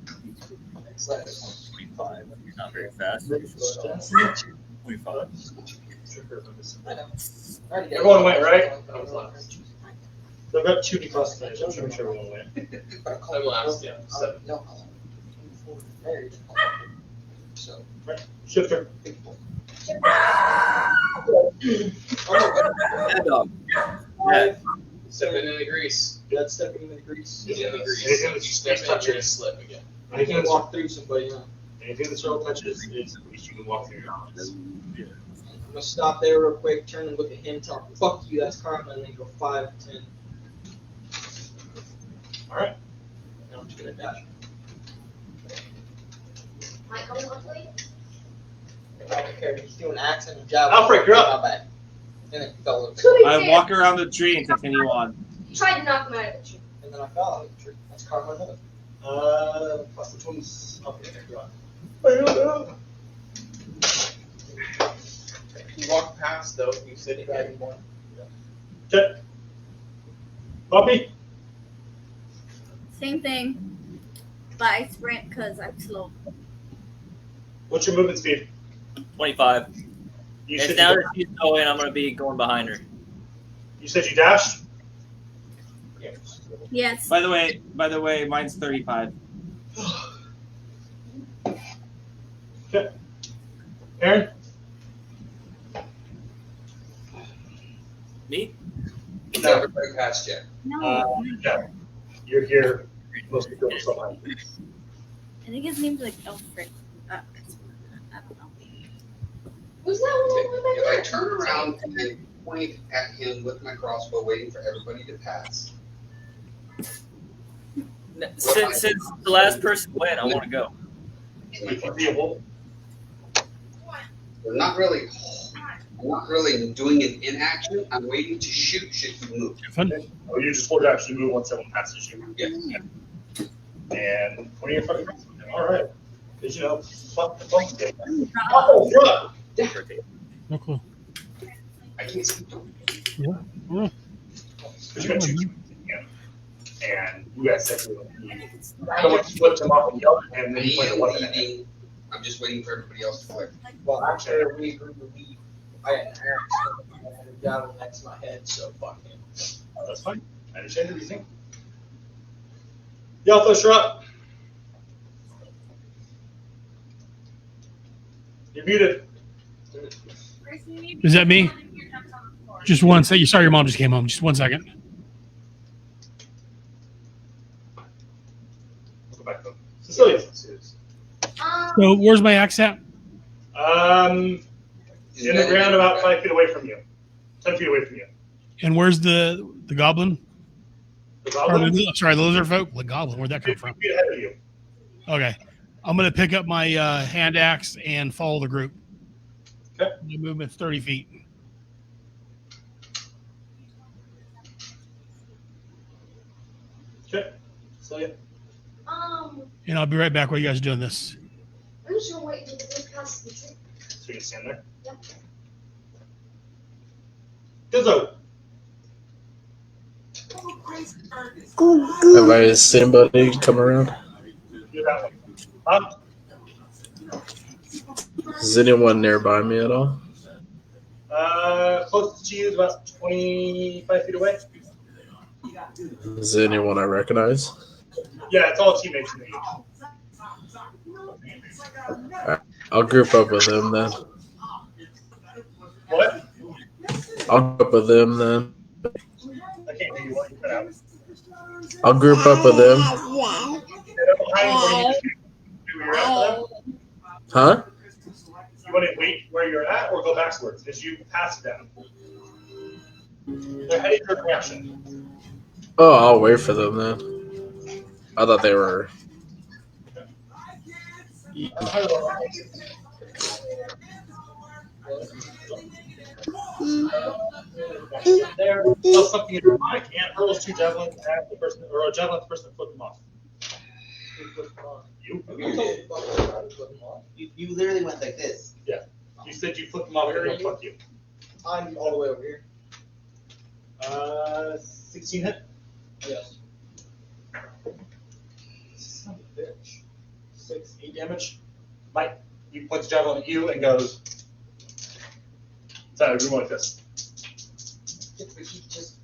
Speaker 9: 25. You're not very fast. 25.
Speaker 3: Everyone went, right? I was last. So I've got 2 D+, tonight, so I'm sure everyone went.
Speaker 2: I'm last, yeah. 7.
Speaker 12: No, so.
Speaker 3: Right. Shifter.
Speaker 2: Stepping in the grease.
Speaker 3: That's stepping in the grease.
Speaker 2: Yeah, the grease.
Speaker 11: Anything
Speaker 2: You
Speaker 11: that's
Speaker 2: step in,
Speaker 11: touches.
Speaker 2: you're gonna slip again.
Speaker 3: I can walk through somebody, huh?
Speaker 11: Anything the sword touches is at least you can walk through your arms.
Speaker 3: I'm gonna stop there real quick, turn and look at him, tell him, fuck you, that's karma, and then go 5, 10. Alright. Now I'm just gonna dash.
Speaker 5: Might come luckily.
Speaker 3: I don't care, he's doing axe and a jab.
Speaker 11: Alfred, you're up.
Speaker 3: My bad. And then fell over.
Speaker 1: I walk around the tree and continue on.
Speaker 5: Tried to knock him out of the tree.
Speaker 3: And then I fell out of the tree. That's karma another. Plus which one's up here?
Speaker 2: You walk past though, you said you had more.
Speaker 3: Okay. Bobby?
Speaker 10: Same thing. But I sprint because I'm slow.
Speaker 3: What's your movement speed?
Speaker 9: 25.
Speaker 3: You
Speaker 9: And
Speaker 3: said
Speaker 9: now
Speaker 3: you,
Speaker 9: that she's going, I'm going to be going behind her.
Speaker 3: you said you dashed?
Speaker 10: Yes.
Speaker 1: By the way, mine's 35.
Speaker 3: Okay. Aaron?
Speaker 9: Me?
Speaker 13: No, everybody passed yet.
Speaker 10: No.
Speaker 3: Yeah. You're here. Most people are so high.
Speaker 10: I think his name's like Alfred. I don't know.
Speaker 5: Who's that one?
Speaker 13: If I turn around and point at him with my crossbow, waiting for everybody to pass.
Speaker 9: Since the last person went, I want to go.
Speaker 13: I'm not really doing it in action. I'm waiting to shoot should he move.
Speaker 11: Oh, you just hold actually move once someone passes you.
Speaker 13: Yes.
Speaker 3: And what are your fucking Alright. Did you know? Fuck the phone game. Oh, fuck!
Speaker 6: No clue.
Speaker 13: I can't see.
Speaker 6: Yeah. Yeah.
Speaker 11: Because you got two him. And you guys said someone flipped him off and yelled at him, and then you pointed a weapon at him.
Speaker 13: I'm just waiting for everybody else to flip.
Speaker 3: Well, actually, we agreed to leave. I had an axe, so I had a gavel next to my head, so fuck him.
Speaker 11: Oh, that's fine. I understand the reasoning.
Speaker 3: Yelfish, you're up. You're muted.
Speaker 6: Is that me? Just one second. Sorry, your mom just came home. Just 1 second.
Speaker 11: Go back to
Speaker 3: Cecilia.
Speaker 6: So where's my axe at?
Speaker 3: Is
Speaker 11: In the ground, about 5 feet away from you. 10 feet away from you.
Speaker 6: And where's the goblin?
Speaker 11: The goblin?
Speaker 6: Sorry, the lizard folk. The goblin. Where'd that come from?
Speaker 11: 50 feet ahead of you.
Speaker 6: Okay, I'm gonna pick up my hand axe and follow the group.
Speaker 11: Okay.
Speaker 6: The movement's 30 feet.
Speaker 11: Okay. So yeah.
Speaker 6: And I'll be right back while you guys are doing this.
Speaker 5: I'm just gonna wait until the big past the tree.
Speaker 11: So you can stand there.
Speaker 5: Yep.
Speaker 11: Gizzo.
Speaker 14: Have I seen anybody come around?
Speaker 11: You're that way. Huh?
Speaker 14: Is anyone nearby me at all?
Speaker 11: Closest to you is about 25 feet away.
Speaker 14: Is there anyone I recognize?
Speaker 11: Yeah, it's all teammates in the
Speaker 14: Alright, I'll group up with them then.
Speaker 11: What?
Speaker 14: I'll group up with them then.
Speaker 11: I can't hear you. What you cut out?
Speaker 14: I'll group up with them. Huh?
Speaker 11: You want to wait where you're at or go backwards as you pass them? They're heading your direction.
Speaker 14: Oh, I'll wait for them then. I thought they were.
Speaker 11: There, well, something in your mind and hurls 2 javelins at the person, or a javelin at the person that flipped them off. You?
Speaker 12: You literally went like this.
Speaker 11: Yeah. You said you flipped them off, they're gonna fuck you.
Speaker 4: I'm all the way over here.
Speaker 11: 16 hit?
Speaker 4: Yes.
Speaker 11: Son of a bitch. 8 damage. Mike, he points javelin at you and goes. So everyone like this.
Speaker 13: But he just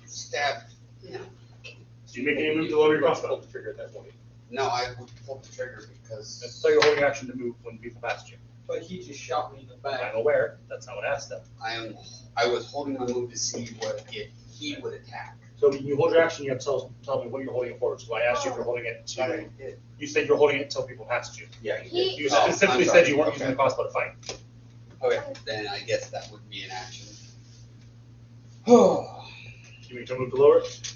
Speaker 13: stabbed. Yeah.
Speaker 11: Do you make any move to lower your crossbow? Pull the trigger at that point.
Speaker 13: No, I would pull the trigger because.
Speaker 11: So you're holding action to move when people pass you.
Speaker 4: But he just shot me in the back.
Speaker 11: I'm aware. That's not what I asked them.
Speaker 13: I was holding my move to see what he would attack.
Speaker 11: So when you hold your action, you have to tell me what you're holding it for. So I asked you if you're holding it to. You said you're holding it until people passed you.
Speaker 13: Yeah,
Speaker 11: You specifically said you weren't using the crossbow to fight.
Speaker 13: Okay, then I guess that would be an action.
Speaker 11: You need to move to lower it?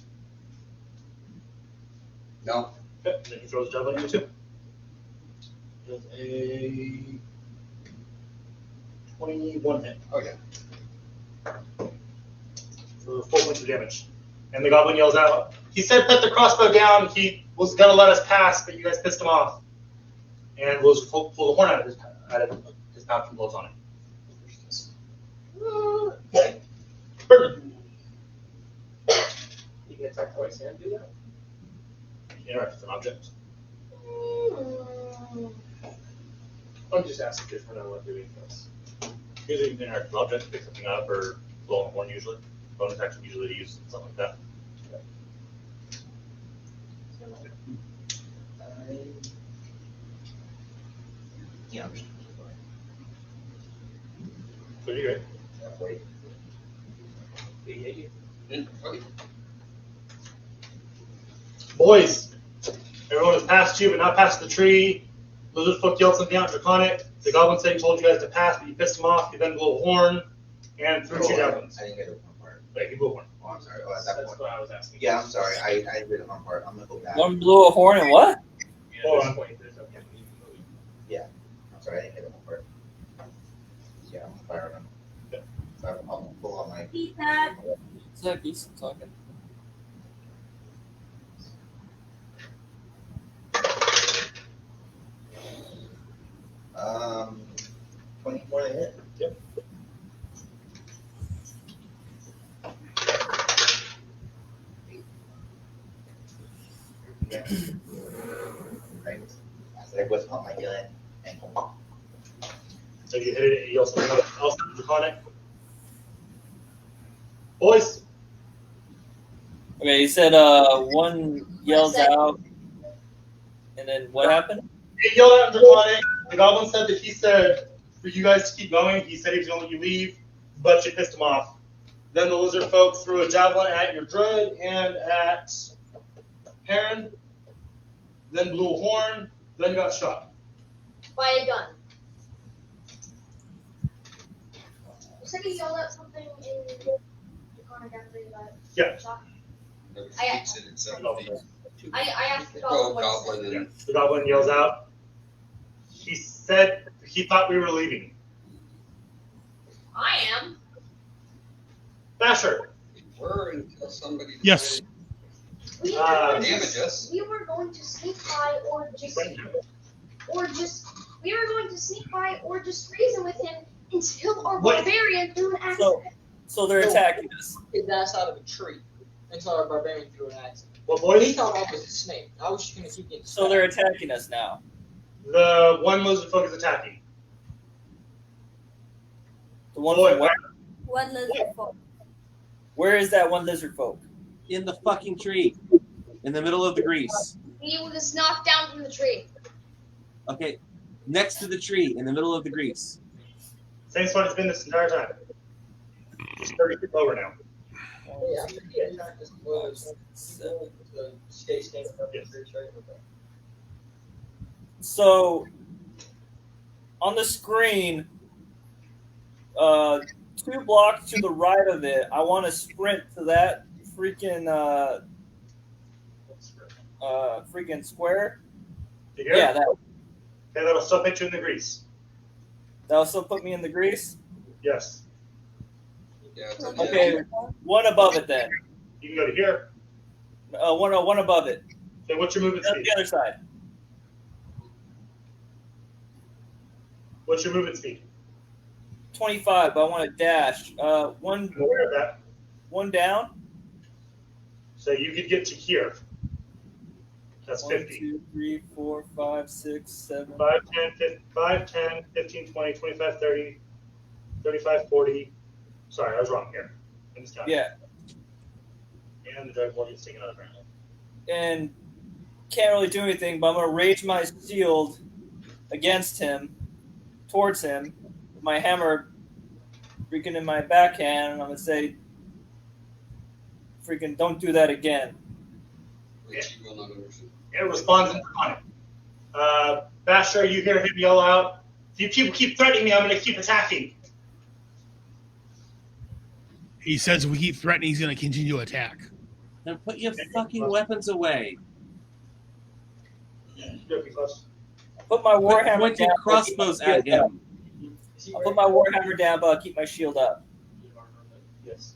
Speaker 13: No.
Speaker 11: Okay, then he throws javelin at you too. Does a 21 hit.
Speaker 13: Okay.
Speaker 11: For 4 points of damage. And the goblin yells out, he said put the crossbow down, he was going to let us pass, but you guys pissed him off. And will pull the horn out of his pouch and blows on it. Okay. Burn.
Speaker 2: You can attack twice and do that?
Speaker 11: Interact with an object.
Speaker 2: I'm just asking because we're not doing this.
Speaker 11: Usually you can interact with an object, pick something up, or blow on a horn usually. Bonus action usually to use something like that.
Speaker 12: Yeah, I'm just.
Speaker 11: Pretty great.
Speaker 12: Wait.
Speaker 13: Okay.
Speaker 11: Boys, everyone has passed you, but not past the tree. Lizard folk yelled something out draconic. The goblin said he told you guys to pass, but you pissed him off. You then blew a horn and threw 2 javelins.
Speaker 12: I didn't get the one part.
Speaker 11: Wait, he blew a horn.
Speaker 12: Oh, I'm sorry. Oh, at that
Speaker 2: That's
Speaker 12: point.
Speaker 2: what I was asking.
Speaker 12: Yeah, I'm sorry. I didn't get the one part. I'm gonna go back.
Speaker 9: One blew a horn and what?
Speaker 11: Hold on.
Speaker 12: Yeah, I'm sorry. I didn't get the one part. Yeah, I'm firing him.
Speaker 11: Yeah.
Speaker 12: So I'll pull out my.
Speaker 10: Pizza.
Speaker 9: Zach, you still talking?
Speaker 12: Um, 24 to hit.
Speaker 11: Yep.
Speaker 12: Right. So I was on my gun and
Speaker 11: So you hit it, you also draconic. Boys,
Speaker 9: Okay, you said one yells out, and then what happened?
Speaker 11: he yelled out in draconic. The goblin said that he said for you guys to keep going. He said he was going to let you leave, but you pissed him off. Then the lizard folk threw a javelin at your druid and at Heron. Then blew a horn. Then got shot.
Speaker 5: By a gun. said he yelled out something in the corner gallery about
Speaker 11: Yeah.
Speaker 5: shop.
Speaker 13: Never
Speaker 5: I-
Speaker 13: speaks it in 7 feet.
Speaker 5: I asked the
Speaker 13: Oh,
Speaker 5: goblin what he said.
Speaker 13: goblin.
Speaker 11: The goblin yells out. He said he thought we were leaving.
Speaker 7: I am.
Speaker 11: Basher.
Speaker 13: We were until somebody
Speaker 6: Yes.
Speaker 5: We were,
Speaker 11: Uh,
Speaker 13: damage us.
Speaker 5: we were going to sneak by or just we were going to sneak by or just reason with him until our
Speaker 11: What?
Speaker 5: barbarian threw an axe.
Speaker 9: So they're attacking us.
Speaker 4: His ass out of a tree until our barbarian threw an axe.
Speaker 11: What
Speaker 4: He
Speaker 11: boys?
Speaker 4: thought I was a snake. I was just gonna keep getting.
Speaker 9: So they're attacking us now.
Speaker 11: The one lizard folk is attacking.
Speaker 9: The one
Speaker 11: Boy,
Speaker 9: from where?
Speaker 10: One lizard folk.
Speaker 9: Where is that one lizard folk?
Speaker 1: In the fucking tree. In the middle of the grease.
Speaker 5: He was knocked down from the tree.
Speaker 1: Okay. Next to the tree, in the middle of the grease.
Speaker 11: Same spot it's been this entire time. Just 30 feet lower now.
Speaker 4: Yeah, I'm gonna get attacked as well as the stay standing up.
Speaker 11: Yes.
Speaker 9: So on the screen, 2 blocks to the right of it, I want to sprint to that freaking freaking square.
Speaker 11: You hear?
Speaker 9: Yeah, that
Speaker 11: Okay, that'll still put you in the grease.
Speaker 9: that'll still put me in the grease.
Speaker 11: Yes.
Speaker 13: Yeah, it's
Speaker 9: Okay, one above it then.
Speaker 11: You can go to here.
Speaker 9: One above it.
Speaker 11: Okay, what's your movement
Speaker 9: That's
Speaker 11: speed?
Speaker 9: the other side.
Speaker 11: What's your movement speed?
Speaker 9: 25, but I want to dash. One
Speaker 11: I'm aware of that.
Speaker 9: one down.
Speaker 11: So you could get to here. That's
Speaker 9: 1,
Speaker 11: 50.
Speaker 9: 2, 3, 4, 5, 6, 7.
Speaker 11: 5, 10, 15, 20, 25, 30, 35, 40. Sorry, I was wrong here. I'm just counting.
Speaker 9: Yeah,
Speaker 11: And the dragonborn gets taken out of the ground.
Speaker 9: and can't really do anything, but I'm gonna rage my shield against him, towards him, with my hammer freaking in my backhand, and I'm gonna say, freaking don't do that again.
Speaker 13: Which you will not understand.
Speaker 11: It responds in Draconic. Basher, you hear him yell out, if you people keep threatening me, I'm going to keep attacking.
Speaker 6: He says if we keep threatening, he's going to continue to attack.
Speaker 1: Then put your fucking weapons away.
Speaker 9: Put my warhammer
Speaker 1: Point your
Speaker 9: down. but keep my
Speaker 1: crossbows
Speaker 9: shield
Speaker 1: at him.
Speaker 9: up. I'll put my warhammer down, but I'll keep my shield up.
Speaker 11: Yes.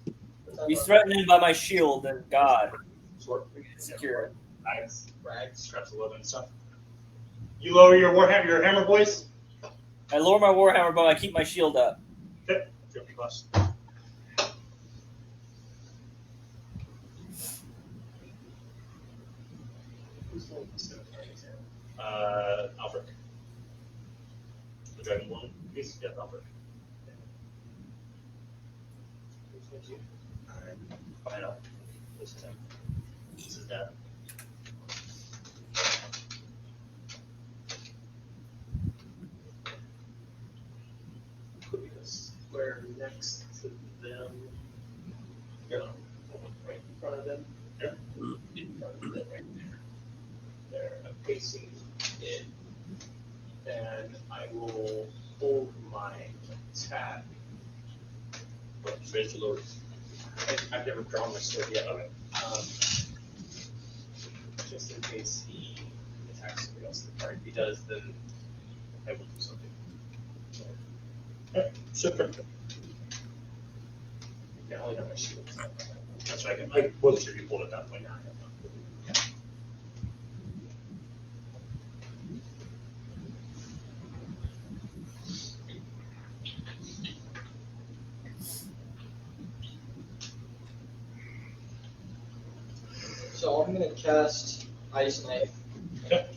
Speaker 9: He's threatening by my shield, and God,
Speaker 11: Sword.
Speaker 9: secure.
Speaker 11: Nice. Rags, straps of leather and stuff. You lower your warhammer, your hammer, boys?
Speaker 9: I lower my warhammer, but I keep my shield up.
Speaker 11: Okay. 50 plus. Alfred. The dragonborn. He's, yeah, Alfred. Alright. Find out. This is him. This is Dad. Put the square next to them. Here. Right in front of them. There. In front of them, right there. There. I'm facing it. And I will hold my attack. But raise the lower. I've never drawn my sword yet. Okay. Just in case he attacks somebody else in the party. If he does, then I will do something. Super. Yeah, I only have my shield. That's right. I wasn't sure if you pulled at that point. Yeah.
Speaker 4: So I'm gonna cast Ice Knife.
Speaker 11: Okay.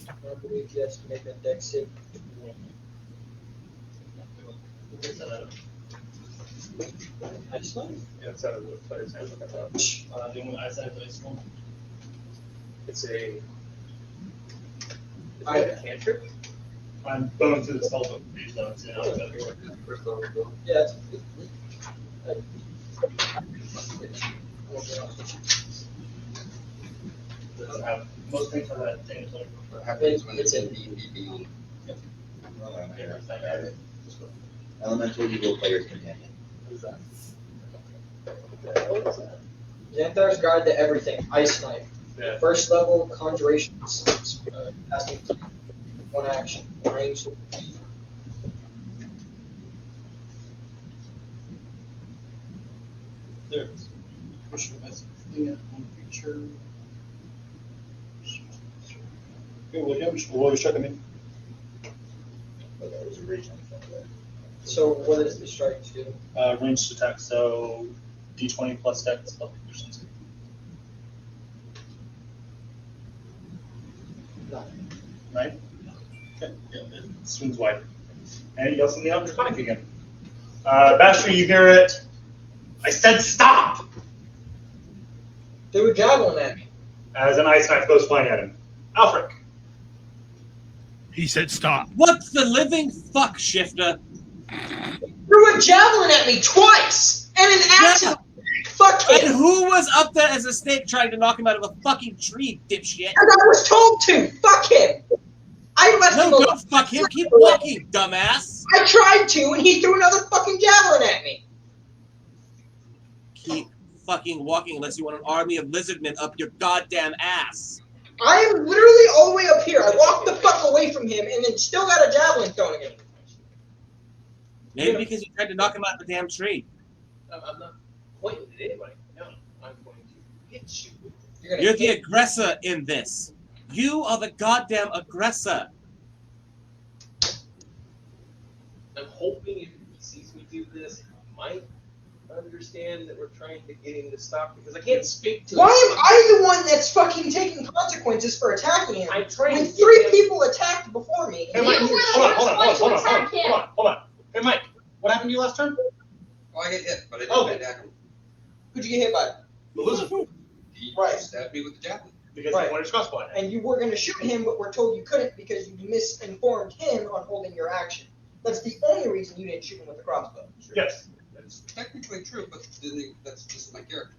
Speaker 4: I believe he has to make a dex save. Ice Knife?
Speaker 11: Yeah, it's out of the player's handbook. I thought. The only ice knife is one. It's a.
Speaker 4: I-
Speaker 11: a cantrip. I'm going through the spell book page though. It's in alphabetical order.
Speaker 4: Yeah, it's,
Speaker 11: Doesn't have most things on that thing.
Speaker 13: What happens when it's in D&D Beyond?
Speaker 12: Elemental Evil Player's Companion.
Speaker 4: Xanthar's Guide to Everything, Ice Knife.
Speaker 11: Yeah.
Speaker 4: First level, Conjuration, asking one action, range.
Speaker 16: There. Push the message. Yeah, one picture. Okay, what damage? What was checking in?
Speaker 12: But that was originally from there.
Speaker 4: So what does the strike do?
Speaker 11: Ranged attack, so D20 plus dex plus proficiency. Right? Okay, yeah, it swings wide. And yells something out in Draconic again. Basher, you hear it. I said stop!
Speaker 4: They were javelin at me.
Speaker 11: As an ice knife goes flying at him. Alfred.
Speaker 6: He said stop.
Speaker 1: What the living fuck, Shifter?
Speaker 4: Threw a javelin at me twice! And an accident! Fuck him!
Speaker 1: And who was up there as a snake trying to knock him out of a fucking tree, dipshit?
Speaker 4: And I was told to! Fuck him! I left him
Speaker 1: No,
Speaker 4: alone.
Speaker 1: don't fuck him. Keep walking, dumbass.
Speaker 4: I tried to, and he threw another fucking javelin at me.
Speaker 1: Keep fucking walking unless you want an army of lizardmen up your goddamn ass.
Speaker 4: I am literally all the way up here. I walked the fuck away from him, and then still got a javelin thrown at me.
Speaker 1: Maybe because you tried to knock him out of the damn tree.
Speaker 2: I'm not pointing at anybody. No, I'm going to hit you.
Speaker 1: You're the aggressor in this. You are the goddamn aggressor.
Speaker 2: I'm hoping if he sees me do this, he might understand that we're trying to get him to stop because I can't speak to
Speaker 4: Why
Speaker 2: him.
Speaker 4: am I the one that's fucking taking consequences for attacking him?
Speaker 2: I'm trying
Speaker 4: When
Speaker 2: to get
Speaker 4: three
Speaker 2: him-
Speaker 4: people attacked before me.
Speaker 11: Hey, Mike, hold on. Hey, Mike, what happened to you last turn?
Speaker 13: Oh, I get hit, but I
Speaker 11: Oh.
Speaker 13: didn't attack him.
Speaker 4: Who'd you get hit by?
Speaker 11: The lizard.
Speaker 13: He
Speaker 4: Right.
Speaker 13: stabbed me with the javelin.
Speaker 11: Because
Speaker 4: Right.
Speaker 11: he wanted his crossbow at him.
Speaker 4: And you were going to shoot him, but we're told you couldn't because you misinformed him on holding your action. That's the only reason you didn't shoot him with the crossbow.
Speaker 11: Yes.
Speaker 13: That's technically true, but that's just my character.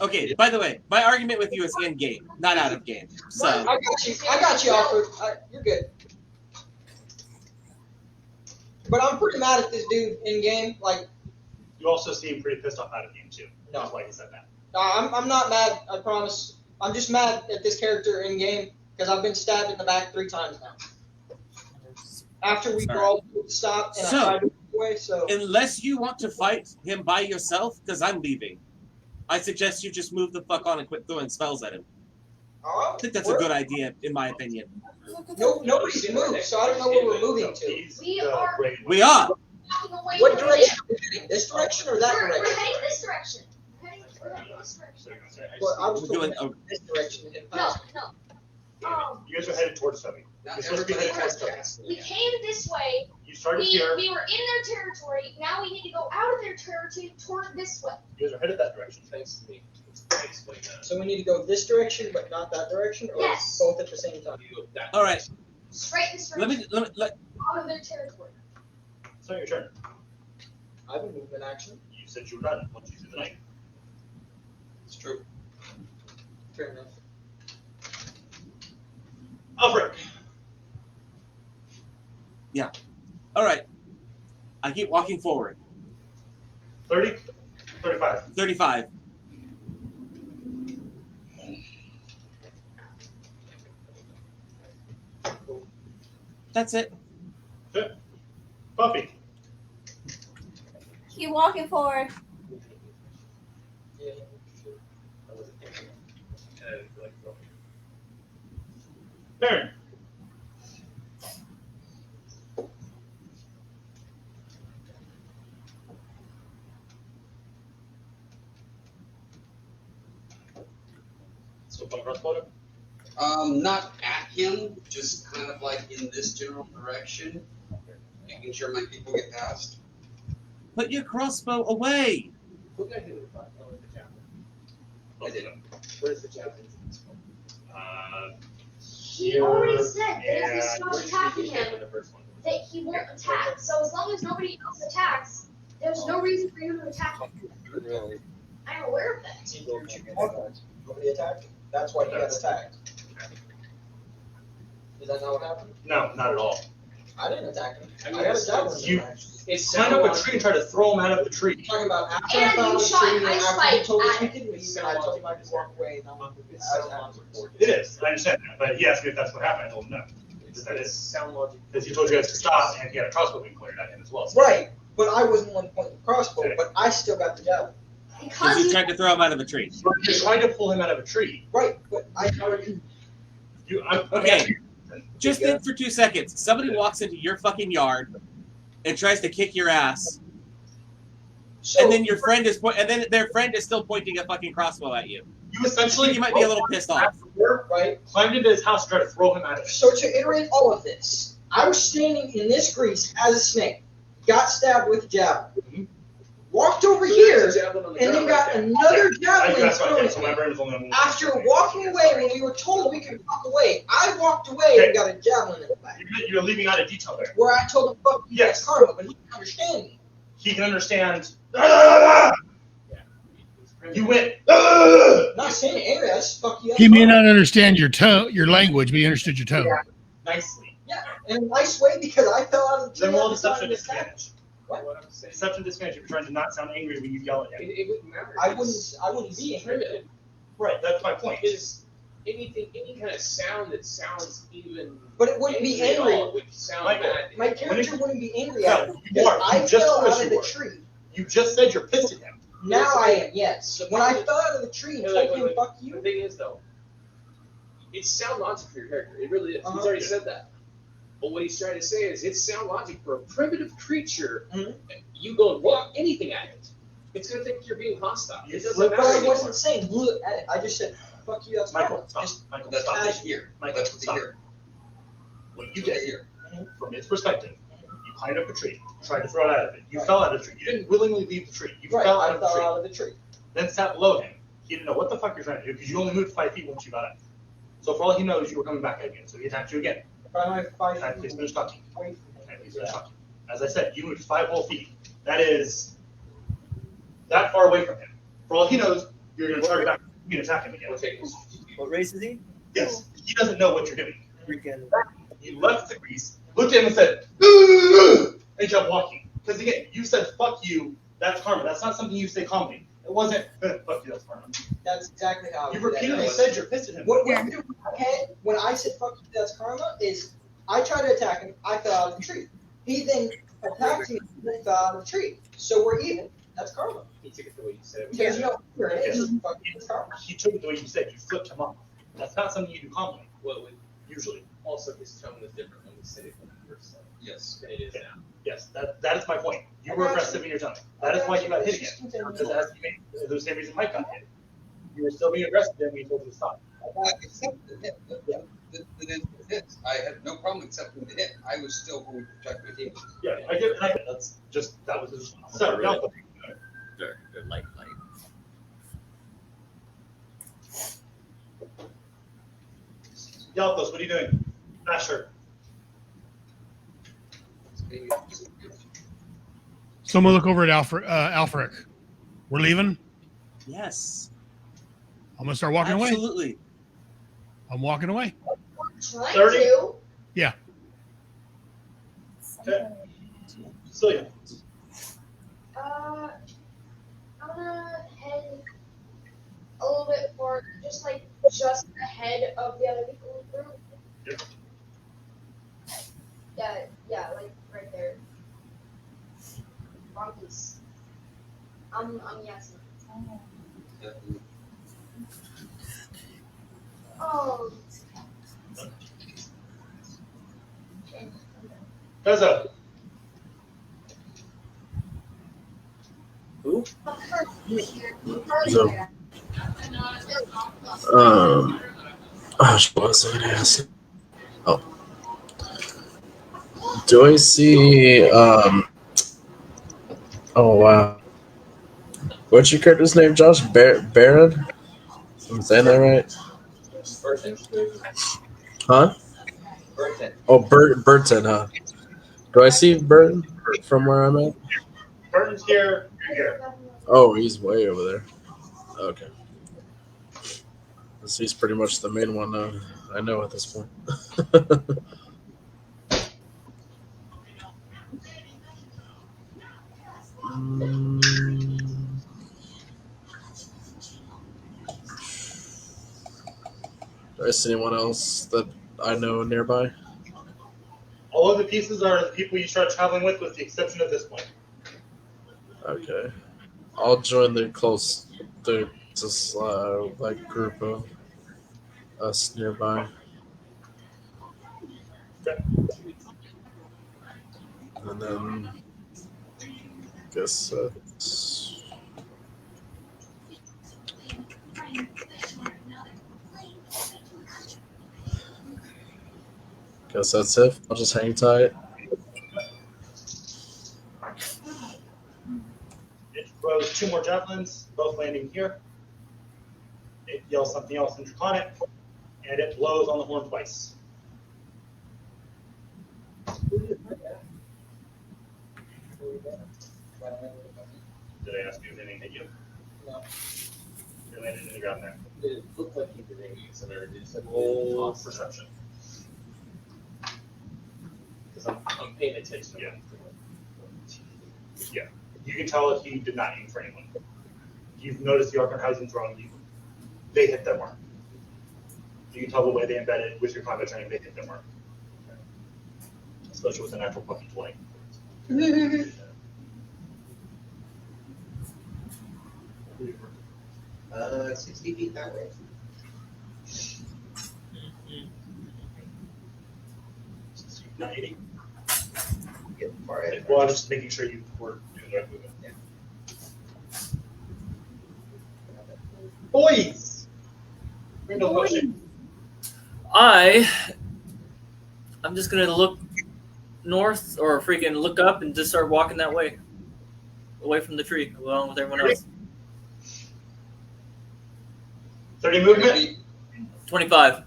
Speaker 1: Okay, by the way, my argument with you is in game, not out of game. So
Speaker 4: I got you, Alfred. You're good. But I'm pretty mad at this dude in game. Like,
Speaker 11: You also seem pretty pissed off out of game too.
Speaker 4: No.
Speaker 11: That's why he said that.
Speaker 4: I'm not mad. I promise. I'm just mad at this character in game because I've been stabbed in the back 3 times now. After we were all told to stop, and I
Speaker 1: So-
Speaker 4: tried to move away. So
Speaker 1: unless you want to fight him by yourself, because I'm leaving, I suggest you just move the fuck on and quit throwing spells at him. I think that's a good idea, in my opinion.
Speaker 4: Nobody's moved, so I don't know where we're moving to.
Speaker 7: We are
Speaker 1: We are.
Speaker 7: walking away
Speaker 4: What
Speaker 7: from
Speaker 4: direction
Speaker 7: it.
Speaker 4: are we heading? This direction or that
Speaker 7: We're
Speaker 4: direction?
Speaker 7: heading this direction. We're heading this direction.
Speaker 4: Well, I was
Speaker 1: We're doing
Speaker 4: told this direction.
Speaker 7: No, no.
Speaker 11: You guys are headed towards Toby.
Speaker 13: Not
Speaker 11: You're supposed to be headed towards Toby.
Speaker 7: We came this way.
Speaker 11: You started
Speaker 7: We
Speaker 11: here.
Speaker 7: were in their territory. Now we need to go out of their territory toward this way.
Speaker 11: You guys are headed that direction.
Speaker 2: Thanks to me. Explain that.
Speaker 4: So we need to go this direction, but not that direction, or
Speaker 7: Yes.
Speaker 4: both at the same time.
Speaker 1: All right.
Speaker 7: Straight this
Speaker 1: Let
Speaker 7: direction.
Speaker 1: me let.
Speaker 7: Out of their territory.
Speaker 11: It's not your turn.
Speaker 4: I have a movement action.
Speaker 11: You said you were done once you threw the knife.
Speaker 13: It's true.
Speaker 4: Fair enough.
Speaker 11: Alfred.
Speaker 1: Yeah. All right. I keep walking forward.
Speaker 11: 30? 35.
Speaker 1: 35. That's it.
Speaker 11: Good. Buffy.
Speaker 10: Keep walking forward.
Speaker 4: Yeah.
Speaker 11: Baron. So, fun crossbow?
Speaker 13: Not at him, just kind of like in this general direction, making sure my people get past.
Speaker 1: Put your crossbow away.
Speaker 2: Who got hit with the javelin?
Speaker 13: I did.
Speaker 2: Where's the javelin?
Speaker 7: He already said that if we
Speaker 11: Yeah.
Speaker 7: stop attacking him, that he won't attack. So as long as nobody else attacks, there's no reason for you to attack him.
Speaker 14: Really?
Speaker 5: I'm aware of that.
Speaker 4: Nobody attacked him. That's why he got attacked. Is that not what happened?
Speaker 11: No, not at all.
Speaker 4: I didn't attack him.
Speaker 2: I mean,
Speaker 4: I got a
Speaker 2: it's-
Speaker 4: javelin.
Speaker 11: You
Speaker 2: It's
Speaker 11: climb up a tree and try to throw him out of the tree.
Speaker 4: Talking about after I
Speaker 5: And
Speaker 4: found
Speaker 5: you
Speaker 4: the
Speaker 5: shot
Speaker 4: tree and
Speaker 5: ice
Speaker 4: after he
Speaker 5: spike
Speaker 4: told us
Speaker 5: at
Speaker 4: we
Speaker 5: it.
Speaker 4: could leave, and I told him I could walk away. And
Speaker 11: It is. I understand that, but he asked me if that's what happened. I told him no. That is
Speaker 2: sound logic.
Speaker 11: because he told you guys to stop, and he had a crossbow being cleared at him as well. So.
Speaker 4: Right, but I wasn't the one pointing the crossbow, but I still got the javelin.
Speaker 1: Because you tried to throw him out of a tree.
Speaker 11: You're trying to pull him out of a tree.
Speaker 4: Right, but
Speaker 1: Okay, just think for 2 seconds. Somebody walks into your fucking yard and tries to kick your ass, and then your friend is and then their friend is still pointing a fucking crossbow at you.
Speaker 11: You essentially
Speaker 1: you might be a little pissed off.
Speaker 4: Right,
Speaker 11: climbed into his house, and tried to throw him out of it.
Speaker 4: So to iterate all of this, I was standing in this grease as a snake, got stabbed with a javelin, walked over here, and then got another javelin
Speaker 11: That's
Speaker 4: thrown
Speaker 11: right.
Speaker 4: at
Speaker 11: So
Speaker 4: me.
Speaker 11: my brain was only on
Speaker 4: After walking away when we were told we could walk away, I walked away and got a javelin in the back.
Speaker 11: You're leaving out a detail there.
Speaker 4: Where I told him, fuck you, that's karma, but he didn't understand me.
Speaker 11: He can understand. You went.
Speaker 4: Not saying angry, I just fuck you up.
Speaker 6: He may not understand your tone, your language, but he understood your tone.
Speaker 4: Yeah.
Speaker 11: Nicely.
Speaker 4: Yeah, in a nice way because I fell out of the
Speaker 11: Then
Speaker 4: tree.
Speaker 11: roll
Speaker 4: at the time
Speaker 11: deception
Speaker 4: of the attack.
Speaker 11: disadvantage. Deception disadvantage. You're trying to not sound angry when you yell at him.
Speaker 2: It wouldn't matter.
Speaker 4: I wouldn't be angry.
Speaker 2: Primitive.
Speaker 11: Right. That's my point.
Speaker 2: Is any kind of sound that sounds even.
Speaker 4: But it wouldn't be
Speaker 2: at all
Speaker 4: angry.
Speaker 2: would sound
Speaker 11: Michael,
Speaker 2: bad.
Speaker 4: My character wouldn't be angry at him
Speaker 11: You
Speaker 4: because
Speaker 11: are.
Speaker 4: I
Speaker 11: You just
Speaker 4: fell
Speaker 11: told us
Speaker 4: out of
Speaker 11: you
Speaker 4: the
Speaker 11: were.
Speaker 4: tree.
Speaker 11: You just said you're pissed at him.
Speaker 4: Now I am, yes. When I fell out of the tree and told him, fuck you.
Speaker 2: The thing is, though, it's sound logic for your character. It really is.
Speaker 4: Uh-huh.
Speaker 2: He's already said that. But what he's trying to say is, it's sound logic for a primitive creature.
Speaker 4: Mhm.
Speaker 2: You go and walk anything at it, it's gonna think you're being hostile. It doesn't
Speaker 4: But
Speaker 2: matter
Speaker 4: I
Speaker 2: anymore.
Speaker 4: wasn't saying look at it. I just said, fuck you, that's
Speaker 11: Michael,
Speaker 4: karma.
Speaker 11: stop.
Speaker 4: Just
Speaker 11: Michael,
Speaker 13: That's
Speaker 11: stop.
Speaker 13: what they hear.
Speaker 11: Michael,
Speaker 13: That's what they
Speaker 11: stop.
Speaker 13: hear.
Speaker 11: What you did here, from its perspective, you climbed up a tree, tried to throw it out of it. You fell out of the tree. You didn't willingly leave the tree. You
Speaker 4: right,
Speaker 11: fell
Speaker 4: I
Speaker 11: out of the
Speaker 4: fell
Speaker 11: tree.
Speaker 4: out of the tree.
Speaker 11: Then sat below him. He didn't know what the fuck you're trying to do because you only moved 5 feet once you got up. So for all he knows, you were coming back again. So he attacked you again.
Speaker 4: Five
Speaker 11: Can I please finish talking?
Speaker 4: Wait.
Speaker 11: Can I please finish talking? As I said, you moved 5 whole feet. That is that far away from him. For all he knows, you're going to charge back and attack him again.
Speaker 9: What race is he?
Speaker 11: Yes. He doesn't know what you're doing.
Speaker 9: Freaking.
Speaker 11: He left the grease, looked at him and said, "Ugh," and kept walking. Because again, you said, fuck you, that's karma. That's not something you say calmly. It wasn't, fuck you, that's karma.
Speaker 4: That's exactly how I
Speaker 11: You
Speaker 4: did that.
Speaker 11: repeatedly said you're pissed at him.
Speaker 4: What went through my head when I said fuck you, that's karma, is I tried to attack him, I fell out of the tree. He then attacked me and fell out of the tree. So we're even. That's karma.
Speaker 2: He took it the way you said it.
Speaker 4: There's no fear in it. It's
Speaker 11: Yes.
Speaker 4: just fuck you, that's karma.
Speaker 11: He took it the way you said. You flipped him off. That's not something you do calmly,
Speaker 2: Well,
Speaker 11: usually.
Speaker 2: also his tone was different when we said it when we first said it.
Speaker 13: Yes.
Speaker 2: Than it is now.
Speaker 11: Yes, that is my point. You were aggressive in your tone. That is why you got hit again. Because it has to be the same reason Mike got hit. You were still being aggressive then we told you to stop.
Speaker 13: I accepted the hit. The hit. I had no problem accepting the hit. I was still going to protect my team.
Speaker 11: Yeah, I get it. That's just, that was his response. Sorry, Alpha.
Speaker 9: They're light.
Speaker 11: Yalthos, what are you doing? Asher.
Speaker 6: Someone look over at Alfric. We're leaving.
Speaker 1: Yes.
Speaker 6: I'm gonna start walking away.
Speaker 1: Absolutely.
Speaker 6: I'm walking away.
Speaker 5: Trying
Speaker 11: 30?
Speaker 5: to.
Speaker 6: Yeah.
Speaker 11: Okay. Celia.
Speaker 5: I'm gonna head a little bit forward, just ahead of the other people in the group.
Speaker 11: Yep.
Speaker 5: Yeah, like right there. Monkeys. I'm yes. Oh.
Speaker 11: Tessa.
Speaker 9: Who?
Speaker 14: So, oh, what was I gonna ask? Oh, do I see? Oh wow, what's your character's name, Josh? Baron? I'm saying that right?
Speaker 4: Burton.
Speaker 14: Huh?
Speaker 4: Burton.
Speaker 14: Oh, Burton, huh? Do I see Burton from where I'm at?
Speaker 11: Burton's here. You're here.
Speaker 14: Oh, he's way over there. Okay. He's pretty much the main one I know at this point. Do I see anyone else that I know nearby?
Speaker 11: All of the pieces are the people you start traveling with the exception of this one.
Speaker 14: Okay. I'll join the like group of us nearby.
Speaker 11: Okay.
Speaker 14: And then guess that's it. I'll just hang tight.
Speaker 11: It throws 2 more javelins, both landing here. It yells something else in Draconic, and it blows on the horn twice. Did I ask you if anything hit you?
Speaker 2: No.
Speaker 11: It landed in the ground there.
Speaker 2: It looked like he did anything, so there it is.
Speaker 11: Roll perception.
Speaker 2: Because I'm paying attention.
Speaker 11: Yeah. Yeah. You can tell if he did not aim for anyone. You've noticed the Arkenheisen throwing you. They hit their mark. You can tell the way they embedded with your combat training, they hit their mark. Especially with a natural fucking 20.
Speaker 12: 60 feet that way.
Speaker 11: Not 80.
Speaker 12: Get far ahead.
Speaker 11: Well, I'm just making sure you were doing the right movement.
Speaker 12: Yeah.
Speaker 11: Boys! No motion.
Speaker 9: I'm just gonna look north or freaking look up and just start walking that way, away from the tree, along with everyone else.
Speaker 11: 30 movement?
Speaker 9: 25.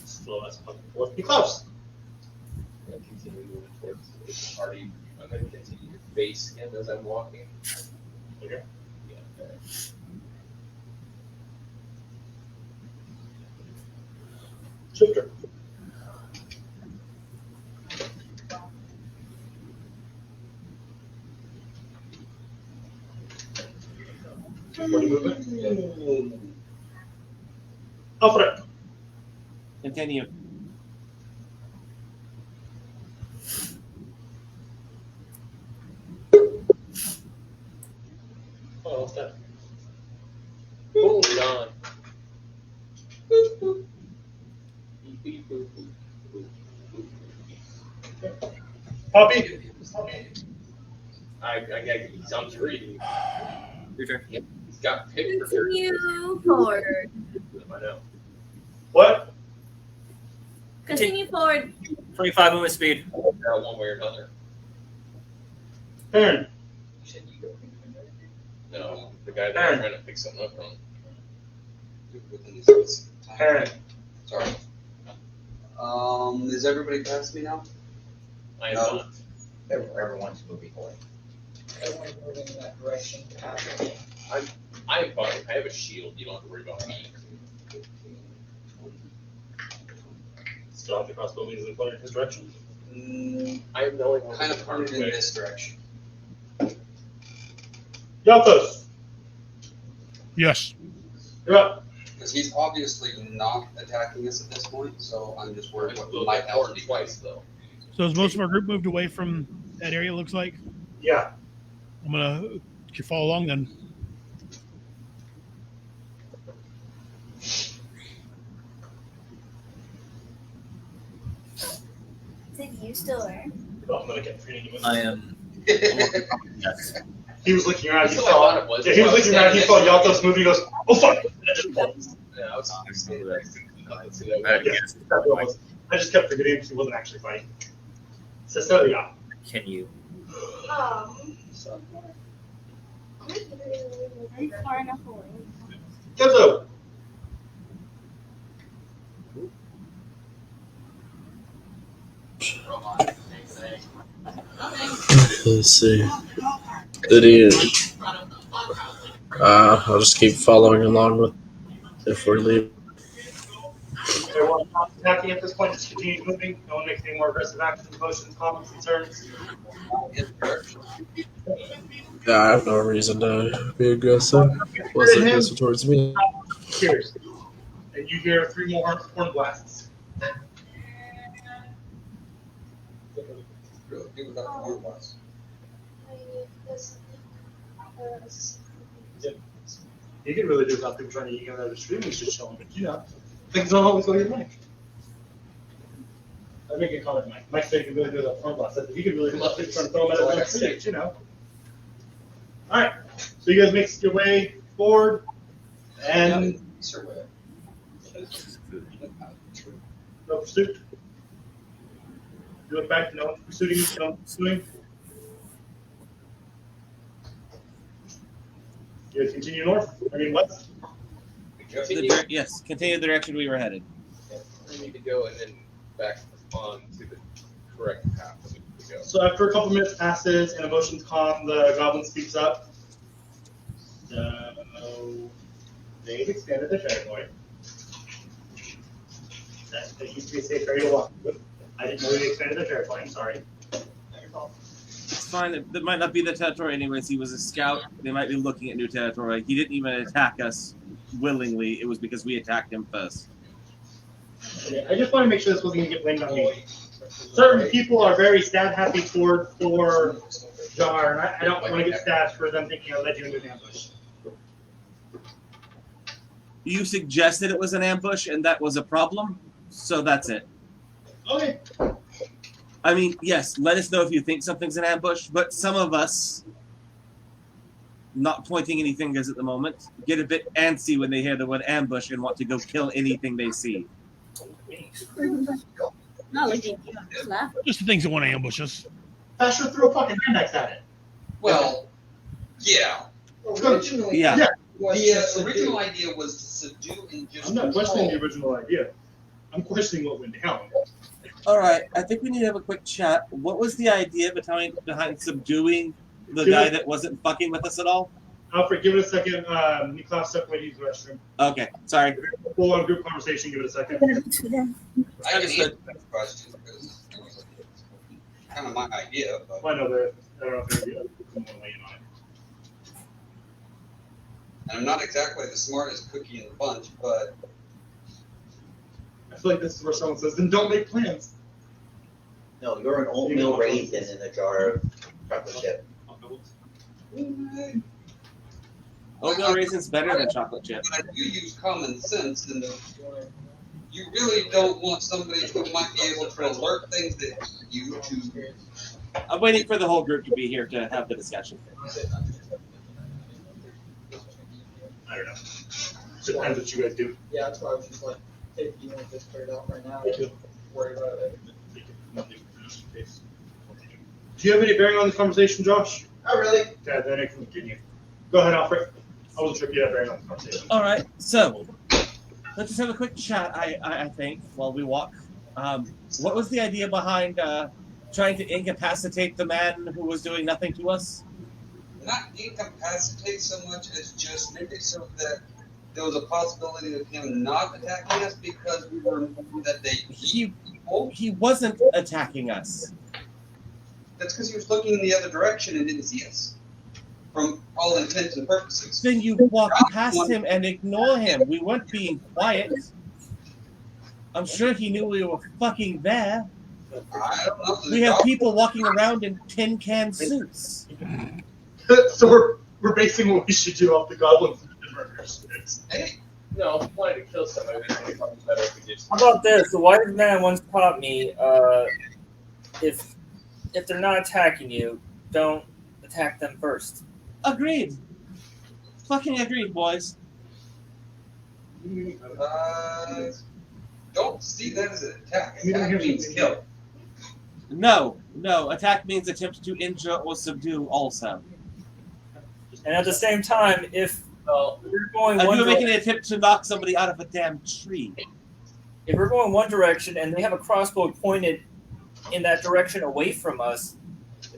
Speaker 11: Slow as fucking forth. Be close.
Speaker 2: I'm going to continue moving towards the party. I'm going to continue to face him as I'm walking.
Speaker 11: Okay.
Speaker 2: Yeah. Okay.
Speaker 11: Shifter. Movement. Alfred.
Speaker 1: Continue.
Speaker 11: Oh, what's that?
Speaker 2: Boom, gone.
Speaker 11: Poppy.
Speaker 2: He's on 3.
Speaker 9: Your turn.
Speaker 2: Yep. He's got picked.
Speaker 10: Continue forward.
Speaker 2: I know.
Speaker 11: What?
Speaker 10: Continue forward.
Speaker 9: 25 movement speed.
Speaker 2: One way or another.
Speaker 11: Aaron.
Speaker 2: No, the guy that I'm trying to pick something up from.
Speaker 11: Aaron.
Speaker 8: Sorry. Is everybody past me now?
Speaker 2: I am not.
Speaker 12: Everyone's moving away.
Speaker 4: Everyone's moving in that direction.
Speaker 2: I'm fine. I have a shield. You don't have to worry about me.
Speaker 11: Still have the crossbow means it's pointed in his direction.
Speaker 2: I am the only one.
Speaker 8: Kind of pointed in this direction.
Speaker 11: Yalthos.
Speaker 6: Yes.
Speaker 11: You're up.
Speaker 8: Because he's obviously not attacking us at this point, so I'm just worried what
Speaker 2: Well,
Speaker 8: might
Speaker 2: that
Speaker 8: happen.
Speaker 2: horn twice though.
Speaker 6: So has most of our group moved away from that area, it looks like?
Speaker 11: Yeah.
Speaker 6: I'm going to follow along then.
Speaker 10: Is it you still there?
Speaker 11: Well, I'm gonna get free to
Speaker 9: I am. Yes.
Speaker 11: He was looking around. He
Speaker 2: That's what I
Speaker 11: saw.
Speaker 2: thought it was.
Speaker 11: Yeah, he was looking around. He saw Yalthos move. He goes, "Oh fuck!" And I just pulled.
Speaker 2: Yeah, I was nothing to
Speaker 11: Yeah, I just kept forgetting because he wasn't actually fighting. Cecilia.
Speaker 9: Can you?
Speaker 5: So
Speaker 15: I'm far enough away.
Speaker 11: Kenzo.
Speaker 14: Let's see. Did he? I'll just keep following along with if we're leaving.
Speaker 11: Everyone stop attacking at this point. Just continue moving. No one makes any more aggressive actions, motions, comments, concerns.
Speaker 14: Yeah, I have no reason to be aggressive. Was aggressive towards me?
Speaker 11: Cheers. And you hear 3 more horn blasts.
Speaker 13: Really, people got the horn blasts.
Speaker 11: You can really do without people trying to eat you out of the stream. He's just chilling, but you know, things don't always go your way. I make a comment, Mike. Mike said you can really do without horn blasts. He could really do without people trying to throw him at the stage, you know. All right, so you guys make your way forward, and no pursuit. You look back, no one's pursuing, no one's pursuing. You guys continue north? I mean, west?
Speaker 1: Yes, continue the direction we were headed.
Speaker 2: We need to go and then back on to the correct path that we need to go.
Speaker 11: So after a couple minutes passes and emotions calm, the goblin speaks up. So they've expanded their territory. That used to be a safe area to walk through. I didn't know they expanded their territory. I'm sorry.
Speaker 1: It's fine. That might not be the territory anyways. He was a scout. They might be looking at new territory. He didn't even attack us willingly. It was because we attacked him first.
Speaker 11: Okay, I just want to make sure this wasn't going to get blamed on me. Certain people are very stab-happy for Jar, and I don't want to get stabbed for them thinking I led you into an ambush.
Speaker 1: You suggested it was an ambush, and that was a problem, so that's it.
Speaker 11: Okay.
Speaker 1: I mean, yes, let us know if you think something's an ambush, but some of us, not pointing any fingers at the moment, get a bit antsy when they hear the word ambush and want to go kill anything they see.
Speaker 10: Not looking at you. Laugh.
Speaker 6: Just the things that want to ambush us.
Speaker 3: Thatcher threw a fucking index at it.
Speaker 13: Well, yeah.
Speaker 4: Originally,
Speaker 1: Yeah.
Speaker 13: The original idea was to subdue and just
Speaker 11: I'm not questioning the original idea. I'm questioning what went down.
Speaker 1: All right, I think we need to have a quick chat. What was the idea behind subduing the guy that wasn't fucking with us at all?
Speaker 11: Alfred, give it a second. Niklaus stepped away to use the restroom.
Speaker 1: Okay, sorry.
Speaker 11: Full on group conversation. Give it a second.
Speaker 13: I can answer that question because it was kind of my idea. But
Speaker 11: I know that. I don't know if there other people want to weigh in on it.
Speaker 13: and I'm not exactly the smartest cookie in the bunch, but
Speaker 3: I feel like this is where someone says, then don't make plans.
Speaker 12: No, you're an oatmeal raisin in a jar of chocolate chip.
Speaker 1: Oatmeal raisin's better than chocolate chip.
Speaker 13: But I do use common sense, and you really don't want somebody who might be able to alert things that you to.
Speaker 1: I'm waiting for the whole group to be here to have the discussion.
Speaker 11: I don't know. Depends what you guys do.
Speaker 4: Yeah, that's why I was just like, hey, you want this cleared out right now? Worry about it.
Speaker 11: Do you have any bearing on this conversation, Josh?
Speaker 4: Not really.
Speaker 11: Okay, then I can continue. Go ahead, Alfred. I wasn't sure if you had bearing on this conversation.
Speaker 1: All right, so let's just have a quick chat. I think while we walk. What was the idea behind trying to incapacitate the man who was doing nothing to us?
Speaker 13: Not incapacitate so much as just make it so that there was a possibility of him not attacking us because we were informed that
Speaker 1: he wasn't attacking us.
Speaker 13: That's because he was looking in the other direction and didn't see us. From all intents and purposes.
Speaker 1: Then you walk past him and ignore him. We weren't being quiet. I'm sure he knew we were fucking there.
Speaker 13: I don't know.
Speaker 1: We have people walking around in tin can suits.
Speaker 3: So we're basing what we should do off the goblins and murders.
Speaker 13: Hey.
Speaker 2: No, if we wanted to kill somebody, then it'd be better if we did.
Speaker 9: How about this? The wise man once taught me, if they're not attacking you, don't attack them first.
Speaker 1: Agreed. Fucking agreed, boys.
Speaker 13: Don't see that as an attack. Attack means kill.
Speaker 1: No. Attack means attempt to injure or subdue also.
Speaker 9: And at the same time, if we're going
Speaker 1: If
Speaker 9: one
Speaker 1: you're making
Speaker 9: direction,
Speaker 1: an attempt to knock somebody out of a damn tree.
Speaker 9: if we're going one direction and they have a crossbow pointed in that direction away from us,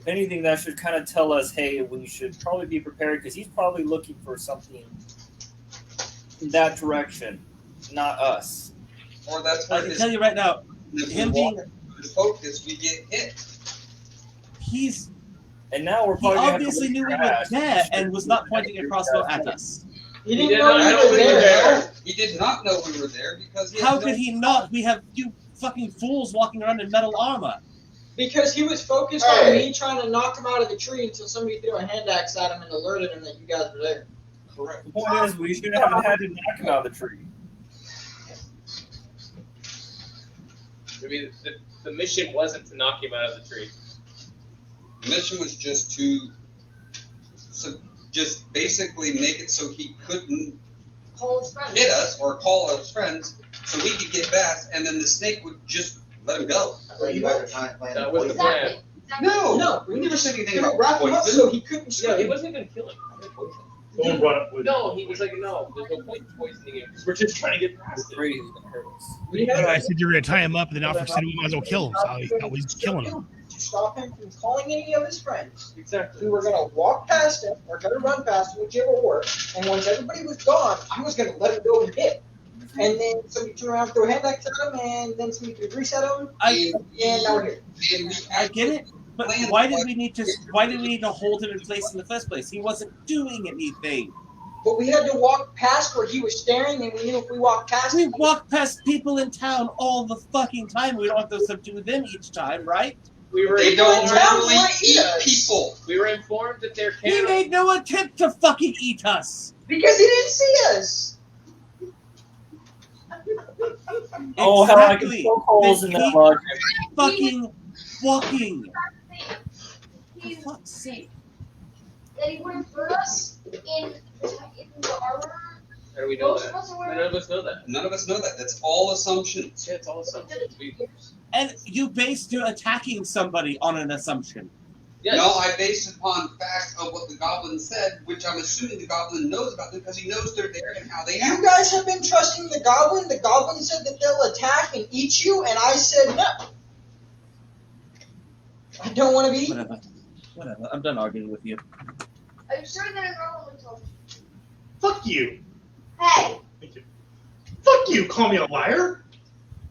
Speaker 9: If anything, that should kind of tell us, hey, we should probably be prepared because he's probably looking for something in that direction, not us.
Speaker 13: Or that's
Speaker 1: I
Speaker 13: where
Speaker 1: can tell you right now, him being
Speaker 13: focused, we get hit.
Speaker 9: And now we're
Speaker 1: he
Speaker 9: probably gonna
Speaker 1: obviously
Speaker 9: have to
Speaker 1: knew we were there and was not pointing a crossbow at us.
Speaker 4: He didn't know we were there.
Speaker 13: He did not know we were there because
Speaker 1: How could he not? We have you fucking fools walking around in metal armor.
Speaker 4: Because he was focused on me trying to knock him out of the tree until somebody threw a hand axe at him and alerted him that you guys were there.
Speaker 13: Correct.
Speaker 9: The point is, we shouldn't have had to knock him out of the tree.
Speaker 2: I mean, the mission wasn't to knock him out of the tree.
Speaker 13: The mission was just to, just basically make it so he couldn't
Speaker 5: Call his friends.
Speaker 13: hit us or call us friends, so we could get past, and then the snake would just let him go.
Speaker 12: So you guys are trying to plan.
Speaker 2: That was the plan.
Speaker 13: No, we never said anything about
Speaker 4: wrap him up
Speaker 13: poison.
Speaker 4: so he couldn't
Speaker 2: Yeah, he
Speaker 4: scream.
Speaker 2: wasn't even killing him.
Speaker 11: Someone brought up with
Speaker 2: No, he was like, no, there's no point in poisoning him because we're just trying to get past it.
Speaker 9: Afraid he was gonna hurt us.
Speaker 6: I said you were gonna tie him up, and then Alfred said we might as well kill him. So I was killing him.
Speaker 4: To stop him from calling any of his friends.
Speaker 2: Exactly.
Speaker 4: We were going to walk past him, or try to run past him, whichever worked, and once everybody was gone, I was going to let him go and hit. And then somebody turned around, threw a hand axe at him, and then somebody threw grease at him, and now we're here.
Speaker 1: I get it, but why did we need to hold him in place in the first place? He wasn't doing anything.
Speaker 4: But we had to walk past where he was staring, and we knew if we walked past
Speaker 1: We walk past people in town all the fucking time. We don't have to subdue them each time, right?
Speaker 2: We were
Speaker 13: They don't
Speaker 2: informed-
Speaker 13: really eat people.
Speaker 2: We were informed that their
Speaker 1: He
Speaker 2: cannibals.
Speaker 1: made no attempt to fucking eat us.
Speaker 4: because he didn't see us.
Speaker 9: Oh, how I can
Speaker 1: Exactly.
Speaker 9: poke holes in
Speaker 1: They
Speaker 9: that
Speaker 1: keep
Speaker 9: logic.
Speaker 1: fucking walking.
Speaker 5: He
Speaker 1: For fuck's sake.
Speaker 5: that he would have put us in the armor.
Speaker 2: How do we know
Speaker 5: Most
Speaker 2: that?
Speaker 5: of us were-
Speaker 2: None of us know that.
Speaker 13: None of us know that. That's all assumptions.
Speaker 2: Yeah, it's all assumptions.
Speaker 1: And you based your attacking somebody on an assumption.
Speaker 2: Yes.
Speaker 13: No, I based it upon facts of what the goblin said, which I'm assuming the goblin knows about them because he knows they're there and how they
Speaker 4: You
Speaker 13: act.
Speaker 4: guys have been trusting the goblin. The goblin said that they'll attack and eat you, and I said no. I don't want to be.
Speaker 1: Whatever. I'm done arguing with you.
Speaker 5: Are you sure that a goblin told you?
Speaker 11: fuck you.
Speaker 5: Hey,
Speaker 11: Thank you. Fuck you. Call me a liar.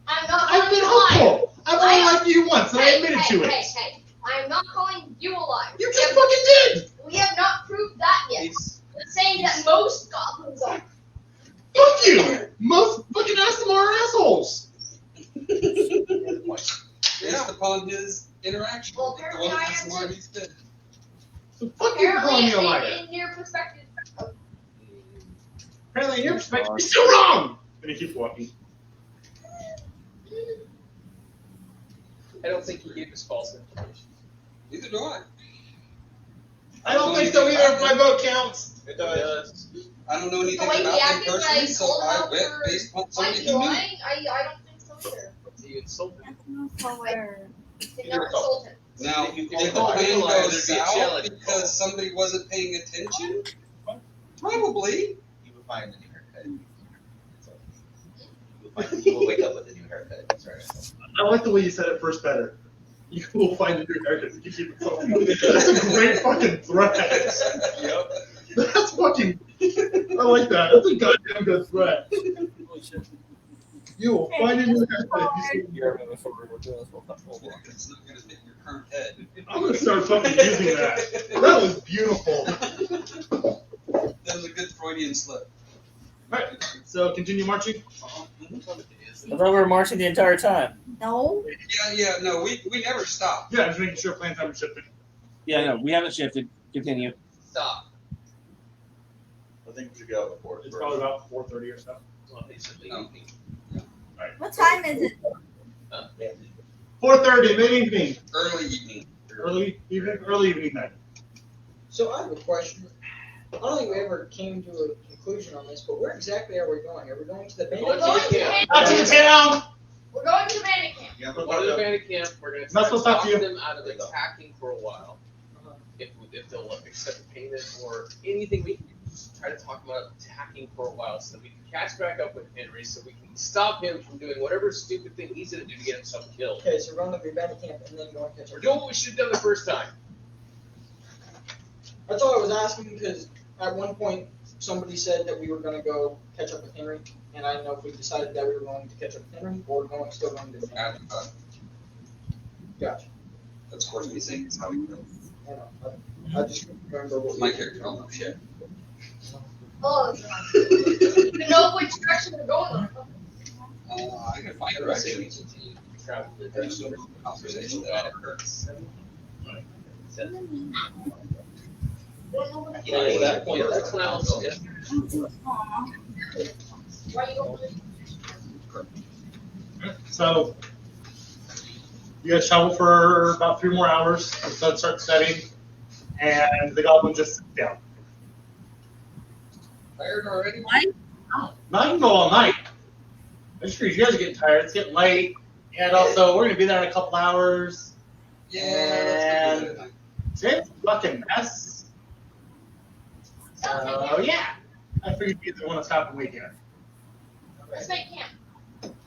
Speaker 5: I'm not
Speaker 11: I've
Speaker 5: calling
Speaker 11: been
Speaker 5: you a liar.
Speaker 11: helpful. I've only lied to you once, and I admitted to it.
Speaker 5: Hey, I'm not calling you a liar.
Speaker 11: You just fucking did.
Speaker 5: We have not proved that yet. We're saying that most goblins are.
Speaker 11: Fuck you. Most fucking Asimar are assholes.
Speaker 13: Based upon his interaction
Speaker 5: Well,
Speaker 13: with the
Speaker 5: apparently
Speaker 13: one
Speaker 5: I
Speaker 13: that's
Speaker 5: am
Speaker 13: smart
Speaker 5: too.
Speaker 13: he's been.
Speaker 11: So fuck you for calling me a liar.
Speaker 5: Apparently, in your perspective.
Speaker 11: Apparently, in your perspective, you're still wrong. And he keeps walking.
Speaker 2: I don't think he gave us false information.
Speaker 13: Neither do I.
Speaker 11: I don't think so either. If my vote counts.
Speaker 2: It does.
Speaker 13: I don't know anything
Speaker 5: The way he
Speaker 13: about them
Speaker 5: acted when
Speaker 13: personally,
Speaker 5: I
Speaker 13: so
Speaker 5: called him
Speaker 13: I
Speaker 5: out
Speaker 13: went
Speaker 5: for
Speaker 13: based upon
Speaker 5: Like
Speaker 13: somebody who knew.
Speaker 5: lying, I don't think so either.
Speaker 2: He insulted him.
Speaker 5: Did not insult him.
Speaker 13: Now,
Speaker 2: If you
Speaker 13: did the
Speaker 2: call
Speaker 13: plan
Speaker 2: him a liar,
Speaker 13: go
Speaker 2: there'd be a
Speaker 13: south
Speaker 2: challenge.
Speaker 13: because somebody wasn't paying attention? Probably.
Speaker 12: You will find a new haircut. You will wake up with a new haircut. That's right.
Speaker 11: I like the way you said it first better. You will find a new haircut if you keep insulting me. That's a great fucking threat.
Speaker 13: Yep.
Speaker 11: That's fucking. I like that. That's a goddamn good threat.
Speaker 9: Holy shit.
Speaker 11: You will find a new haircut if you
Speaker 9: You're moving forward. We're doing this. We'll
Speaker 13: It's not going to fit your current head.
Speaker 11: I'm gonna start fucking using that. That was beautiful.
Speaker 13: That was a good Freudian slip.
Speaker 11: Alright, so continue marching.
Speaker 9: I thought we were marching the entire time.
Speaker 10: No.
Speaker 13: Yeah, no, we never stopped.
Speaker 11: Yeah, just making sure plans haven't shifted.
Speaker 1: Yeah, no, we haven't shifted. Continue.
Speaker 2: Stop.
Speaker 12: I think we should go before.
Speaker 11: It's probably about 4:30 or so.
Speaker 2: Well, basically,
Speaker 13: No.
Speaker 10: What time is it?
Speaker 11: 4:30, mid-evening.
Speaker 13: Early evening.
Speaker 11: Early evening night.
Speaker 4: So I have a question. I don't think we ever came to a conclusion on this, but where exactly are we going? Are we going to the
Speaker 2: We're
Speaker 4: bandit
Speaker 2: going
Speaker 4: camp?
Speaker 2: to the camp.
Speaker 11: Out to the town!
Speaker 5: We're going to the bandit camp.
Speaker 12: Yeah,
Speaker 2: We're going to the bandit camp. We're going to
Speaker 11: Not
Speaker 2: try to
Speaker 11: supposed to talk
Speaker 2: talk
Speaker 11: to you.
Speaker 2: them out of attacking for a while. If they'll accept payment or anything, we can just try to talk them out of attacking for a while so that we can catch back up with Henry so we can stop him from doing whatever stupid thing he's going to do to get himself killed.
Speaker 4: Okay, so we're going to the bandit camp and then going to catch
Speaker 2: We're doing what we should have done the first time.
Speaker 4: That's all I was asking because at one point somebody said that we were going to go catch up with Henry, and I didn't know if we decided that we were going to catch up with Henry or still going to Henry. Gotcha.
Speaker 13: That's of course we think it's how we go.
Speaker 4: I just remember what
Speaker 13: My character don't know shit.
Speaker 7: Oh, you know which direction they're going.
Speaker 13: I can find directions. There's no conversation that occurred.
Speaker 2: Yeah, at that point, the clowns.
Speaker 3: So, you guys travel for about 3 more hours. The sun starts setting, and the goblin just sits down.
Speaker 13: Tired already?
Speaker 3: Not even go all night. I just figured you guys are getting tired. It's getting late, and also we're gonna be there in a couple hours.
Speaker 13: Yeah.
Speaker 3: And today's a fucking mess. So yeah, I figured you'd be the one to stop and wait here.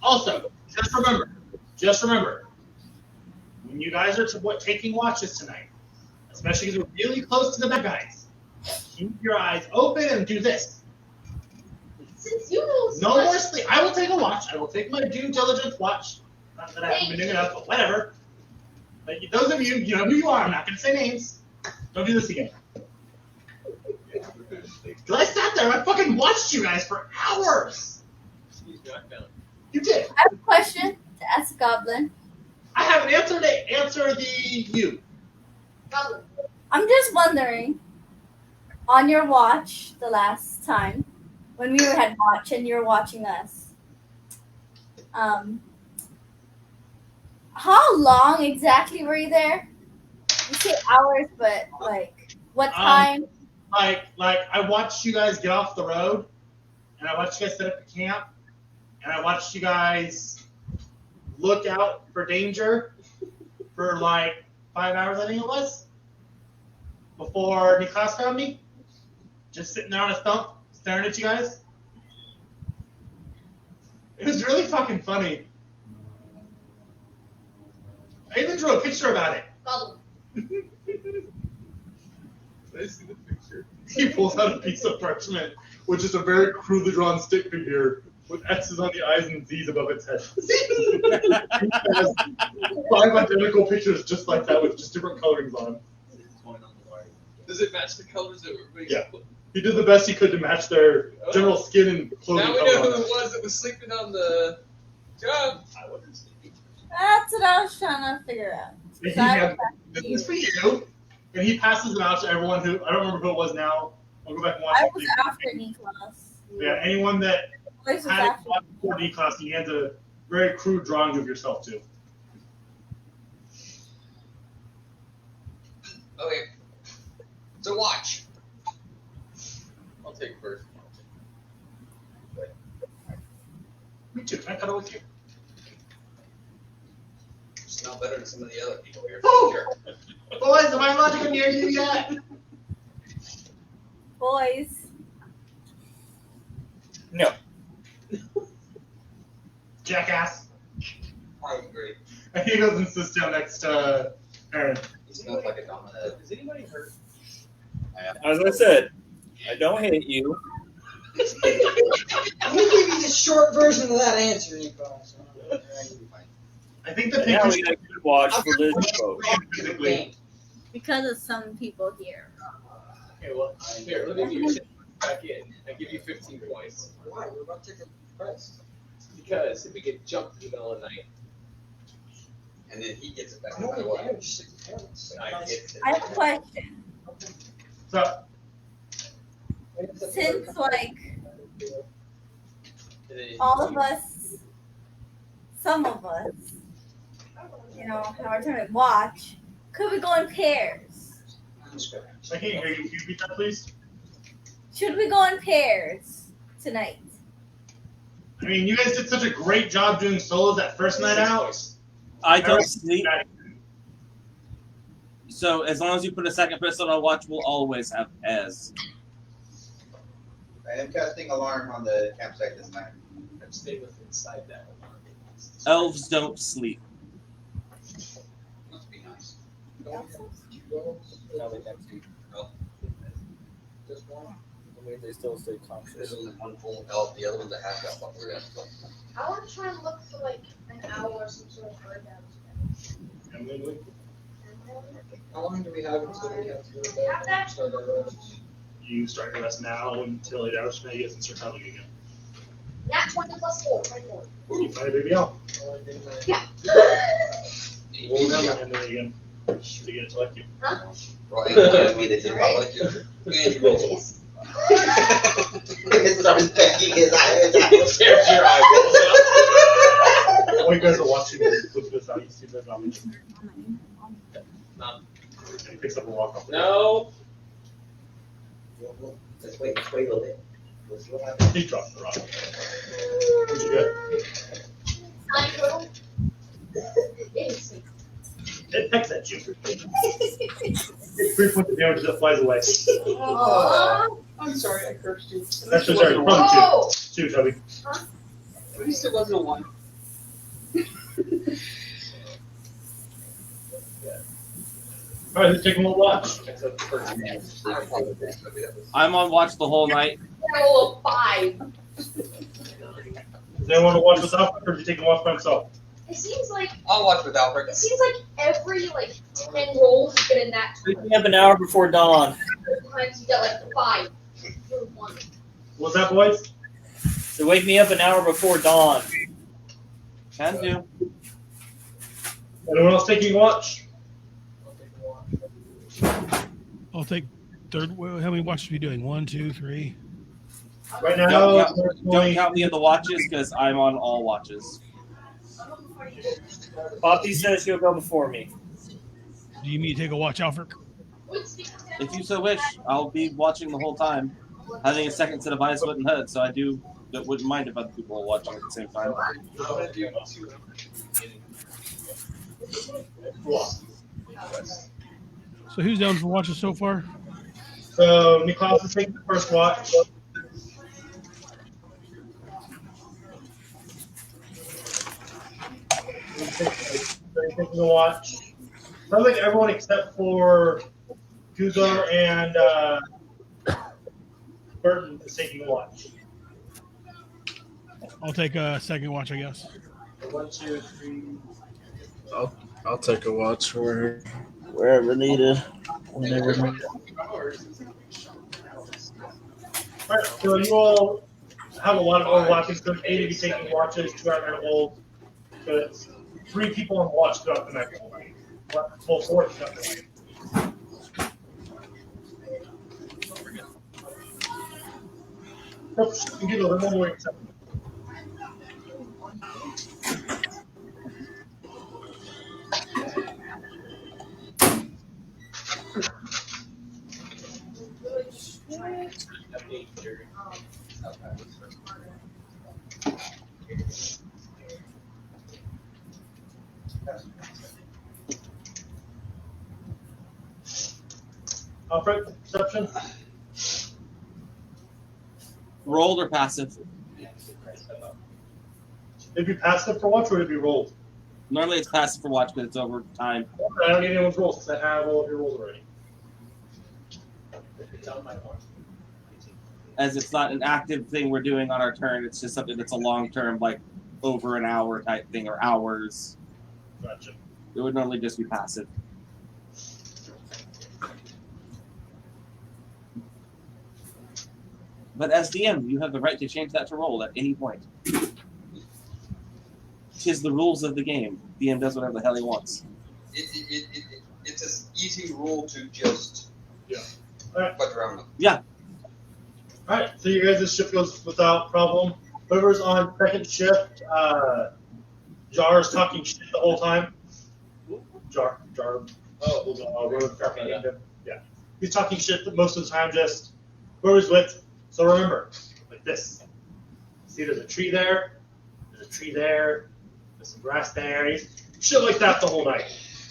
Speaker 3: Also, just remember, when you guys are taking watches tonight, especially because we're really close to the bad guys, keep your eyes open and do this.
Speaker 7: Since you know so
Speaker 3: No
Speaker 7: much-
Speaker 3: more sleep. I will take a watch. I will take my due diligence watch. Not that I haven't been doing enough, but whatever. But those of you, you know who you are. I'm not going to say names. Don't do this again. Because I sat there and I fucking watched you guys for hours. You did.
Speaker 10: I have a question to ask the goblin.
Speaker 3: I have an answer to answer you.
Speaker 10: I'm just wondering, on your watch the last time, when we had watch and you were watching us, how long exactly were you there? You say hours, but like what time?
Speaker 3: Like I watched you guys get off the road, and I watched you guys set up the camp, and I watched you guys look out for danger for like 5 hours, I think it was, before Niklas found me. Just sitting there on a stump, staring at you guys. It was really fucking funny. I even drew a picture about it.
Speaker 2: I see the picture.
Speaker 3: He pulls out a piece of parchment with just a very crudely drawn stick figure with X's on the eyes and Z's above its head. He has 5 identical pictures just like that with just different colorings on them.
Speaker 2: Does it match the colors that were being
Speaker 3: Yeah. He did the best he could to match their general skin and clothing
Speaker 2: Now we
Speaker 3: color.
Speaker 2: know who
Speaker 3: on
Speaker 2: it was that was sleeping on the job. I wasn't sleeping.
Speaker 10: That's what I was trying to figure out.
Speaker 3: He
Speaker 10: So I
Speaker 3: had,
Speaker 10: went back to
Speaker 3: this is
Speaker 10: you.
Speaker 3: for you, and he passes it out to everyone who, I don't remember who it was now. I'll go back and watch
Speaker 10: I
Speaker 3: it.
Speaker 10: was after Niklas.
Speaker 3: Yeah, anyone that
Speaker 10: Boys was
Speaker 3: had it
Speaker 10: after.
Speaker 3: watched before D-class, he hands a very crude drawing of yourself too.
Speaker 13: Okay. So watch.
Speaker 2: I'll take it first.
Speaker 3: Me too. Can I cuddle with you?
Speaker 13: Smell better than some of the other people here.
Speaker 3: Oh!
Speaker 13: Sure.
Speaker 3: Boys, am I allowed to come near you yet?
Speaker 10: Boys.
Speaker 9: No.
Speaker 3: Jackass.
Speaker 13: I agree.
Speaker 3: And he goes and sits down next to Aaron.
Speaker 13: He smells like a dominant.
Speaker 2: Is anybody hurt?
Speaker 9: As I said, I don't hate you.
Speaker 4: I'm gonna give you the short version of that answer, Nico.
Speaker 3: I think the
Speaker 9: And now
Speaker 3: pictures
Speaker 9: we got a good watch for this boat.
Speaker 3: physically.
Speaker 10: Because of some people here.
Speaker 2: Okay, well, here, let me give you back in. I give you 15 points.
Speaker 4: Why? We're about to take a price.
Speaker 2: Because if we get jumped in the middle of the night,
Speaker 13: And then he gets it back.
Speaker 4: I
Speaker 13: No
Speaker 4: don't
Speaker 13: matter
Speaker 4: want
Speaker 13: what.
Speaker 4: damage 6 points.
Speaker 2: I get it.
Speaker 10: I have a question.
Speaker 3: So,
Speaker 10: Since like
Speaker 2: And then
Speaker 10: all of us, some of us, you know, have our turn to watch, could we go in pairs?
Speaker 3: I can't hear you. Can you repeat that, please?
Speaker 10: Should we go in pairs tonight?
Speaker 3: I mean, you guys did such a great job doing solos that first night out.
Speaker 1: I don't sleep. So as long as you put a second person on watch, we'll always have pairs.
Speaker 12: I am casting alarm on the campsite this night.
Speaker 2: I'm staying with inside that.
Speaker 1: Elves don't sleep.
Speaker 13: Must be nice.
Speaker 16: Just one.
Speaker 9: I mean, they still stay conscious.
Speaker 8: This is one full health, the other one's a half health. But we're gonna
Speaker 5: I want to try and look for like an hour or some sort of bird damage.
Speaker 11: And then we-
Speaker 16: How long do we have until we have to go to bed
Speaker 5: Have that.
Speaker 16: and start our rest?
Speaker 11: You start your rest now until 8 hours from now. You guys can start traveling again.
Speaker 5: Nat 20 plus 4, 24.
Speaker 11: You find a baby owl.
Speaker 5: Yeah.
Speaker 11: Roll down and then again. To get it to like you.
Speaker 5: Huh?
Speaker 8: Right, and we did about like you. And you roll one.
Speaker 12: It starts pecking his eyes out.
Speaker 2: Tears your eyes.
Speaker 11: While you guys are watching this out, you see the zombie.
Speaker 2: None.
Speaker 11: And he picks up a rock off the
Speaker 2: No.
Speaker 12: Let's wait a little bit. We'll see what happens.
Speaker 11: He drops the rock. What'd you get?
Speaker 5: Nine total. E.6.
Speaker 11: It pecks at you. 3 points of damage as it flies away.
Speaker 5: Aww.
Speaker 16: I'm sorry, I cursed you.
Speaker 11: Actually, sorry, probably
Speaker 5: Oh.
Speaker 11: two. Two, Toby.
Speaker 13: At least it wasn't a one.
Speaker 11: All right, who's taking a watch?
Speaker 1: I'm on watch the whole night.
Speaker 5: Roll of 5.
Speaker 11: Does anyone want to watch with Alfred, or is he taking a watch by himself?
Speaker 5: It seems like
Speaker 8: I'll watch with Alfred.
Speaker 5: it seems like every like 10 rolls has been in that
Speaker 9: Wake me up an hour before dawn.
Speaker 5: times you got like 5. Or 1.
Speaker 11: What's that, boys?
Speaker 9: So wake me up an hour before dawn.
Speaker 1: Can do.
Speaker 11: Anyone else taking a watch?
Speaker 6: I'll take third. Well, how many watches are we doing? 1, 2, 3.
Speaker 11: Right now,
Speaker 1: Don't count me in the watches because I'm on all watches.
Speaker 9: Poppy says she'll go before me.
Speaker 6: Do you need to take a watch, Alfred?
Speaker 1: If you so wish, I'll be watching the whole time, having a second set of eyes, foot, and head. So I wouldn't mind if other people are watching at the same time.
Speaker 6: So who's down for watches so far?
Speaker 11: So Niklaus is taking the first watch. Taking a watch. Sounds like everyone except for Kuzo and Burton is taking a watch.
Speaker 6: I'll take a second watch, I guess.
Speaker 11: 1, 2, 3.
Speaker 14: I'll take a watch wherever needed, whenever needed.
Speaker 11: Alright, so you all have a lot of overlapping, so 8 of you taking watches, 2 at intervals. So it's 3 people on watch throughout the night. Well, 4 throughout the night. Oops, you can get a little more acceptable. Alfred, perception?
Speaker 1: Rolled or passive?
Speaker 11: It'd be passive for watch or would it be rolled?
Speaker 1: Normally it's passive for watch, but it's over time.
Speaker 11: I don't need anyone's rolls because I have all of your rolls already.
Speaker 1: As it's not an active thing we're doing on our turn, it's just something that's a long term, like over an hour type thing or hours.
Speaker 11: Gotcha.
Speaker 1: It would normally just be passive. But as DM, you have the right to change that to roll at any point. 'Tis the rules of the game. DM does whatever the hell he wants.
Speaker 8: It's an easy rule to just
Speaker 11: Alright.
Speaker 8: fuck around with.
Speaker 1: Yeah.
Speaker 11: Alright, so you guys' shift goes without problem. Whoever's on second shift, Jar's talking shit the whole time. Jar. Yeah. He's talking shit most of the time, just whoever's with. So remember, like this. See, there's a tree there, there's some grass there, he's shit like that the whole night.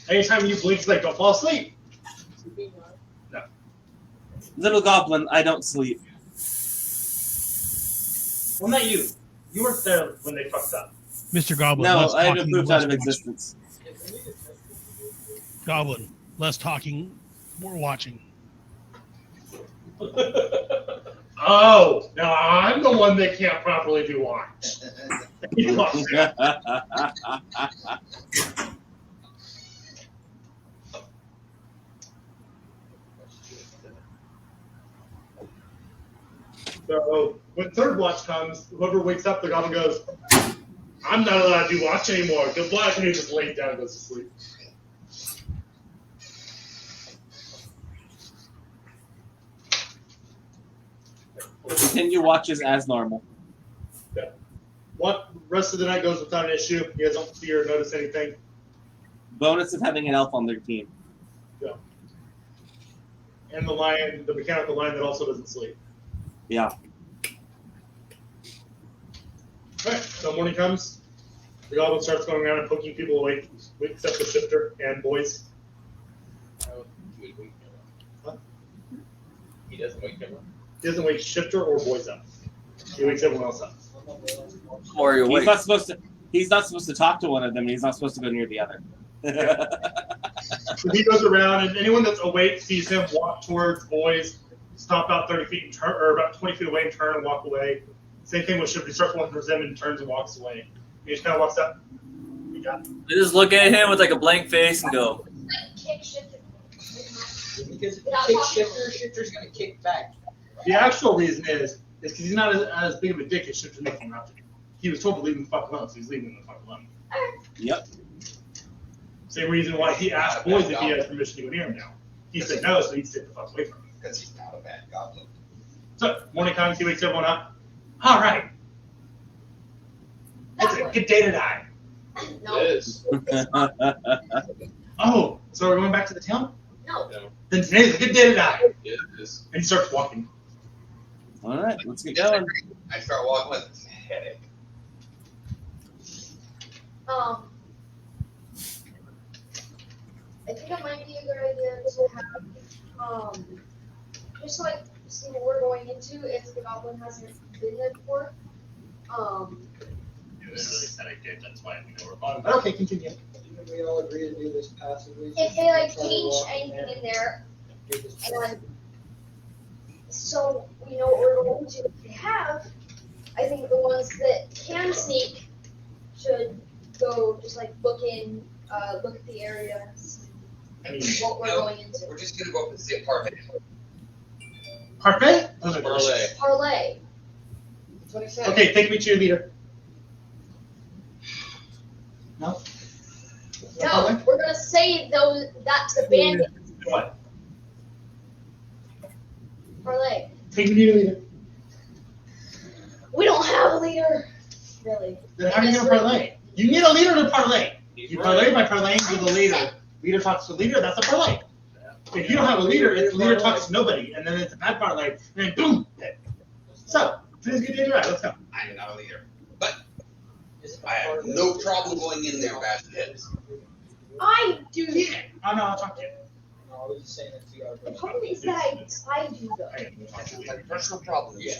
Speaker 11: Anytime you blink, he's like, don't fall asleep. No.
Speaker 1: Little goblin, I don't sleep.
Speaker 11: Well, not you. You weren't there when they fucked up.
Speaker 6: Mr. Goblin.
Speaker 1: No,
Speaker 6: less
Speaker 1: I have
Speaker 6: talking,
Speaker 1: moved
Speaker 6: less
Speaker 1: out of
Speaker 6: watching.
Speaker 1: existence.
Speaker 6: Goblin, less talking, more watching.
Speaker 11: Oh, now I'm the one that can't properly be watched. He walks in. So when third watch comes, whoever wakes up, the goblin goes, I'm not allowed to watch anymore. Goodbye. And he just lays down and goes to sleep.
Speaker 1: Continue watches as normal.
Speaker 11: Yeah. What rest of the night goes without an issue. You guys don't see or notice anything.
Speaker 1: Bonus of having an elf on their team.
Speaker 11: Yeah. And the lion, the mechanical lion that also doesn't sleep.
Speaker 1: Yeah.
Speaker 11: Alright, so morning comes. The goblin starts going around and poking people awake, except the shifter and boys. Huh?
Speaker 2: He doesn't wake him up.
Speaker 11: He doesn't wake shifter or boys up. He wakes everyone else up.
Speaker 9: Or you're
Speaker 1: He's not supposed to. He's not supposed to talk to one of them. And he's not supposed to go near the other.
Speaker 11: So he goes around, and anyone that's awake sees him walk towards boys, stop about 30 feet and turn, or about 20 feet away and turn and walk away. Same thing with shifter. He starts walking towards them and turns and walks away. He just kind of walks up. We got it.
Speaker 9: I just look at him with like a blank face and go,
Speaker 7: Kick shifter.
Speaker 4: Because if you kick shifter, shifter's gonna kick back.
Speaker 11: The actual reason is because he's not as big of a dick as shifter making him out to be. He was told to leave him the fuck alone, so he's leaving him the fuck alone.
Speaker 1: Yep.
Speaker 11: Same reason why he asked boys if he has permission to go near him now. He said no, so he'd stay the fuck away from him.
Speaker 12: Because he's not a bad goblin.
Speaker 11: So, morning comes, he wakes everyone up. All right. It's a good day to die.
Speaker 7: No.
Speaker 2: It is.
Speaker 11: Oh, so we're going back to the town?
Speaker 7: No.
Speaker 2: No.
Speaker 11: Then today's a good day to die.
Speaker 2: It is.
Speaker 11: And he starts walking.
Speaker 1: All right, let's get going.
Speaker 12: I start walking with a headache.
Speaker 5: I think it might be a good idea to have, just like see what we're going into if the goblin hasn't been there before.
Speaker 11: It was really sad I did, that's why we know we're on.
Speaker 3: But okay, continue.
Speaker 4: Didn't we all agree to do this passively?
Speaker 5: If they like
Speaker 4: Try to
Speaker 5: change
Speaker 4: walk
Speaker 5: anything in there,
Speaker 4: do this
Speaker 5: and so we know what we're going to. If they have, I think the ones that can sneak should go just like look at the area, see
Speaker 11: I mean,
Speaker 5: what we're going into.
Speaker 13: We're just gonna go up and see a parfait.
Speaker 11: Parfait? Those are
Speaker 2: Parlay.
Speaker 11: delicious.
Speaker 5: Parlay.
Speaker 4: That's what I said.
Speaker 11: Okay, take me to your leader. No?
Speaker 5: No, we're gonna say that to the bandits.
Speaker 11: What?
Speaker 5: Parlay.
Speaker 11: Take me to your leader.
Speaker 5: We don't have a leader. Really.
Speaker 11: Then how are you
Speaker 5: In
Speaker 11: going
Speaker 5: this
Speaker 11: to
Speaker 5: room.
Speaker 11: parlay? You need a leader to parlay.
Speaker 2: He's
Speaker 11: You
Speaker 2: right.
Speaker 11: parlay by parlaying with the leader. Leader talks to leader, that's a parlay. If you don't have a leader, it's leader talks to nobody, and then it's a bad parlay, and then boom, dead. So, today's a good day to ride, let's go.
Speaker 13: I am not a leader, but I have no problem going in there bashing heads.
Speaker 5: I do.
Speaker 11: Oh no, I'll talk to you.
Speaker 4: No, I was just saying that to you.
Speaker 5: The problem is that I do though.
Speaker 13: That's a personal problem. Yeah.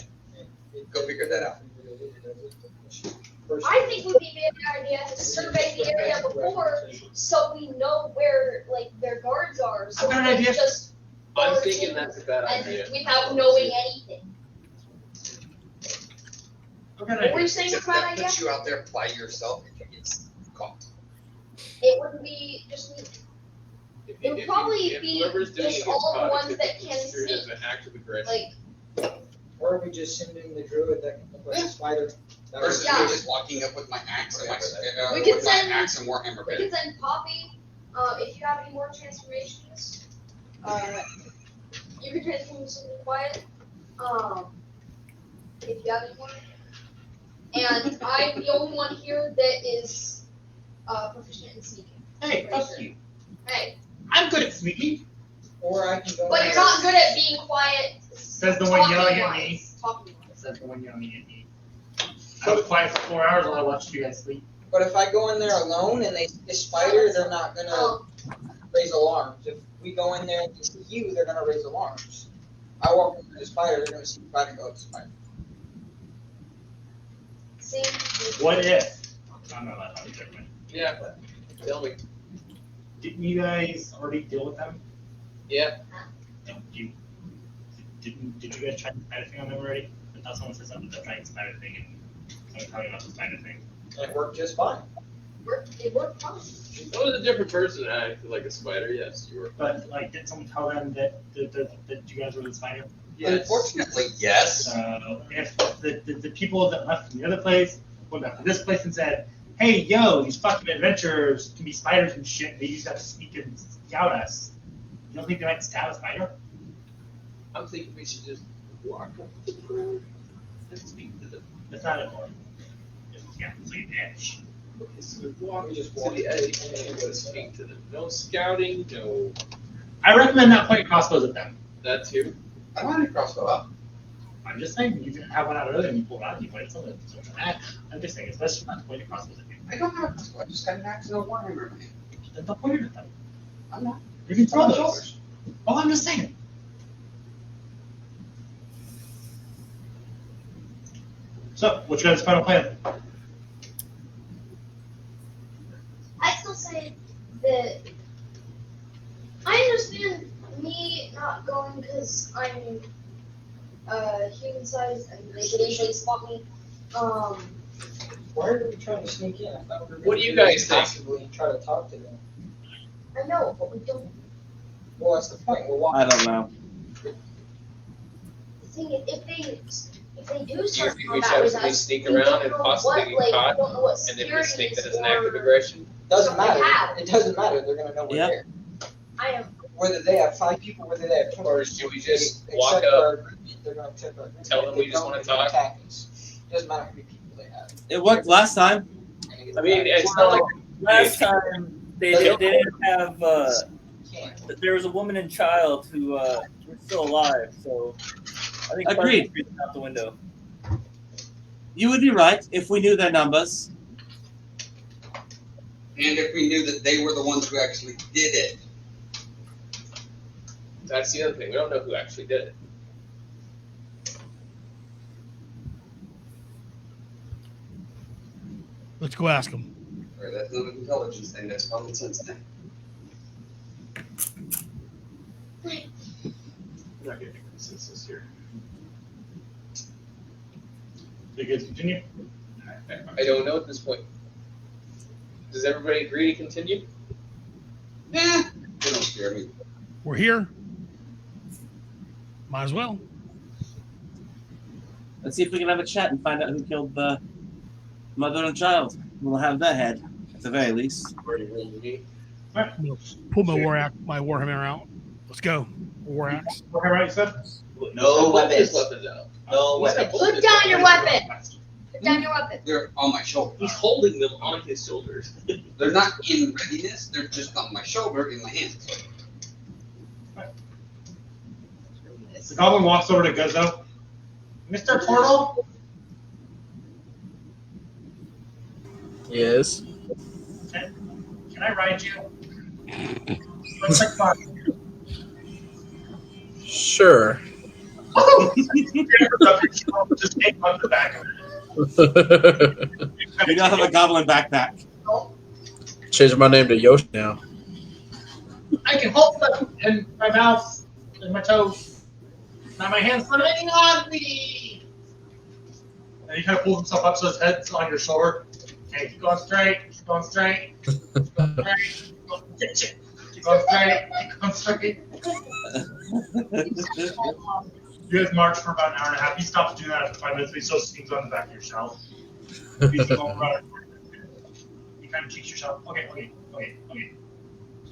Speaker 13: Go figure that out.
Speaker 5: I think would be a good idea to survey the area before, so we know where like their guards are. So
Speaker 11: I've got an
Speaker 5: we don't
Speaker 11: idea.
Speaker 5: just
Speaker 2: I'm
Speaker 5: barge
Speaker 2: thinking
Speaker 5: in
Speaker 2: that's a bad
Speaker 5: and
Speaker 2: idea.
Speaker 5: without knowing anything.
Speaker 11: Okay,
Speaker 5: What were you saying,
Speaker 13: Except
Speaker 5: was a bad
Speaker 13: that
Speaker 5: idea?
Speaker 13: puts you out there by yourself if you get caught.
Speaker 5: It wouldn't be just me.
Speaker 2: If
Speaker 5: It would probably
Speaker 2: if
Speaker 5: be
Speaker 2: whoever's doing
Speaker 5: just
Speaker 2: it
Speaker 5: all the
Speaker 2: caught,
Speaker 5: ones
Speaker 2: it's
Speaker 5: that can
Speaker 2: construed as
Speaker 5: sneak.
Speaker 2: an act of aggression.
Speaker 5: Like,
Speaker 4: Or we just send in the druid that can look like a spider. That was-
Speaker 13: Versus me just walking up with my axe and
Speaker 5: We could
Speaker 13: with my
Speaker 5: send-
Speaker 13: axe and Warhammer
Speaker 5: we
Speaker 13: bit.
Speaker 5: can send Poppy. If you have any more transformations, you can transform into something quiet. If you have any more. And I'm the only one here that is proficient in sneaking.
Speaker 11: Hey, fuck you.
Speaker 5: Hey,
Speaker 11: I'm good at sneaking.
Speaker 4: Or I can go.
Speaker 5: but you're not good at being quiet.
Speaker 11: Says the one
Speaker 5: talking
Speaker 11: yelling at
Speaker 5: wise,
Speaker 11: me.
Speaker 5: Talking wise.
Speaker 11: Says the one yelling at me. I was quiet for 4 hours while I watched you guys sleep.
Speaker 4: But if I go in there alone and they see a spider, they're not gonna raise alarms. If we go in there and they see you, they're gonna raise alarms. I walk into the spider, they're gonna see the spider and go, it's a spider.
Speaker 5: See?
Speaker 11: What if? I'm not allowed to talk to you.
Speaker 2: Yeah, tell me.
Speaker 11: Didn't you guys already deal with them?
Speaker 2: Yeah.
Speaker 11: No, you Did you guys try the spider thing on them already? I thought someone said something about the giant spider thing, and someone talking about the spider thing.
Speaker 4: It worked just fine.
Speaker 5: It worked fine.
Speaker 2: That was a different person that acted like a spider. Yes, you were.
Speaker 11: But like, did someone tell them that you guys were the spider?
Speaker 8: Unfortunately, yes.
Speaker 11: If the people that left from the other place went back to this place and said, "Hey, yo, these fucking adventurers can be spiders and shit. They just have to sneak and scout us." You don't think they might scout a spider?
Speaker 2: I'm thinking we should just walk up to the ground and speak to them.
Speaker 11: That's not important. Yeah, it's like an edge.
Speaker 2: Okay, so we walk to the edge and we're going to speak to them. No scouting, no.
Speaker 11: I recommend not pointing crossbows at them.
Speaker 2: That too.
Speaker 8: I don't have a crossbow up.
Speaker 11: I'm just saying, you didn't have one out earlier and you pulled it out and you pointed something. So I'm just saying, it's best not to point crossbows at people.
Speaker 8: I don't have a crossbow. I just got an axe and a warhammer in my hand.
Speaker 11: Then don't point it at them.
Speaker 8: I'm not.
Speaker 11: You can throw
Speaker 8: On my
Speaker 11: those.
Speaker 8: shoulders.
Speaker 11: Oh, I'm just saying. So, what's your guys' final plan?
Speaker 5: I still say that I understand me not going because I'm human sized and they could easily spot me.
Speaker 4: Why are we trying to sneak in? I thought we were
Speaker 2: What do you guys think?
Speaker 4: passively try to talk to them.
Speaker 5: I know, but we don't.
Speaker 4: Well, that's the point. We're walking.
Speaker 1: I don't know.
Speaker 5: The thing is, if they do
Speaker 2: Do you
Speaker 5: start
Speaker 2: think we
Speaker 5: combat
Speaker 2: should
Speaker 5: with
Speaker 2: actually
Speaker 5: us,
Speaker 2: sneak
Speaker 5: we
Speaker 2: around
Speaker 5: don't
Speaker 2: and
Speaker 5: know
Speaker 2: possibly
Speaker 5: what,
Speaker 2: get
Speaker 5: like,
Speaker 2: caught?
Speaker 5: we don't know what
Speaker 2: And if we
Speaker 5: security
Speaker 2: think that
Speaker 5: is
Speaker 2: it's an act of
Speaker 5: or-
Speaker 2: aggression?
Speaker 4: Doesn't
Speaker 5: Something
Speaker 4: matter.
Speaker 5: happened.
Speaker 4: It doesn't matter. They're gonna know we're
Speaker 1: Yep.
Speaker 4: there.
Speaker 5: I am.
Speaker 4: Whether they have 5 people, whether they have 20
Speaker 2: Or
Speaker 4: people,
Speaker 2: should we just
Speaker 4: they
Speaker 2: walk
Speaker 4: accept
Speaker 2: up,
Speaker 4: our agreement, they're gonna accept our agreement.
Speaker 2: tell
Speaker 4: If
Speaker 2: them
Speaker 4: they
Speaker 2: we just
Speaker 4: don't,
Speaker 2: wanna
Speaker 4: they're gonna
Speaker 2: talk?
Speaker 4: attack us. Doesn't matter how many people they have.
Speaker 1: It worked last time.
Speaker 2: I mean, it's not like
Speaker 9: Last time they didn't have. There was a woman and child who were still alive, so I think
Speaker 1: Agreed.
Speaker 9: Buzzard's out the window.
Speaker 1: You would be right if we knew their numbers.
Speaker 8: And if we knew that they were the ones who actually did it.
Speaker 2: that's the other thing. We don't know who actually did it.
Speaker 6: Let's go ask them.
Speaker 8: Right, that's not an intelligence thing, that's a common sense thing.
Speaker 2: We're not getting a consensus here.
Speaker 11: So you guys continue?
Speaker 2: I don't know at this point. Does everybody agree to continue?
Speaker 8: Nah, they don't scare me.
Speaker 6: We're here. Might as well.
Speaker 1: Let's see if we can have a chat and find out who killed the mother and child. We'll have their head, at the very least.
Speaker 2: Already rolled me.
Speaker 6: I'm gonna pull my warhammer out. Let's go. War axe.
Speaker 11: Warhammer, you said?
Speaker 12: No
Speaker 2: Pull his
Speaker 12: weapons.
Speaker 2: weapons out.
Speaker 12: No
Speaker 2: He's not
Speaker 12: weapons.
Speaker 2: pulling
Speaker 5: Put
Speaker 2: his
Speaker 5: down your
Speaker 2: weapons.
Speaker 5: weapon. Put down your weapon.
Speaker 8: They're on my shoulder.
Speaker 2: He's holding them on his shoulders.
Speaker 8: They're not in readiness, they're just on my shoulder in my hands.
Speaker 11: The goblin walks over to Guzzo. Mr. Portal?
Speaker 14: Yes.
Speaker 11: Can I ride you? Let's take fun.
Speaker 14: Sure.
Speaker 11: Just take on the back of
Speaker 1: We now have a goblin backpack.
Speaker 14: Changing my name to Yoshi now.
Speaker 11: I can hold them in my mouth and my toes. Now my hands sitting on me. And he kind of pulls himself up so his head's on your shoulder. Okay, keep going straight. Keep going straight. Keep going straight. Keep going straight. Keep going straight. You guys march for about an hour and a half. He stops doing that after 5 minutes, but he still swings on the back of your shelf. He's going around. You kind of cheeks yourself. Okay. So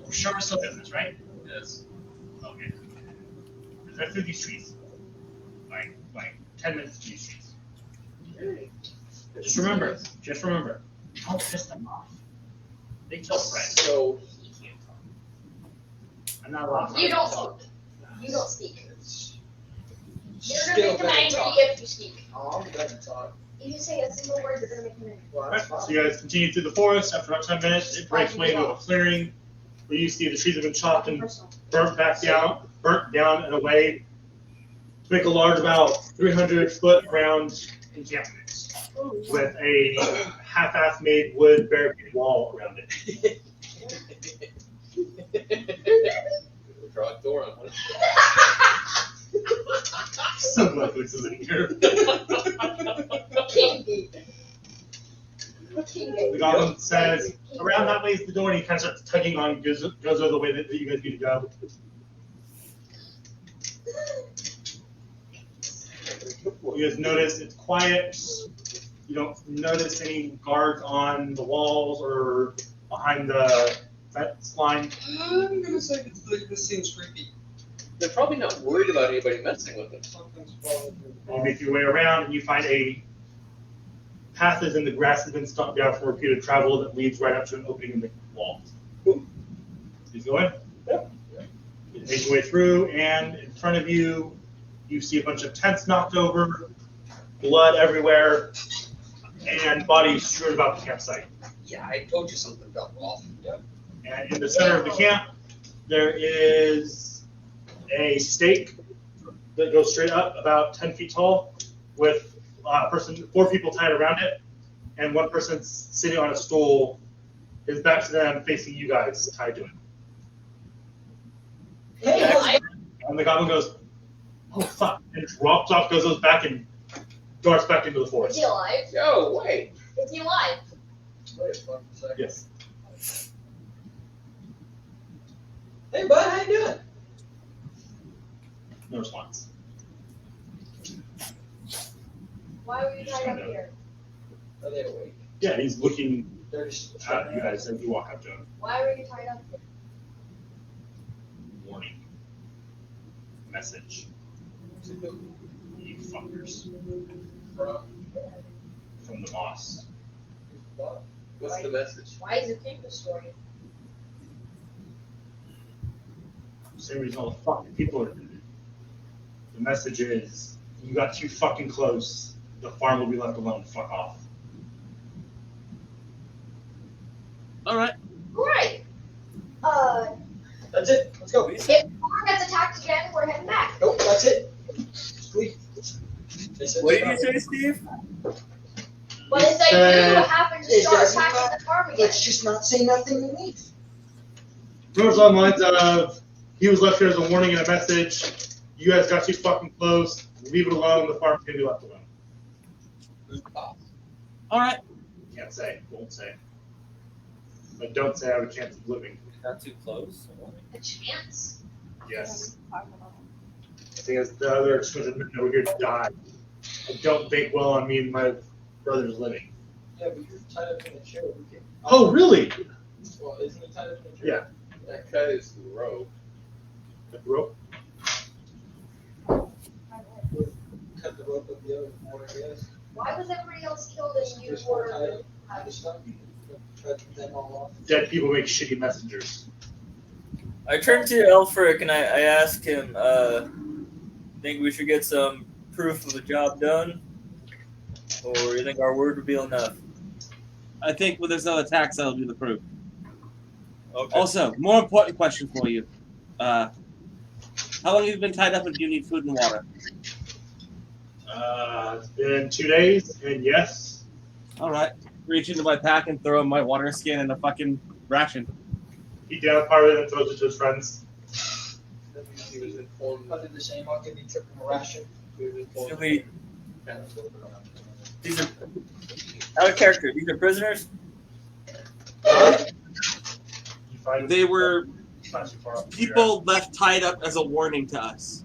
Speaker 11: we're sure we're still business, right?
Speaker 2: Yes.
Speaker 11: Okay. Let's through these trees. Like 10 minutes through these trees. Just remember, don't piss them off. They kill friends.
Speaker 2: So
Speaker 11: I'm not allowed.
Speaker 5: You don't speak. You don't speak. You're gonna
Speaker 4: Still
Speaker 5: make him
Speaker 4: gonna
Speaker 5: angry
Speaker 4: talk.
Speaker 5: if you speak.
Speaker 4: Oh, I'm gonna talk.
Speaker 5: If you say a single word, you're gonna make him angry.
Speaker 4: Well,
Speaker 11: Alright,
Speaker 4: that's fine.
Speaker 11: so you guys continue through the forest. After about 10 minutes, it breaks away into a clearing where you see the trees have been chopped and burnt down and away to make a large, about 300-foot round encampment with a half-ass made wood barricade wall around it.
Speaker 2: draw a door on one.
Speaker 11: So glad this is in here. The goblin says, around that way is the door, and he kind of starts tugging on goes over the way that you guys need to go. You guys notice it's quiet. You don't notice any guards on the walls or behind the fence line.
Speaker 13: I'm gonna say this seems creepy.
Speaker 2: They're probably not worried about anybody messing with them.
Speaker 11: You make your way around, and you find a path that's in the grass has been stopped down for repeated travel that leads right up to an opening in the wall. You go in.
Speaker 2: Yeah.
Speaker 11: You make your way through, and in front of you, you see a bunch of tents knocked over, blood everywhere, and bodies strewn about the campsite.
Speaker 8: Yeah, I told you something felt off.
Speaker 11: And in the center of the camp, there is a stake that goes straight up about 10 feet tall with four people tied around it, and one person sitting on a stool, his back to them, facing you guys, tied to him. And the goblin goes, oh fuck, and drops off, goes back, and darts back into the forest.
Speaker 7: Is he alive?
Speaker 2: Yo, wait.
Speaker 7: Is he alive?
Speaker 16: Wait 1 second.
Speaker 11: Yes.
Speaker 4: Hey, bud, how you doing?
Speaker 11: No response.
Speaker 7: Why were you tied up here?
Speaker 16: Are they awake?
Speaker 11: Yeah, he's looking
Speaker 16: They're just
Speaker 11: at you guys as you walk up to him.
Speaker 7: Why were you tied up here?
Speaker 11: Warning. Message. You fuckers. From the boss.
Speaker 2: What's the message?
Speaker 7: Why is it paper story?
Speaker 11: Same reason all the fucking people are doing it. The message is, you got too fucking close. The farm will be left alone. Fuck off.
Speaker 1: All right.
Speaker 7: Right.
Speaker 4: That's it. Let's go.
Speaker 7: If the farm gets attacked again, we're heading back.
Speaker 4: Nope, that's it. Sweet.
Speaker 9: What did you say, Steve?
Speaker 7: But if they do happen to
Speaker 4: It
Speaker 7: start
Speaker 4: doesn't
Speaker 7: attacking
Speaker 4: matter.
Speaker 7: the farm again,
Speaker 4: Let's just not say nothing and leave.
Speaker 11: Pretty much along the lines of, he was left here as a warning and a message. You guys got too fucking close. Leave it alone. The farm's gonna be left alone.
Speaker 1: All right.
Speaker 11: Can't say. Won't say. But don't say I have a chance of living.
Speaker 9: Not too close.
Speaker 7: a chance.
Speaker 11: Yes. Because the other exclusion men over here died. I don't think well on me and my brother's living.
Speaker 16: Yeah, but you're tied up in a chair. We can.
Speaker 11: Oh, really?
Speaker 16: Well, isn't he tied up in a chair?
Speaker 11: Yeah.
Speaker 2: That cut is the rope.
Speaker 11: The rope?
Speaker 16: Cut the rope of the other one, I guess.
Speaker 7: Why was everybody else killed and you
Speaker 16: Just one tied
Speaker 7: were?
Speaker 16: up. I just thought you tried to them all off.
Speaker 11: Dead people make shitty messengers.
Speaker 9: I turned to Elfric and I asked him, think we should get some proof of the job done? Or you think our word would be enough?
Speaker 1: I think when there's no attacks, that'll be the proof.
Speaker 9: Okay.
Speaker 1: Also, more important question for you. How long have you been tied up and do you need food and water?
Speaker 11: It's been 2 days, and yes.
Speaker 1: All right. Reach into my pack and throw my water skin in a fucking ration.
Speaker 11: He down part of it and throws it to his friends.
Speaker 2: He was informed.
Speaker 16: I'll do the same. I'll give you triple ration.
Speaker 9: Should we? These are out of character. These are prisoners.
Speaker 1: They were people left tied up as a warning to us.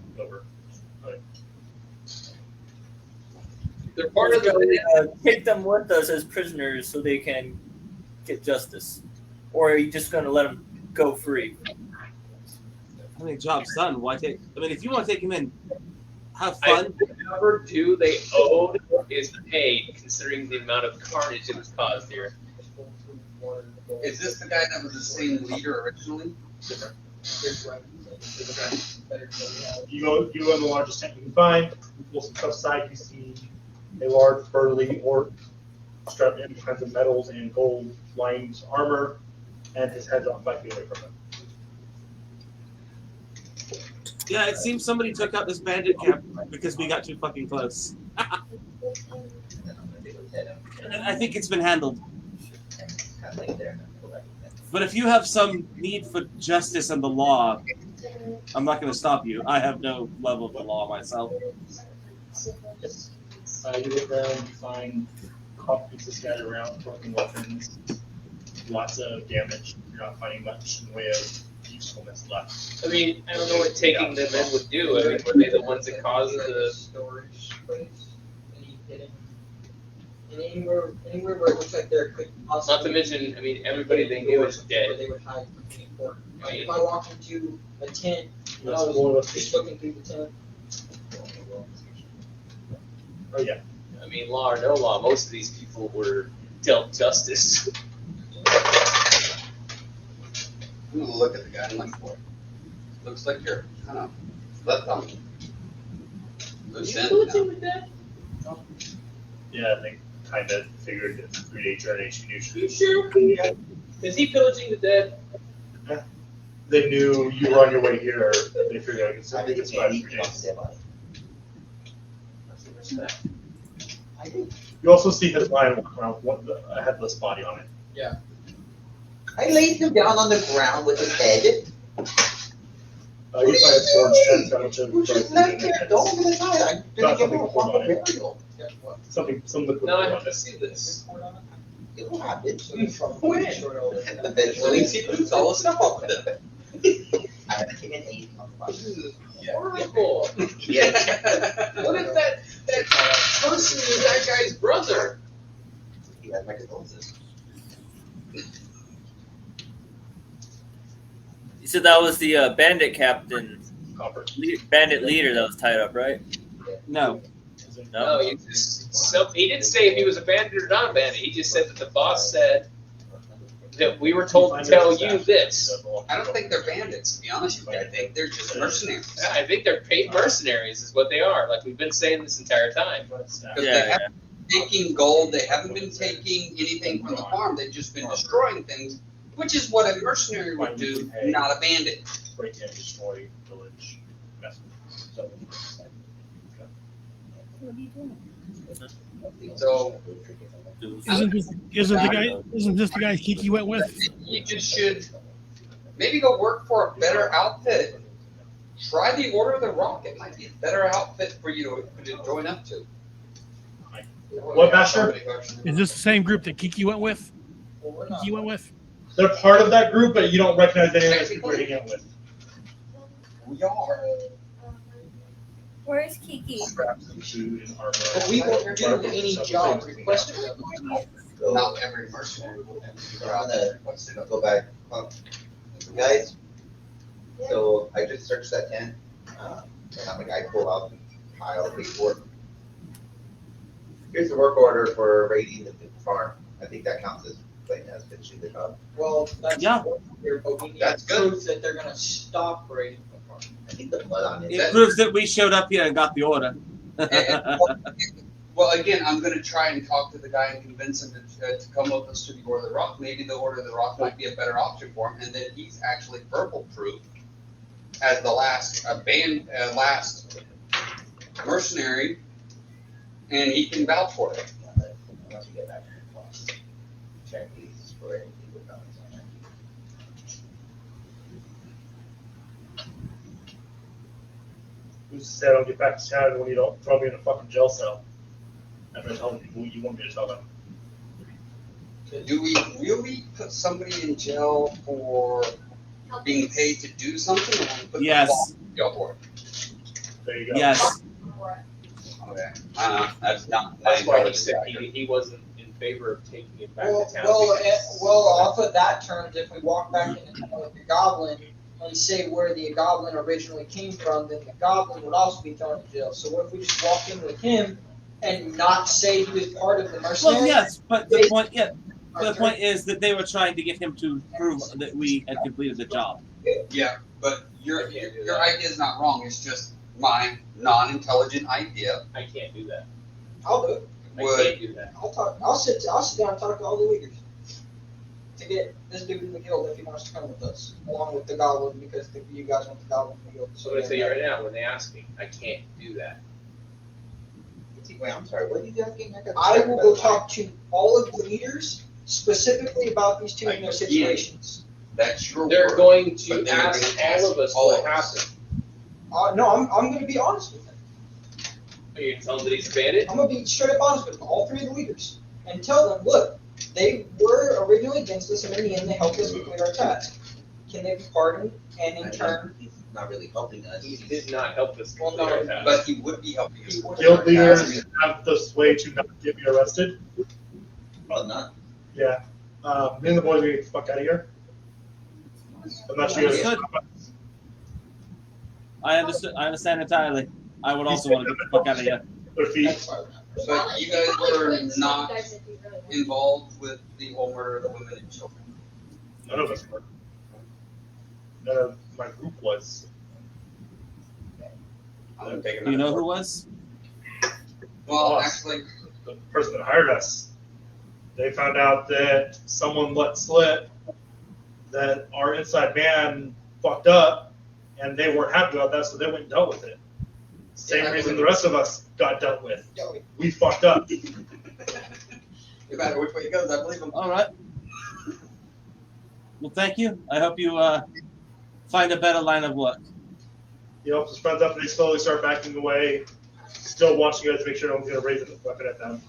Speaker 2: They're part of the.
Speaker 9: Take them with us as prisoners so they can get justice, or are you just going to let them go free?
Speaker 1: I mean, job's done. Why take? I mean, if you want to take him in, have fun.
Speaker 2: Number two, they owed is paid, considering the amount of carnage that was caused here.
Speaker 8: Is this the guy that was the same leader originally?
Speaker 11: You go in the largest tent you can find. You pull some stuff aside. You see a large burly orc strapped in kinds of metals and gold-lined armor, and his head's on 5 feet away from him.
Speaker 1: Yeah, it seems somebody took out this bandit camp because we got too fucking close. And I think it's been handled. But if you have some need for justice and the law, I'm not going to stop you. I have no level of the law myself.
Speaker 11: You look around, you find copies scattered around, broken weapons, lots of damage. You're not finding much in the way of usefulness left.
Speaker 2: I mean, I don't know what taking them in would do. I mean, were they the ones that caused the
Speaker 4: storage space? Any hidden? And anywhere where it looks like there could possibly.
Speaker 2: Not to mention, I mean, everybody they knew is
Speaker 4: Where
Speaker 2: dead.
Speaker 4: they would hide something important. Like if I walked into a tent and I
Speaker 11: That's one
Speaker 4: was
Speaker 11: of
Speaker 4: just
Speaker 11: the-
Speaker 4: looking through the tent.
Speaker 11: Oh yeah.
Speaker 2: I mean, law or no law, most of these people were dealt justice.
Speaker 8: I'm gonna look at the guy and like, boy, looks like you're kind of left on loose end now.
Speaker 11: Yeah, they kind of figured it's 3D generation usually.
Speaker 2: You sure? Is he pillaging the dead?
Speaker 11: They knew you were on your way here. They figured out it's
Speaker 12: I think
Speaker 11: it's
Speaker 12: it's
Speaker 11: 5
Speaker 12: Andy
Speaker 11: 3
Speaker 12: wants
Speaker 11: days.
Speaker 12: to say about it. I do.
Speaker 11: You also see his line walk around with a headless body on it.
Speaker 4: Yeah.
Speaker 12: I laid him down on the ground with his head.
Speaker 11: You find a torch and a bunch of
Speaker 12: Just let him go over the side. I'm gonna give him a proper burial.
Speaker 11: some liquid.
Speaker 2: No, I
Speaker 11: on
Speaker 2: have to
Speaker 11: it.
Speaker 2: see this.
Speaker 12: It'll happen.
Speaker 4: When?
Speaker 12: Eventually, he loses all the stuff off of him. I have to take an 8 on the button.
Speaker 2: Horrible.
Speaker 12: Yeah.
Speaker 2: What if that person is that guy's brother?
Speaker 12: He has my condolences.
Speaker 9: You said that was the bandit captain,
Speaker 11: Copper.
Speaker 9: bandit leader that was tied up, right?
Speaker 1: No.
Speaker 2: No, he didn't say if he was a bandit or not a bandit. He just said that the boss said that we were told to tell you this.
Speaker 8: I don't think they're bandits, to be honest with you. I think they're just mercenaries.
Speaker 2: Yeah, I think they're paid mercenaries is what they are. Like we've been saying this entire time.
Speaker 8: Because they haven't been taking gold, they haven't been taking anything from the farm, they've just been destroying things, which is what a mercenary would do, not a bandit.
Speaker 11: Break in, destroy village. Mess with stuff.
Speaker 10: What are you doing?
Speaker 8: So
Speaker 6: Isn't this the guy Kiki went with?
Speaker 8: you just should maybe go work for a better outfit. Try the Order of the Rock. It might be a better outfit for you to join up to.
Speaker 11: What, Master?
Speaker 6: Is this the same group that Kiki went with? Kiki went with?
Speaker 11: They're part of that group, but you don't recognize any of the people you're hanging out with.
Speaker 8: We are.
Speaker 10: Where is Kiki?
Speaker 11: Scrap some food and armor.
Speaker 4: But we won't do any job requested of us.
Speaker 8: Not every mercenary will have to go out there and request it.
Speaker 12: Go back. Guys, so I just searched that tent. And I'm like, I pull out the pile of paperwork. Here's the work order for raiding the farm. I think that counts as Clayton has finishing the job.
Speaker 4: Well, that's
Speaker 1: Yeah.
Speaker 4: here, but we need
Speaker 12: That's good.
Speaker 4: proof that they're gonna stop raiding the farm.
Speaker 12: I think the blood on it.
Speaker 1: It proves that we showed up here and got the order.
Speaker 8: Well, again, I'm going to try and talk to the guy and convince him to come with us to the Order of the Rock. Maybe the Order of the Rock might be a better option for him, and then he's actually verbal proof as the last last mercenary, and he can vouch for it.
Speaker 12: Once we get back to the class, check these for anything with balance on it.
Speaker 11: Who said I'll get back to town when you don't throw me in a fucking jail cell? After telling people you want me to tell them.
Speaker 8: Do we really put somebody in jail for being paid to do something, or we put
Speaker 1: Yes.
Speaker 8: the law in jail for it?
Speaker 11: There you go.
Speaker 1: Yes.
Speaker 8: Okay. That's not.
Speaker 2: That's why he said he wasn't in favor of taking it back
Speaker 4: Well,
Speaker 2: to town.
Speaker 4: well, off of that terms, if we walk back into town with the goblin and say where the goblin originally came from, then the goblin would also be thrown in jail. So what if we just walk in with him and not say he was part of the mercenaries?
Speaker 1: Well, yes, but the point is that they were trying to get him to prove that we had completed the job.
Speaker 8: Yeah, but your idea is not wrong. It's just my non-intelligent idea.
Speaker 2: I can't do that.
Speaker 4: I'll do it.
Speaker 2: I can't do that.
Speaker 4: I'll sit down and talk to all the leaders to get this dude in the guild if he wants to come with us, along with the goblin, because you guys want the goblin in the guild.
Speaker 2: So I tell you right now, when they ask me, I can't do that.
Speaker 12: Wait, I'm sorry. What are you asking?
Speaker 4: I will go talk to all of the leaders specifically about these two and their situations.
Speaker 8: That's your
Speaker 2: They're
Speaker 8: word,
Speaker 2: going
Speaker 8: but
Speaker 2: to
Speaker 8: they're
Speaker 2: ask
Speaker 8: gonna
Speaker 2: all of us
Speaker 8: all
Speaker 2: what
Speaker 8: of us.
Speaker 2: happened.
Speaker 4: No, I'm going to be honest with him.
Speaker 2: Are you telling that he's a bandit?
Speaker 4: I'm going to be straight up honest with all three of the leaders and tell them, look, they were originally against us, and in the end, they helped us complete our task. Can they be pardoned? And in turn,
Speaker 12: he's not really helping us.
Speaker 2: He did not help us
Speaker 4: Well,
Speaker 2: complete
Speaker 4: no,
Speaker 2: our task.
Speaker 8: But he would be helping us.
Speaker 11: Guild leaders have the sway to not get me arrested.
Speaker 12: Well, not.
Speaker 11: Yeah. Me and the boys, we get the fuck out of here. I'm not sure.
Speaker 1: Understood. I understand entirely. I would also want to get the fuck out of here.
Speaker 11: Their feet.
Speaker 8: But you guys were not involved with the whole murder of the women and children.
Speaker 11: None of us were. None of my group was.
Speaker 8: I'm taking
Speaker 1: Do you
Speaker 8: that.
Speaker 1: know who was?
Speaker 8: Well, actually,
Speaker 11: The person that hired us. They found out that someone let slip that our inside man fucked up, and they weren't happy about that, so they went and dealt with it. Same reason the rest of us got dealt with. We fucked up.
Speaker 8: no matter which way it goes, I believe him.
Speaker 1: All right. Well, thank you. I hope you find a better line of work.
Speaker 11: He helps his friends up, and they slowly start backing away, still watching you guys to make sure no one's going to raise a weapon at them.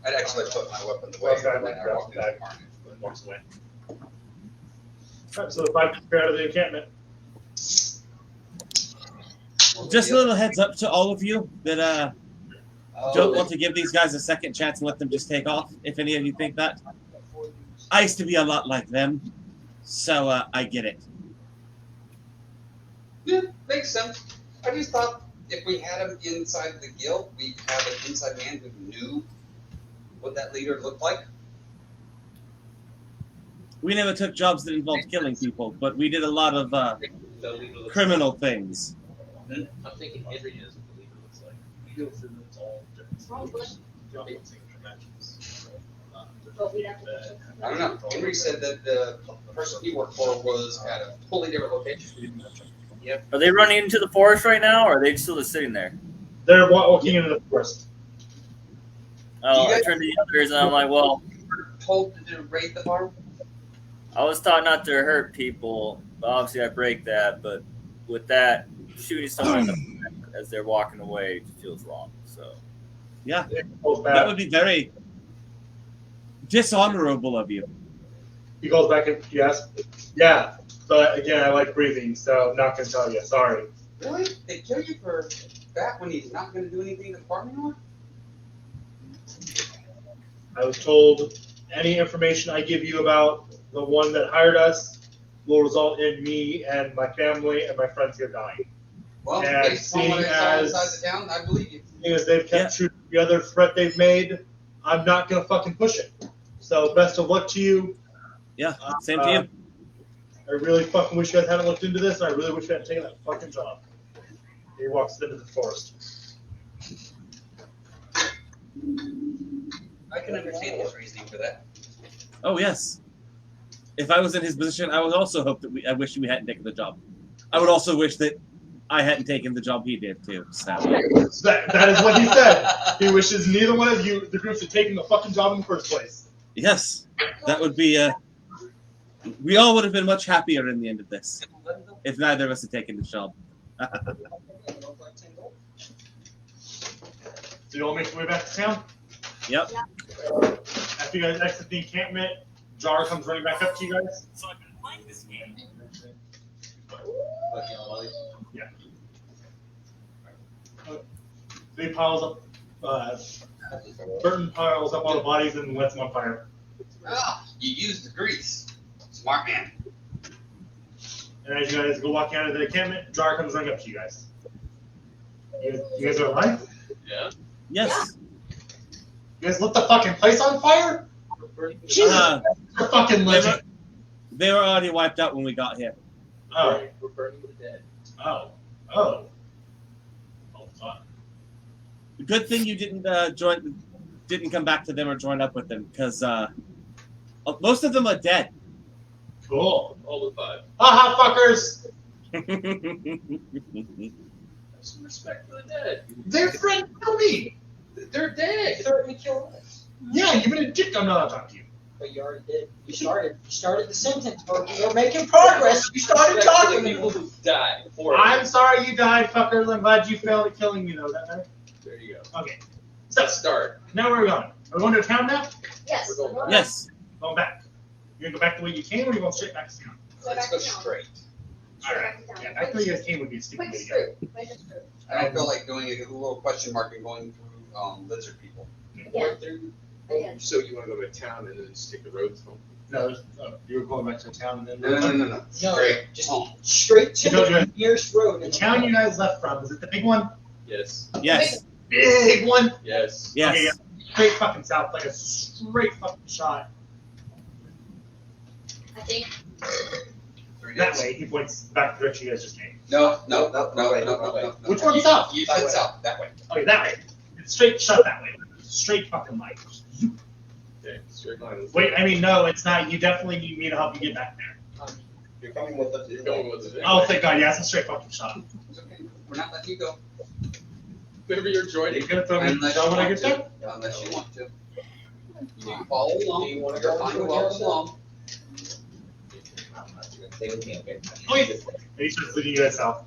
Speaker 8: I'd actually put my weapon away
Speaker 11: Okay,
Speaker 8: when I walked in the apartment.
Speaker 11: Walks away. Alright, so the 5 get out of the encampment.
Speaker 1: Just a little heads up to all of you that don't want to give these guys a second chance and let them just take off, if any of you think that. I used to be a lot like them, so I get it.
Speaker 8: Yeah, makes sense. I just thought if we had him inside the guild, we'd have an inside man who knew what that leader looked like.
Speaker 1: We never took jobs that involved killing people, but we did a lot of criminal things.
Speaker 2: I'm thinking Henry knows what the leader looks like.
Speaker 16: He goes through it's all different.
Speaker 5: But we'd have to.
Speaker 8: I don't know. Henry said that the person he worked for was at a totally different location.
Speaker 2: Yep.
Speaker 9: Are they running into the forest right now, or are they still just sitting there?
Speaker 11: They're walking into the forest.
Speaker 9: Oh,
Speaker 8: You
Speaker 9: I
Speaker 8: guys-
Speaker 9: turned to the others, and I'm like, well,
Speaker 8: Told to raid the farm?
Speaker 9: I was taught not to hurt people. Obviously, I break that, but with that, shooting someone in the back as they're walking away feels wrong. So,
Speaker 1: Yeah,
Speaker 11: Goes
Speaker 1: that
Speaker 11: back.
Speaker 1: would be very dishonorable of you.
Speaker 11: He goes back and yes, yeah. But again, I like breathing, so not gonna tell you. Sorry.
Speaker 8: Really? They kill you for that when he's not going to do anything to the farm anymore?
Speaker 11: I was told any information I give you about the one that hired us will result in me and my family and my friends here dying.
Speaker 8: Well,
Speaker 11: And
Speaker 8: based on what I saw
Speaker 11: seeing
Speaker 8: inside the town, I believe you.
Speaker 11: Seeing as they've kept true to the other threat they've made, I'm not gonna fucking push it. So best of luck to you.
Speaker 1: Yeah, same to you.
Speaker 11: I really fucking wish you guys hadn't looked into this, and I really wish you hadn't taken that fucking job. He walks into the forest.
Speaker 8: I can understand his reasoning for that.
Speaker 1: Oh yes. If I was in his position, I would also hope that I wish we hadn't taken the job. I would also wish that I hadn't taken the job he did too. So
Speaker 11: That is what he said. He wishes neither one of you, the groups, had taken the fucking job in the first place.
Speaker 1: yes, that would be. We all would have been much happier in the end of this if neither of us had taken the job.
Speaker 11: So you all make your way back to town?
Speaker 1: Yep.
Speaker 11: After you guys exit the encampment, Jar comes running back up to you guys.
Speaker 9: so I've been playing this game.
Speaker 11: Yeah. So he piles up, Burton piles up all the bodies and lets them on fire.
Speaker 8: Ah, you used the grease. Smart man.
Speaker 11: And as you guys go walking out of the encampment, Jar comes running up to you guys. You guys are alive?
Speaker 2: Yeah.
Speaker 1: Yes.
Speaker 11: You guys lit the fucking place on fire? Jesus, you're fucking legend.
Speaker 1: They were already wiped out when we got here.
Speaker 11: Oh.
Speaker 2: We're burning the dead.
Speaker 11: Oh. Oh. Oh, fuck.
Speaker 1: Good thing you didn't didn't come back to them or join up with them, because most of them are dead.
Speaker 11: Cool.
Speaker 2: All the five.
Speaker 11: Haha, fuckers!
Speaker 2: Have some respect for the dead.
Speaker 11: They're friends to me!
Speaker 2: They're dead.
Speaker 4: Threaten to kill us.
Speaker 11: Yeah, you've been a dick. I'm not talking to you.
Speaker 4: But you already did. You started the sentence. We're making progress. You started talking.
Speaker 2: People who died.
Speaker 3: I'm sorry you died, fuckers. I'm glad you failed at killing me, though. Is that better?
Speaker 2: There you go.
Speaker 3: Okay. So,
Speaker 2: Let's start.
Speaker 3: now where are we going? Are we going to a town now?
Speaker 5: Yes.
Speaker 2: We're going
Speaker 1: Yes.
Speaker 3: Going back. You're going to go back the way you came, or you going straight back to town?
Speaker 2: Let's go straight.
Speaker 3: Alright. Yeah, back the way you guys came would be a stupid
Speaker 5: Quick
Speaker 3: way to go.
Speaker 5: screw. Quick screw.
Speaker 8: I don't feel like doing a little question mark and going through lizard people.
Speaker 5: Yeah. Yeah.
Speaker 2: So you want to go to a town and then just take the roads home?
Speaker 3: No, you were going back to town and then.
Speaker 8: No. Straight.
Speaker 4: Just
Speaker 8: home.
Speaker 4: straight to
Speaker 3: You know,
Speaker 4: the nearest road.
Speaker 3: The town you guys left from, is it the big one?
Speaker 2: Yes.
Speaker 1: Yes.
Speaker 3: Big one?
Speaker 2: Yes.
Speaker 1: Yes.
Speaker 3: Okay, yeah. Straight fucking south, like a straight fucking shot.
Speaker 5: I think.
Speaker 3: That way, he points back the direction you guys just came.
Speaker 8: No.
Speaker 3: Which one's south?
Speaker 8: You said south, that way.
Speaker 3: Okay, that way. It's straight shot that way. Straight fucking light.
Speaker 2: Okay, straight line.
Speaker 3: Wait, I mean, no, it's not. You definitely need me to help you get back there.
Speaker 12: You're coming with us.
Speaker 2: You're going with us.
Speaker 3: Oh, thank God, yeah, it's a straight fucking shot.
Speaker 8: It's okay. We're not letting you go.
Speaker 2: Whenever you're joining.
Speaker 3: You're gonna throw me in the shot when I get there?
Speaker 8: Unless you want to. You can follow along.
Speaker 4: Do you wanna
Speaker 8: You're
Speaker 4: go
Speaker 8: fine
Speaker 4: with
Speaker 8: to follow
Speaker 4: yourself?
Speaker 8: along.
Speaker 12: Stay with me, okay?
Speaker 3: Oh, yeah. And he starts leading you guys south.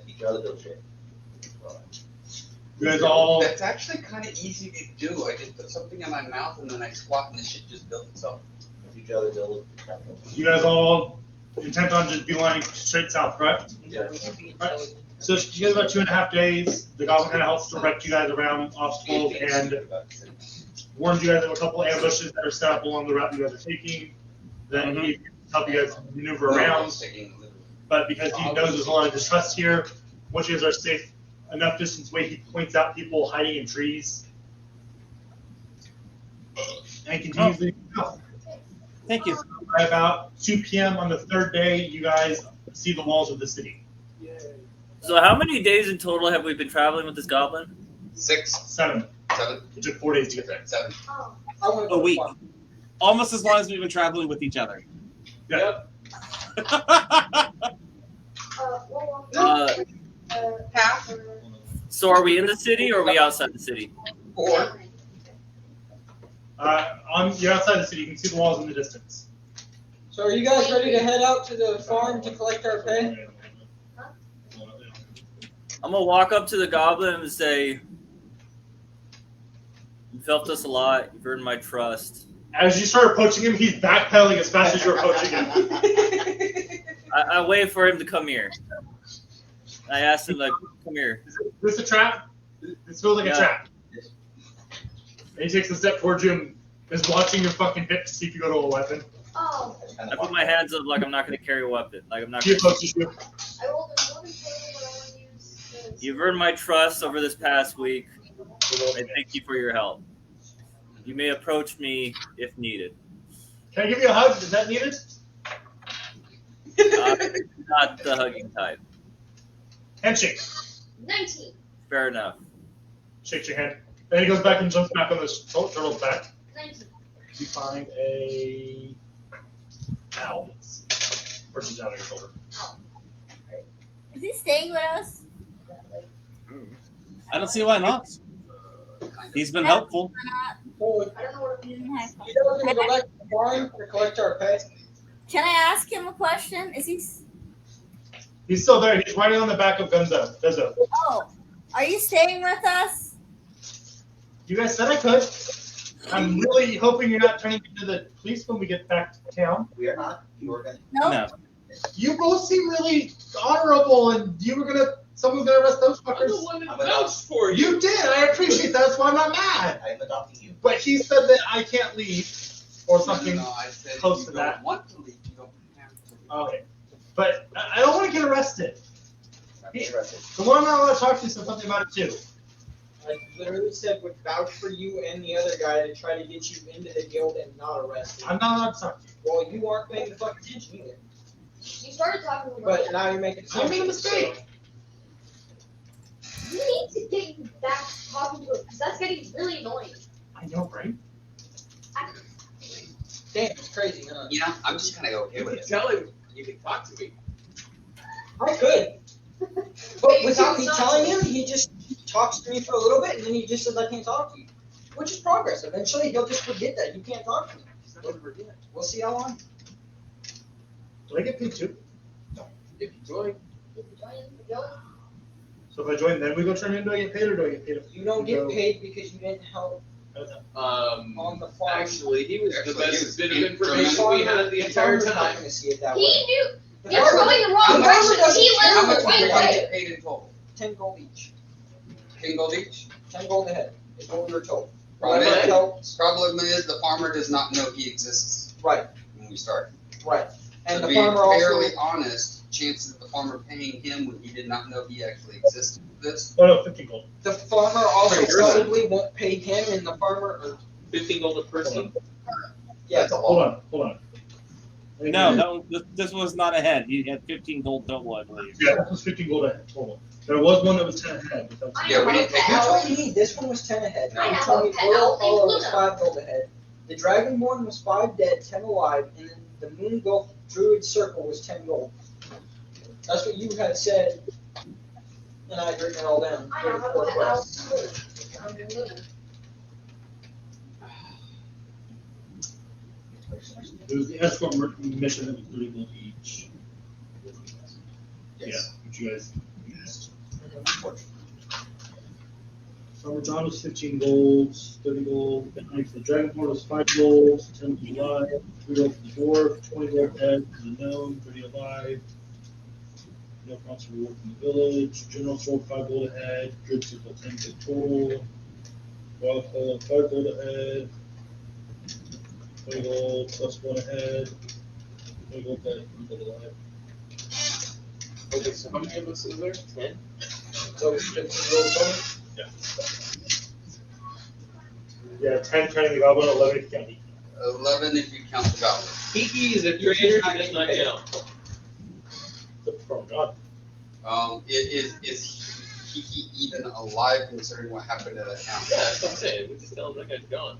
Speaker 12: Each other build shit.
Speaker 3: You guys all.
Speaker 8: That's actually kind of easy to do. I just put something in my mouth and then I squat and the shit just builds itself.
Speaker 12: Each other build.
Speaker 3: You guys all intent on just beelining straight south, correct?
Speaker 2: Yeah.
Speaker 3: Right. So you guys about 2.5 days. The goblin kind of helps direct you guys around obstacles and warns you guys of a couple ambushes that are set up along the route you guys are taking. Then he help you guys maneuver around. But because he knows there's a lot of distrust here, once you guys are safe enough distance away, he points out people hiding in trees and continues leading you south.
Speaker 1: Thank you.
Speaker 3: By about 2 p.m. on the third day, you guys see the walls of the city.
Speaker 9: So how many days in total have we been traveling with this goblin?
Speaker 8: 6,
Speaker 3: 7.
Speaker 8: 7.
Speaker 3: It took 4 days to get there.
Speaker 8: 7.
Speaker 5: Oh.
Speaker 4: I want to
Speaker 1: A week. Almost as long as we've been traveling with each other.
Speaker 3: Yeah.
Speaker 8: Half.
Speaker 9: So are we in the city or are we outside the city?
Speaker 8: 4.
Speaker 3: You're outside the city. You can see the walls in the distance.
Speaker 4: So are you guys ready to head out to the farm to collect our pay?
Speaker 9: I'm gonna walk up to the goblin and say, "You've helped us a lot. You've earned my trust."
Speaker 3: As you start approaching him, he's backpedaling as fast as you're approaching him.
Speaker 9: I wait for him to come here. I asked him, like, "Come here."
Speaker 3: Is this a trap? This feels like a trap. And he takes a step towards you and is watching your fucking hip to see if you go to a weapon.
Speaker 5: Oh.
Speaker 9: I put my hands up like I'm not gonna carry a weapon. Like I'm not.
Speaker 3: He approaches you.
Speaker 5: I rolled a 1 total, but I want to use this.
Speaker 9: You've earned my trust over this past week. I thank you for your help. You may approach me if needed.
Speaker 3: Can I give you a hug? Is that needed?
Speaker 9: Not the hugging type.
Speaker 3: Handshake.
Speaker 5: 19.
Speaker 9: Fair enough.
Speaker 3: Shakes your hand. Then he goes back and jumps back on the turtle's back.
Speaker 5: 19.
Speaker 3: You find a owl. Pushes down on your shoulder.
Speaker 10: Is he staying with us?
Speaker 1: I don't see why not. He's been helpful.
Speaker 5: I don't know what
Speaker 4: You guys want to go back to the farm to collect our pay?
Speaker 10: Can I ask him a question? Is he?
Speaker 3: He's still there. He's riding on the back of Gunzo.
Speaker 10: Oh, are you staying with us?
Speaker 3: You guys said I could. I'm really hoping you're not turning into the police when we get back to town.
Speaker 12: We are not. You are going to.
Speaker 10: No.
Speaker 3: You both seem really honorable, and you were gonna. Someone's gonna arrest those fuckers.
Speaker 2: I'm the one that vouched for you.
Speaker 3: You did. I appreciate that. That's why I'm not mad.
Speaker 12: I am adopting you.
Speaker 3: But he said that I can't leave, or something
Speaker 8: No, I said
Speaker 3: close
Speaker 8: you
Speaker 3: to
Speaker 8: don't
Speaker 3: that.
Speaker 8: want to leave. You don't have to leave.
Speaker 3: Okay. But I don't want to get arrested.
Speaker 12: I'm interested.
Speaker 3: The one I'm not allowed to talk to said something about it too.
Speaker 4: I literally said would vouch for you and the other guy to try to get you into the guild and not arrested.
Speaker 3: I'm not allowed to talk to you.
Speaker 4: Well, you aren't paying the fucking attention either.
Speaker 5: You started talking about
Speaker 4: But
Speaker 5: it.
Speaker 4: now you're making.
Speaker 3: I made a mistake.
Speaker 5: You need to get back talking to him because that's getting really annoying.
Speaker 3: I know, right?
Speaker 4: Damn, it's crazy, huh?
Speaker 8: You know, I'm just kind of okay
Speaker 2: You
Speaker 8: with
Speaker 2: can
Speaker 8: it.
Speaker 2: tell him you can talk to me.
Speaker 4: I could. But
Speaker 5: Wait,
Speaker 4: without me
Speaker 5: without
Speaker 4: telling
Speaker 5: talking.
Speaker 4: him, he just talks to me for a little bit and then he just says I can't talk to you. Which is progress. Eventually, he'll just forget that. You can't talk to him. We'll see how long.
Speaker 11: Do I get paid too?
Speaker 2: If you join.
Speaker 11: So if I join, then we go turn in. Do I get paid, or do I get paid?
Speaker 4: You don't get paid because you didn't help on the farm.
Speaker 2: Actually, he was the
Speaker 13: Actually,
Speaker 2: best bit of
Speaker 13: he-
Speaker 2: information we had the entire
Speaker 4: farmer's not
Speaker 2: time.
Speaker 4: going to see it that
Speaker 7: He
Speaker 4: way.
Speaker 7: knew.
Speaker 4: The
Speaker 7: You're
Speaker 4: farmer-
Speaker 7: going the
Speaker 4: the
Speaker 7: wrong
Speaker 4: farmer
Speaker 7: direction.
Speaker 4: doesn't
Speaker 7: He
Speaker 4: care
Speaker 7: went
Speaker 13: How
Speaker 7: the
Speaker 13: much do
Speaker 7: right
Speaker 13: we
Speaker 7: way.
Speaker 13: get paid in total?
Speaker 4: 10 gold each.
Speaker 13: 10 gold each?
Speaker 4: 10 gold a head is what we were told.
Speaker 13: Problem
Speaker 4: Whoever
Speaker 13: is,
Speaker 4: helps.
Speaker 13: problem is the farmer does not know he exists
Speaker 4: Right,
Speaker 13: when we start.
Speaker 4: right. And
Speaker 13: To
Speaker 4: the
Speaker 13: be
Speaker 4: farmer also.
Speaker 13: fairly honest, chances of the farmer paying him when he did not know he actually existed with this.
Speaker 11: Oh no, 15 gold.
Speaker 4: The farmer also
Speaker 2: Wait, you're right.
Speaker 4: probably won't pay him, and the farmer.
Speaker 2: 15 gold a person.
Speaker 4: Yeah,
Speaker 13: That's a
Speaker 11: Hold
Speaker 13: lot.
Speaker 11: on.
Speaker 1: No, this was not a head. He had 15 gold total, I believe.
Speaker 11: Yeah, this was 15 gold ahead total. There was one that was 10 ahead. But that's-
Speaker 13: Yeah, we didn't take
Speaker 4: That's
Speaker 13: that.
Speaker 4: what you need. This one was 10 ahead.
Speaker 13: I
Speaker 4: You
Speaker 7: have
Speaker 4: told me
Speaker 7: a pet
Speaker 4: Royal
Speaker 7: elf named
Speaker 4: Hollow was
Speaker 7: Luna.
Speaker 4: 5 gold ahead. The Dragonborn was 5 dead, 10 alive, and then the Moon Gulf Druid Circle was 10 gold. That's what you had said, and I had written it all down.
Speaker 5: I
Speaker 4: for
Speaker 5: have
Speaker 4: the
Speaker 5: a
Speaker 4: fourth
Speaker 5: pet
Speaker 4: quest.
Speaker 5: elf. I'm Luna.
Speaker 11: It was the escort mission that was 30 gold each. Yeah, which you guys. Summer John was 15 gold, 30 gold. The Dragonborn was 5 gold, 10 was alive. 3 gold for the dwarf, 20 gold head for the gnome, 30 alive. No monster reward from the village. General sold 5 gold ahead. Druid circle 10 gold total. Wild Hole 5 gold ahead. 20 gold plus 1 ahead. 20 gold ahead, 3 gold alive.
Speaker 2: Okay, so how many of us are there? 10?
Speaker 4: So it's 15 gold total?
Speaker 11: Yeah, 10 counting the goblin, 11 if you count Iki.
Speaker 13: 11 if you count the goblin.
Speaker 2: Kiki is a trader, he does not count.
Speaker 11: From God.
Speaker 13: Is Kiki even alive considering what happened to that town?
Speaker 2: Yeah, that's what I'm saying. We just tell him that guy's gone.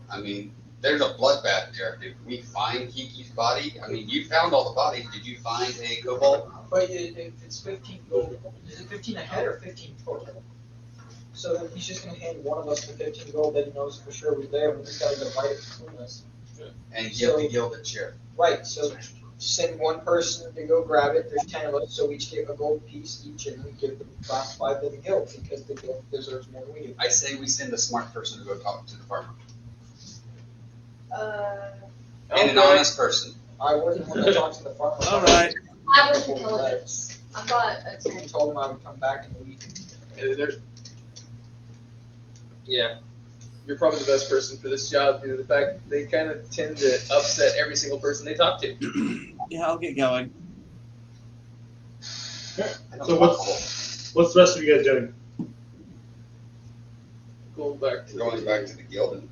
Speaker 13: I mean, there's a bloodbath there. Did we find Kiki's body? I mean, you found all the bodies. Did you find a kobold?
Speaker 4: But if it's 15 gold, is it 15 ahead or 15 total? So then he's just gonna hand one of us the 15 gold that he knows for sure was there. We just gotta divide it between us.
Speaker 13: And give the guild a share.
Speaker 4: Right. So send one person to go grab it. There's 10 of us, so we each get a gold piece each, and we give the last 5 to the guild because the guild deserves more than we do.
Speaker 13: I say we send a smart person to go talk to the farmer. And an honest person.
Speaker 4: I wasn't one that talked to the farmer.
Speaker 1: All right.
Speaker 7: I was intelligent. I thought it's
Speaker 4: I told him I would come back in a week.
Speaker 2: Yeah. You're probably the best person for this job due to the fact that they kind of tend to upset every single person they talk to.
Speaker 1: Yeah, I'll get going.
Speaker 11: So what's the rest of you guys doing?
Speaker 2: Going back to
Speaker 13: the guild and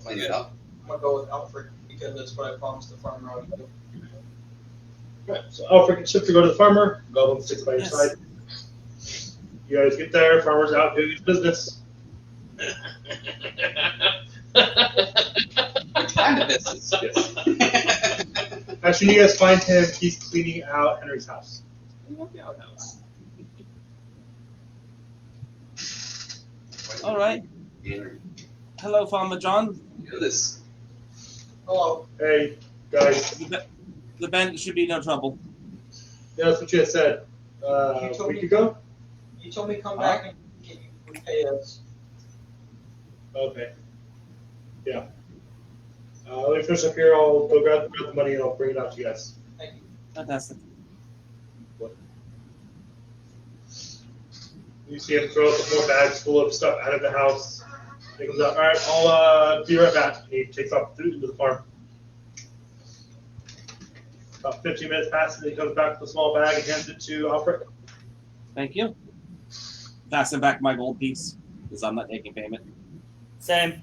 Speaker 13: clean it up.
Speaker 4: I'm gonna go with Alfred because that's what I promised the farmer I would do.
Speaker 11: Right, so Alfred can shift to go to the farmer. Goblin sits by your side. You guys get there. Farmer's out doing his business.
Speaker 13: Which kind of business?
Speaker 11: Yes. Actually, you guys find him. He's cleaning out Henry's house.
Speaker 1: All right. Hello, Farmer John.
Speaker 2: This.
Speaker 4: Hello.
Speaker 11: Hey, guys.
Speaker 1: The bandit should be no trouble.
Speaker 11: Yeah, that's what you had said a week ago.
Speaker 4: You told me come back and get you repay us.
Speaker 11: Okay. Yeah. Let me finish up here. I'll go grab the money and I'll bring it out to you guys.
Speaker 4: Thank you.
Speaker 1: Fantastic.
Speaker 11: You see him throw a couple more bags full of stuff out of the house. He comes out. All right, I'll be right back. And he takes off into the farm. About 15 minutes passes, and he comes back with a small bag and hands it to Alfred.
Speaker 1: Thank you. Pass him back my gold piece because I'm not taking payment.
Speaker 9: Same.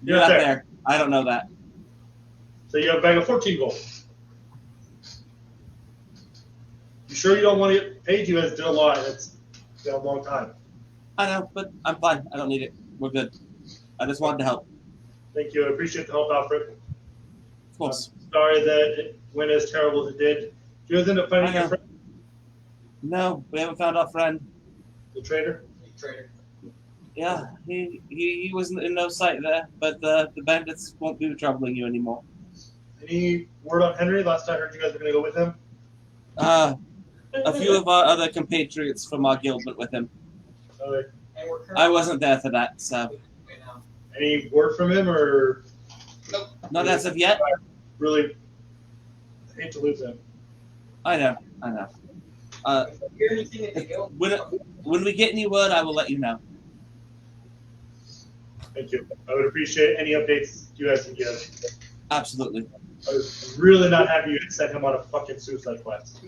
Speaker 1: You're not there. I don't know that.
Speaker 11: So you have a bag of 14 gold. You sure you don't want to get paid? You guys did a lot. It's been a long time.
Speaker 1: I know, but I'm fine. I don't need it. We're good. I just wanted to help.
Speaker 11: Thank you. I appreciate the help, Alfred.
Speaker 1: Of course.
Speaker 11: I'm sorry that it went as terrible as it did. Did you guys end up finding your friend?
Speaker 1: No, we haven't found our friend.
Speaker 11: The trader?
Speaker 4: Trader.
Speaker 1: Yeah, he wasn't in no sight there, but the bandits won't be troubling you anymore.
Speaker 11: Any word on Henry? Last time I heard you guys were going to go with him.
Speaker 1: A few of our other compatriots from our guild went with him.
Speaker 11: Okay.
Speaker 1: I wasn't there for that, so.
Speaker 11: Any word from him, or?
Speaker 8: Nope.
Speaker 1: Not as of yet.
Speaker 11: Really hate to lose him.
Speaker 1: I know. When we get any word, I will let you know.
Speaker 11: Thank you. I would appreciate any updates you guys can give.
Speaker 1: Absolutely.
Speaker 11: I was really not happy you had sent him on a fucking suicide quest.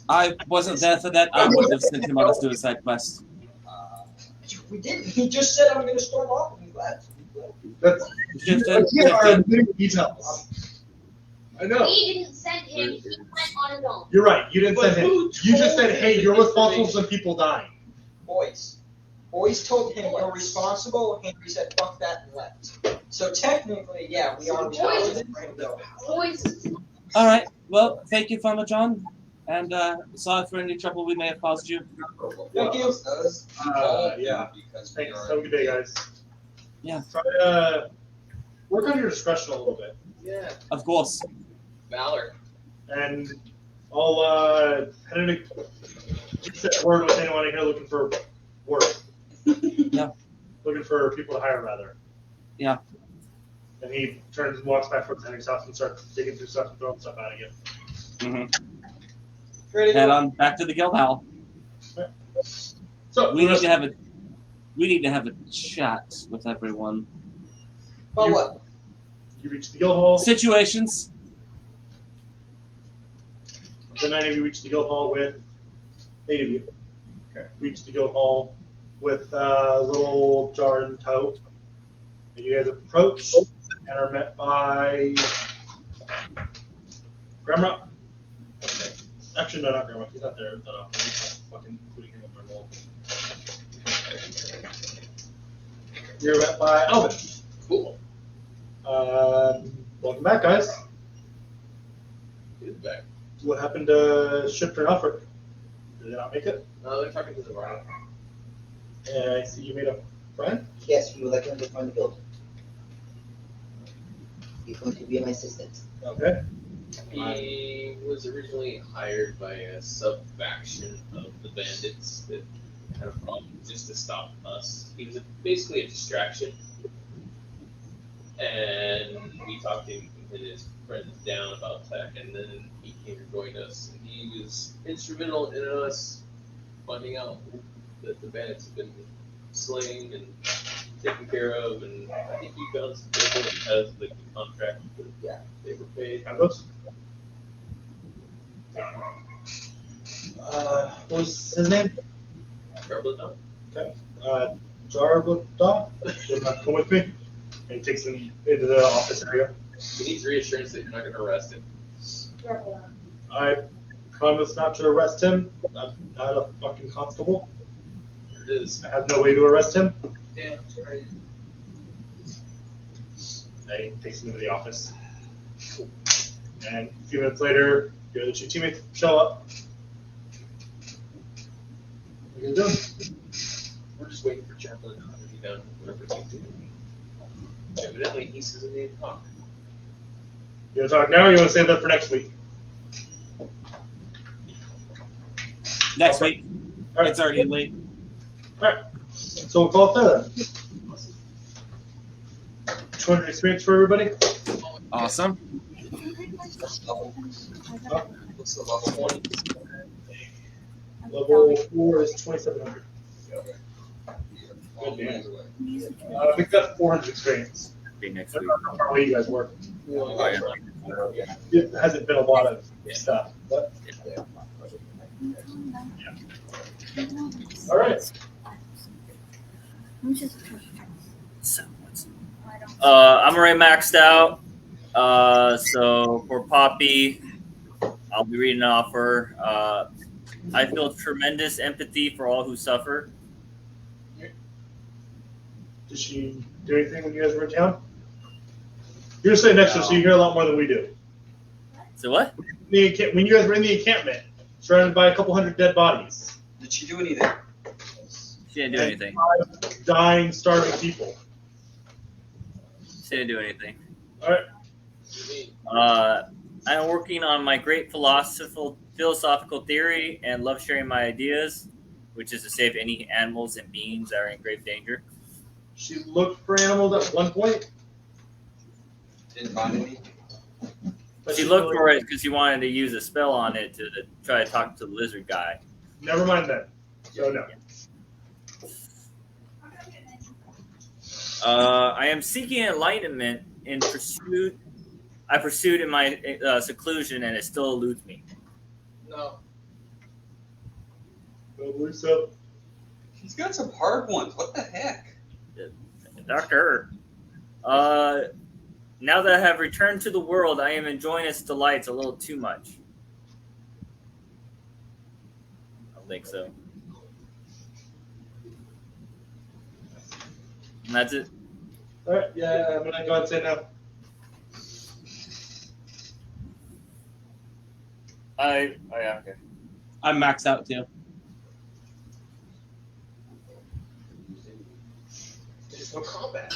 Speaker 1: I wasn't there for that. I would have sent him on a suicide quest.
Speaker 4: We didn't. He just said, I'm going to storm off, and we left.
Speaker 11: That's details. I know.
Speaker 7: We didn't send him. He went on his own.
Speaker 11: You're right. You didn't send him. You just said, hey, you're responsible for some people dying.
Speaker 4: Boys told him you're responsible, and Henry said, fuck that, and left. So technically, yeah, we are responsible for him to go.
Speaker 7: Boys.
Speaker 1: All right. Well, thank you, Farmer John, and sorry for any trouble we may have caused you.
Speaker 4: Thank you.
Speaker 11: Yeah. Thanks. Have a good day, guys.
Speaker 1: Yeah.
Speaker 11: Try to work on your discretion a little bit.
Speaker 2: Yeah.
Speaker 1: Of course.
Speaker 2: Valor.
Speaker 11: And I'll head in a word with anyone in here looking for work.
Speaker 1: Yeah.
Speaker 11: Looking for people to hire, rather.
Speaker 1: Yeah.
Speaker 11: And he turns and walks back towards Henry's house and starts digging through stuff and throwing stuff out again.
Speaker 1: Mm-hmm. Head on back to the guild hall.
Speaker 11: Right. So
Speaker 1: we need to have a chat with everyone.
Speaker 4: About what?
Speaker 11: You reach the guild hall.
Speaker 1: Situations.
Speaker 11: The 9 of you reach the guild hall with 8 of you. Okay. Reach the guild hall with a little jar in tow. And you guys approach and are met by Gramrock. Okay. Actually, no, not Gramrock. He's not there. He's not fucking including him in my role. You're met by Alvin.
Speaker 2: Cool.
Speaker 11: Welcome back, guys.
Speaker 2: He's back.
Speaker 11: What happened to Shifter and Alfred? Did they not make it?
Speaker 2: No, they're talking to the right.
Speaker 11: And I see you made a friend?
Speaker 12: Yes, we would like him to join the guild. He's going to be my assistant.
Speaker 11: Okay.
Speaker 2: He was originally hired by a sub-faction of the Bandits that had a problem just to stop us. He was basically a distraction. And we talked him and his friends down about tech, and then he came to join us. And he was instrumental in us finding out that the Bandits have been slain and taken care of, and I think he found some people that has the contract that they were paid.
Speaker 11: What was his name?
Speaker 2: Jarblodon.
Speaker 11: Okay. Jarblodon? Come with me. And he takes him into the office area.
Speaker 2: He needs reassurance that you're not going to arrest him.
Speaker 11: I promise not to arrest him. I'm not a fucking constable.
Speaker 2: There it is.
Speaker 11: I have no way to arrest him.
Speaker 2: Yeah, right.
Speaker 11: And he takes him into the office. And a few minutes later, your other two teammates show up. What are you doing?
Speaker 2: We're just waiting for Jarblodon to be done whatever he's doing. Evidently, he says it need to talk.
Speaker 11: You want to talk now, or you want to save that for next week?
Speaker 1: Next week. All right. It's already late.
Speaker 11: All right. So we'll call it there then. 200 experience for everybody.
Speaker 1: Awesome.
Speaker 2: What's the level 1?
Speaker 11: Level 4 is 2,700. Good man. We've got 400 experience.
Speaker 9: Be next
Speaker 11: I
Speaker 9: week.
Speaker 11: don't know how you guys work.
Speaker 9: Oh, yeah.
Speaker 11: It hasn't been a lot of stuff, but yeah. All right.
Speaker 9: I'm already maxed out. So for Poppy, I'll be reading an offer. I feel tremendous empathy for all who suffer.
Speaker 11: Did she do anything when you guys were in town? You're sitting next to her, so you hear a lot more than we do.
Speaker 9: So what?
Speaker 11: When you guys were in the encampment, surrounded by a couple hundred dead bodies.
Speaker 8: Did she do anything?
Speaker 9: She didn't do
Speaker 3: and
Speaker 9: anything.
Speaker 3: 5 dying, starving people.
Speaker 9: She didn't do anything.
Speaker 3: All right.
Speaker 9: I'm working on my great philosophical theory and love sharing my ideas, which is to save any animals and beings that are in grave danger.
Speaker 3: She looked for animals at one point.
Speaker 8: Didn't find any.
Speaker 3: But
Speaker 9: She looked for it because she wanted to use a spell on it to try to talk to the lizard guy.
Speaker 3: Never mind that. So no.
Speaker 9: I am seeking enlightenment in pursuit. I pursued in my seclusion, and it still eludes me.
Speaker 2: No.
Speaker 3: Probably so.
Speaker 8: He's got some hard ones. What the heck?
Speaker 9: Doctor. Now that I have returned to the world, I am enjoying its delights a little too much. I don't think so. And that's it.
Speaker 3: All right. Yeah, I'm gonna go ahead and say no.
Speaker 9: Yeah, okay.
Speaker 1: I'm maxed out too.
Speaker 2: There's no combat.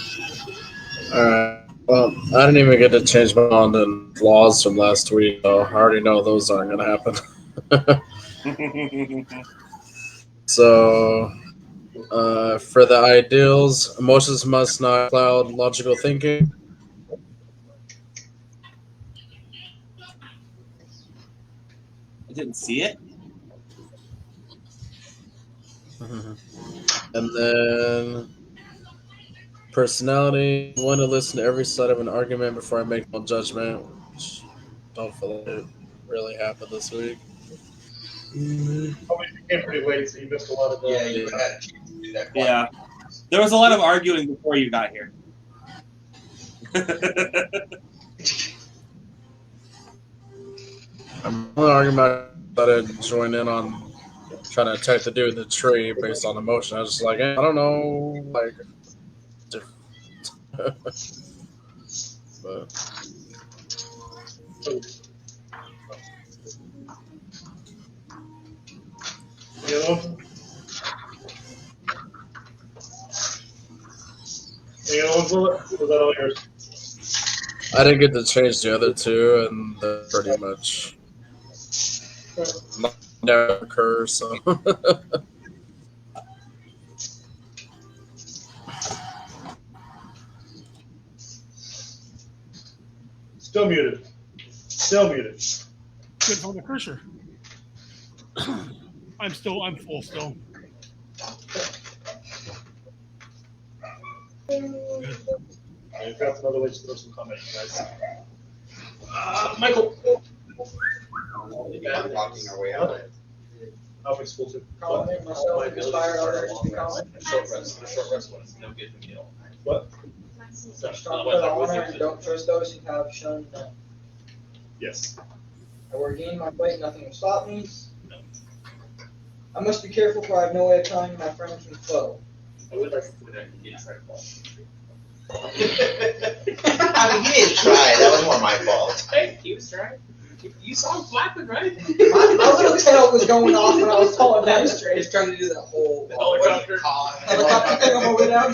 Speaker 14: Alright. Well, I didn't even get to change my mind on flaws from last week, so I already know those aren't going to happen. So, for the ideals, emotions must not cloud logical thinking.
Speaker 1: I didn't see it.
Speaker 14: And then personality, I want to listen to every side of an argument before I make no judgment, which don't feel like it really happened this week.
Speaker 3: You came pretty late, so you missed a lot of the.
Speaker 8: Yeah, you had a chance to do that.
Speaker 1: Yeah. There was a lot of arguing before you got here.
Speaker 14: I'm only arguing about that I didn't join in on trying to attack the dude in the tree based on emotion. I was just like, I don't know, like. But.
Speaker 3: The other one? Any other ones, Will? Or was that all yours?
Speaker 14: I didn't get to change the other two, and they're pretty much never occur, so.
Speaker 3: Still muted. Still muted.
Speaker 6: Good for the cursor. I'm full still. Good.
Speaker 3: I've got some other ways to throw some comment, you guys. Michael.
Speaker 8: Walking our way out.
Speaker 3: I'll fix school too.
Speaker 4: Comment myself, inspire others to comment.
Speaker 2: Short rest one is no good for me.
Speaker 3: What?
Speaker 4: Strong for the honor and don't trust those who have shown them.
Speaker 3: Yes.
Speaker 4: I will gain my weight, nothing will stop me. I must be careful, for I have no way of telling my friend from foe.
Speaker 2: I would like to put that in the ball.
Speaker 12: I mean, he didn't try. That was more my fault.
Speaker 2: Hey, he was trying. You saw him flapping, right?
Speaker 4: My little tail was going off when I was calling that straight.
Speaker 8: He's trying to do that whole
Speaker 2: helicopter
Speaker 4: Helicopter thing on my way down.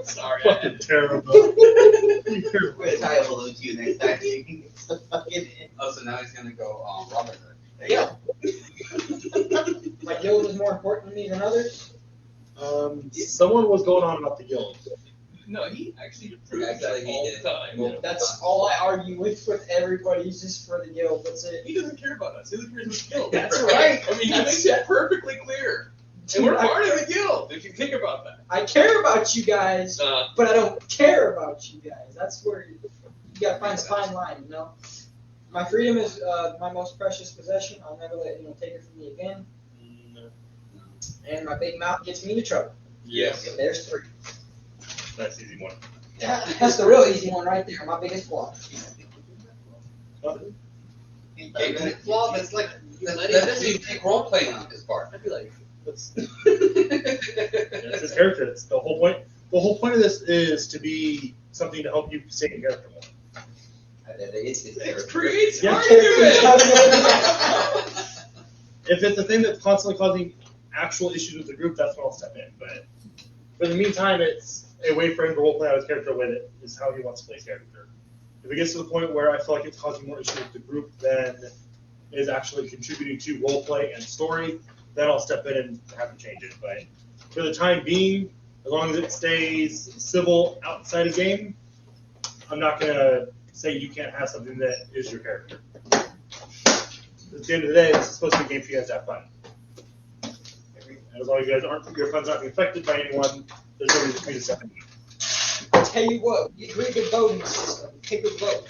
Speaker 2: Sorry.
Speaker 3: Fucking terrible.
Speaker 12: We're gonna tie a balloon to you next time. So you can get the fucking.
Speaker 8: Oh, so now he's gonna go Robin Hood.
Speaker 4: Yeah. My guild is more important to me than others.
Speaker 3: Someone was going on about the guild.
Speaker 2: No, he actually proves that all the time.
Speaker 4: Well, that's all I argue with everybody. He's just for the guild. That's it.
Speaker 2: He doesn't care about us. He doesn't care about the guild.
Speaker 4: That's right.
Speaker 2: I mean, he makes it perfectly clear. And we're part of the guild, if you think about that.
Speaker 4: I care about you guys, but I don't care about you guys. That's where you gotta find a fine line, you know? My freedom is my most precious possession. I'll never let anyone take it from me again. And my big mouth gets me into trouble.
Speaker 2: Yes.
Speaker 4: There's 3.
Speaker 3: Nice, easy one.
Speaker 4: Yeah, that's the real easy one right there. My biggest flaw.
Speaker 8: Well, that's like that doesn't even take role playing on his part.
Speaker 2: I feel like
Speaker 3: It's his character. It's the whole point. The whole point of this is to be something to help you stay in character more.
Speaker 2: it creates
Speaker 3: Yeah.
Speaker 2: argument.
Speaker 3: If it's a thing that's constantly causing
Speaker 11: actual issues with the group, that's when I'll step in. But in the meantime, it's a way for him to roleplay out his character the way that is how he wants to play his character. If it gets to the point where I feel like it's causing more issues with the group than is actually contributing to roleplay and story, then I'll step in and have to change it. But for the time being, as long as it stays civil outside of game, I'm not going to say you can't have something that is your character. At the end of the day, this is supposed to be a game for you guys to have fun. As long as you guys your fun's not being affected by anyone, there's no reason for me to step in.
Speaker 4: I tell you what, you agree to voting system. Take a vote.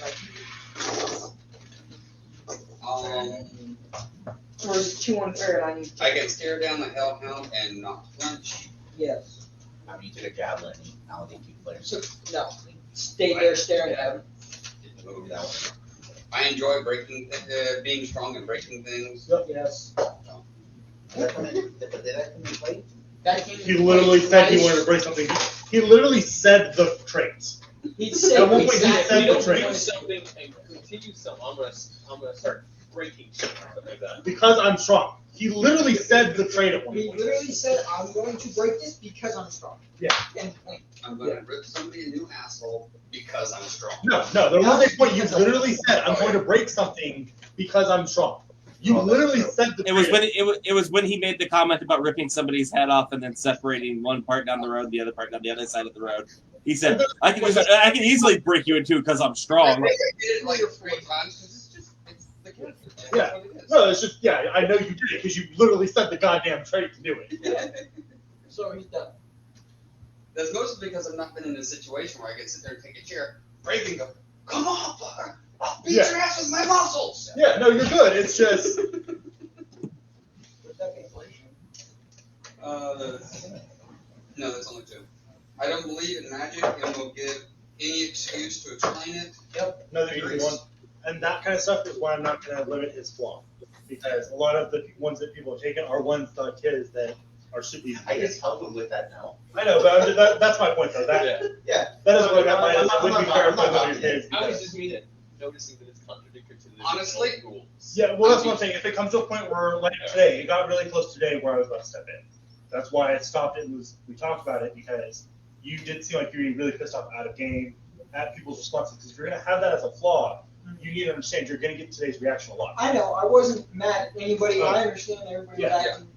Speaker 4: Or is it too unfair? I need.
Speaker 8: I can stare down the hellhound and not flinch.
Speaker 4: Yes.
Speaker 12: I mean, you took a javelin and allocate 2 players.
Speaker 4: So, no. Stay there staring at him.
Speaker 12: Didn't move that way.
Speaker 8: I enjoy being strong and breaking things.
Speaker 4: Yes.
Speaker 12: Did that come in play?
Speaker 11: He literally said he wanted to break something. He literally said the traits.
Speaker 4: He said
Speaker 11: At one point he
Speaker 2: Exactly.
Speaker 11: said
Speaker 2: You
Speaker 11: the
Speaker 2: don't break
Speaker 11: traits.
Speaker 2: something and continue something. I'm gonna start breaking something like that.
Speaker 11: Because I'm strong. He literally said the trait at one
Speaker 4: He
Speaker 11: point.
Speaker 4: literally said, I'm going to break this because I'm strong.
Speaker 11: Yeah.
Speaker 4: And point.
Speaker 8: I'm going to rip somebody a new asshole because I'm strong.
Speaker 11: No, there was a point you literally said, I'm going to break something because I'm strong. You literally said the
Speaker 1: It was
Speaker 11: trait.
Speaker 1: when it was when he made the comment about ripping somebody's head off and then separating one part down the road, the other part down the other side of the road. He said, "I can easily break you in two because I'm strong."
Speaker 8: I did it like 3 times because it's the character. That's
Speaker 11: Yeah.
Speaker 8: what it is.
Speaker 11: No, it's just, yeah, I know you did it because you literally said the goddamn trait to do it.
Speaker 4: So he's done.
Speaker 8: That's mostly because I've not been in a situation where I can sit there and take a chair, break and go, come on, fucker, I'll beat
Speaker 11: Yeah.
Speaker 8: your ass with my muscles.
Speaker 11: Yeah, no, you're good. It's just,
Speaker 8: No, that's only 2. I don't believe in magic and will give any excuse to explain it.
Speaker 11: yep, another easy one. And that kind of stuff is why I'm not going to limit his flaw. Because a lot of the ones that people have taken are ones like his that are super easy.
Speaker 12: I just help him with that now.
Speaker 11: I know, but that's my point, though. That is what I meant by it. Wouldn't be fair if I was his.
Speaker 2: I was just noticing that it's contradictory to the
Speaker 8: Honestly,
Speaker 2: rules.
Speaker 11: Yeah, well, that's one thing. If it comes to a point where, like today, it got really close today where I was about to step in. That's why I stopped it and we talked about it because you did seem like you were really pissed off out of game at people's responses. Because if you're going to have that as a flaw, you need to understand you're going to get today's reaction a lot.
Speaker 4: I know. I wasn't mad at anybody. I understand everybody.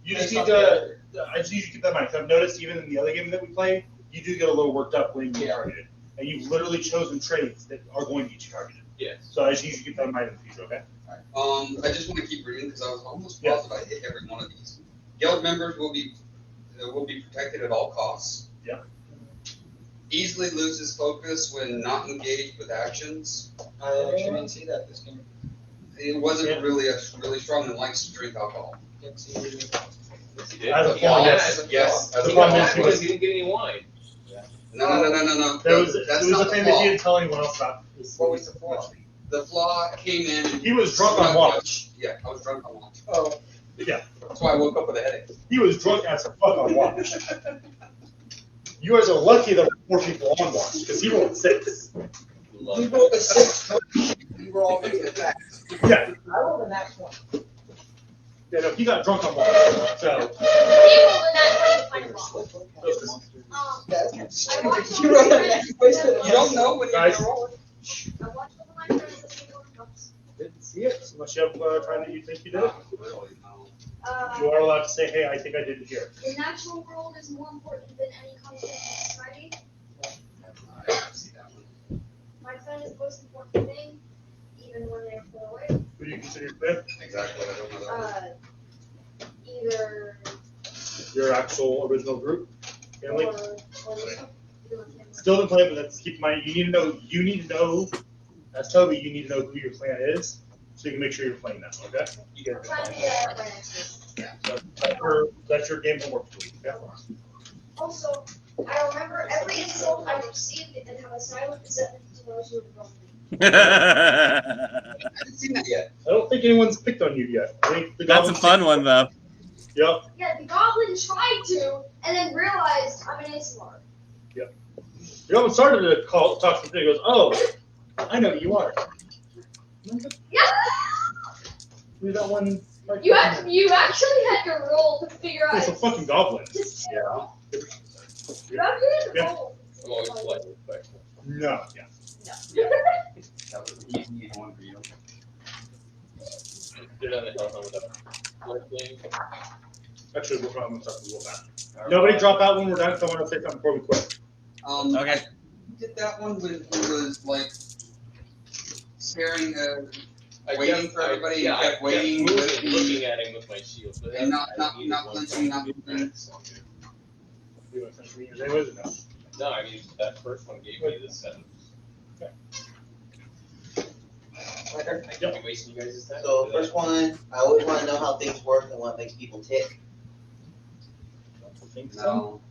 Speaker 11: You just need to. I just need you to keep that in mind. 'Cause I've noticed even in the other game that we played, you do get a little worked up when you get targeted, and you've literally chosen traits that are going to get you targeted.
Speaker 2: Yes.
Speaker 11: So I just need you to keep that in mind in the future. Okay.
Speaker 8: I just want to keep reading because I was almost positive I hit every one of these. Guild members will be protected at all costs.
Speaker 11: Yeah.
Speaker 8: Easily loses focus when not engaged with actions.
Speaker 4: I actually didn't see that this game.
Speaker 8: It wasn't really strong and likes to drink alcohol.
Speaker 2: Yes, he did.
Speaker 11: As a flaw, yes.
Speaker 8: Yes.
Speaker 11: As a
Speaker 2: He
Speaker 11: flaw,
Speaker 2: got
Speaker 11: yes,
Speaker 2: mad
Speaker 11: he
Speaker 2: because
Speaker 11: was.
Speaker 2: he didn't get any wine.
Speaker 8: No.
Speaker 11: There was
Speaker 8: That's
Speaker 11: a
Speaker 8: not
Speaker 11: thing
Speaker 8: the
Speaker 11: that
Speaker 8: flaw.
Speaker 11: he didn't tell anyone else about.
Speaker 8: What was the flaw? The flaw came in. And
Speaker 11: He was drunk on watch.
Speaker 8: Yeah, I was drunk on watch.
Speaker 4: Oh.
Speaker 11: Yeah.
Speaker 8: That's why I woke up with a headache.
Speaker 11: He was drunk as fuck on watch. You guys are lucky there were 4 people on watch because he rolled 6.
Speaker 4: You rolled a 6. You were all making facts.
Speaker 11: Yeah.
Speaker 4: I rolled a nat 20.
Speaker 11: Yeah, no, he got drunk on watch. So.
Speaker 7: He rolled a nat 20 to find a wall.
Speaker 4: You rolled a nat 20.
Speaker 8: You don't know when you're
Speaker 11: Guys.
Speaker 8: gonna roll it.
Speaker 7: I watched all my friends as they were cups.
Speaker 11: Didn't see it unless you have time that you think you did.
Speaker 8: Really, no.
Speaker 11: You are allowed to say, hey, I think I didn't hear it.
Speaker 7: The natural world is more important than any concept of society.
Speaker 8: I didn't see that one.
Speaker 7: My friend is the most important thing, even when they're far away.
Speaker 11: Who do you consider your friend?
Speaker 8: Exactly, I don't know that one.
Speaker 7: Either
Speaker 11: Your actual original group? Family?
Speaker 7: or yourself.
Speaker 11: Still didn't play it, but let's keep in mind, you need to know, as Toby, you need to know who your clan is, so you can make sure you're playing that, okay? You get it. So that's your game homework for the week, okay?
Speaker 7: Also, I remember every insult I received and have a silent resentment to those who have wronged me.
Speaker 8: I haven't seen that yet.
Speaker 11: I don't think anyone's picked on you yet. I think the
Speaker 1: That's a fun one though.
Speaker 11: Yep.
Speaker 7: Yeah, the goblin tried to, and then realized I'm an ASMR.
Speaker 11: Yep. The goblin started to talk to the thing. He goes, oh, I know who you are.
Speaker 7: Yeah.
Speaker 11: We got one
Speaker 7: You actually had to roll to figure out.
Speaker 11: It's a fucking goblin.
Speaker 8: Yeah.
Speaker 7: You actually had to
Speaker 11: Yeah.
Speaker 7: roll.
Speaker 2: I'm always politely respectful.
Speaker 11: No. Yeah.
Speaker 8: That was an easy one for you.
Speaker 2: Get on the telephone with a flipping.
Speaker 11: Actually, we'll probably start real fast. Nobody drop out when we're done, because I want to say something before we quit.
Speaker 1: Okay.
Speaker 13: I did that one when he was like staring, waiting for everybody.
Speaker 2: Yeah,
Speaker 13: and kept waiting
Speaker 2: moving,
Speaker 13: with the,
Speaker 2: looking at him with my shield, but
Speaker 13: and not
Speaker 2: I needed one.
Speaker 13: flinching, not moving.
Speaker 11: You want to finish reading yours anyways, or no?
Speaker 2: No, I mean that first one gave me the 7. I don't be wasting you guys' time.
Speaker 12: So first one, I always want to know how things work and what makes people tick.
Speaker 13: No.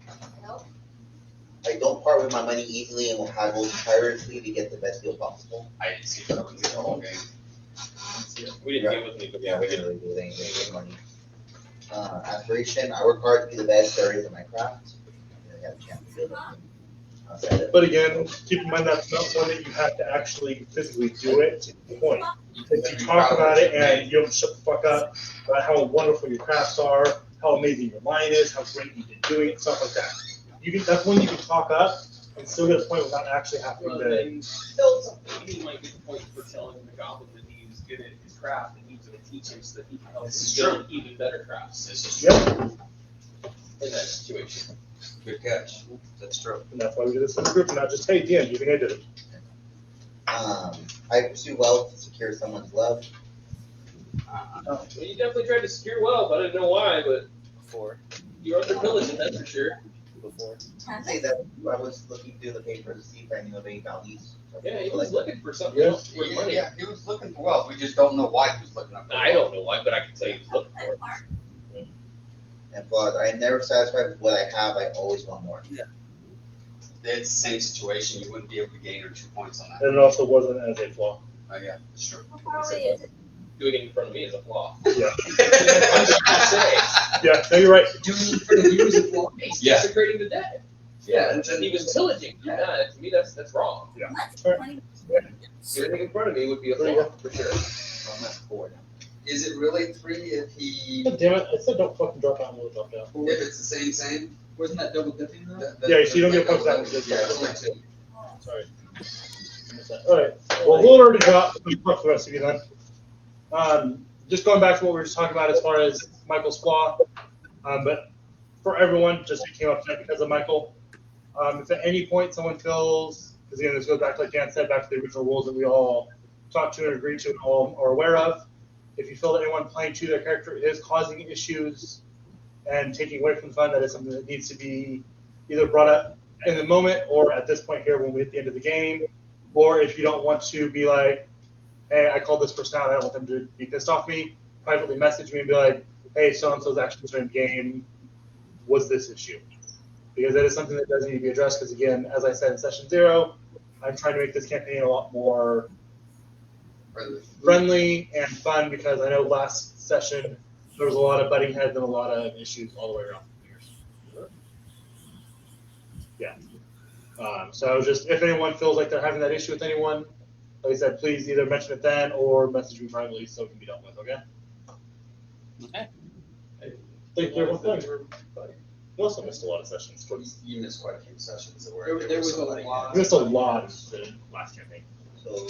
Speaker 12: I don't part with my money easily and will haggle tirelessly to get the best deal possible.
Speaker 13: I didn't see that one the whole game.
Speaker 2: We didn't deal with me, but yeah, we did.
Speaker 12: Really do anything with money. Aspiration, I work hard to be the best there is in my craft. I got a chance to build it.
Speaker 11: But again, keep in mind that's not one that you have to actually physically do it. Point. If you talk about it and you don't shut the fuck up about how wonderful your crafts are, how amazing your line is, how great you've been doing it, stuff like that. You can, that's when you can talk up and still get a point without actually having
Speaker 2: Well,
Speaker 11: to.
Speaker 2: then, he might get the point for telling the goblin that he's good at his craft and he's going to teach him so that he can help him build even better crafts.
Speaker 13: This is
Speaker 11: Yep.
Speaker 2: In that situation.
Speaker 13: Good catch. That's true.
Speaker 11: And that's why we do this in a group and not just, hey, DM, do you think I did it?
Speaker 12: I pursue wealth to secure someone's love.
Speaker 2: Well, you definitely tried to secure wealth. I didn't know why, but before you were under pillaging, that's for sure. Before.
Speaker 12: I'd say that I was looking through the paper to see if I knew of any bounties.
Speaker 2: Yeah, he was looking for something
Speaker 11: Yeah.
Speaker 2: else worth money.
Speaker 13: Yeah, he was looking for wealth. We just don't know why he was looking up.
Speaker 2: I don't know why, but I can tell you he was looking for it.
Speaker 12: And but I'm never satisfied with what I have. I always want more.
Speaker 13: Yeah. It's the same situation. You wouldn't be able to gain or 2 points on that.
Speaker 11: And it also wasn't as a flaw.
Speaker 13: Oh yeah, that's true.
Speaker 2: Doing it in front of me is a flaw.
Speaker 11: Yeah.
Speaker 2: I'm just gonna say.
Speaker 11: Yeah, no, you're right.
Speaker 2: Doing it in front of you is a flaw. He's
Speaker 13: Yeah.
Speaker 2: desecrating the dead. Yeah, and he was pillaging. Yeah, to me that's wrong.
Speaker 11: Yeah.
Speaker 2: Doing it in front of me would be a flaw for sure. I'm at 4 now.
Speaker 13: Is it really 3 if he?
Speaker 11: God damn it, I said don't fucking drop out and we'll drop down.
Speaker 13: If it's the same?
Speaker 16: Wasn't that double dipping though?
Speaker 11: Yeah, so you don't get points for that one.
Speaker 13: Yeah, it's only 2.
Speaker 11: Sorry. Alright, well, we'll already drop. Fuck the rest of you then. Just going back to what we were just talking about as far as Michael's flaw, but for everyone, just it came up tonight because of Michael. If at any point someone feels, because again, this goes back to, like Dan said, back to the original rules that we all talked to and agreed to and all are aware of. If you feel that anyone playing to their character is causing issues and taking away from the fun, that is something that needs to be either brought up in the moment or at this point here when we hit the end of the game. Or if you don't want to be like, hey, I called this person out, I don't want them to be pissed off me, privately message me and be like, hey, so-and-so's actions during the game was this issue. Because that is something that does need to be addressed, because again, as I said in session 0, I'm trying to make this campaign a lot more friendly and fun, because I know last session there was a lot of butting heads and a lot of issues all the way around. Yeah. So just if anyone feels like they're having that issue with anyone, like I said, please either mention it then or message me privately so it can be dealt with, okay?
Speaker 1: Okay.
Speaker 11: I think there was you also missed a lot of sessions.
Speaker 13: You missed quite a few sessions.
Speaker 16: There was a lot.
Speaker 11: You missed a lot of the last campaign.
Speaker 12: So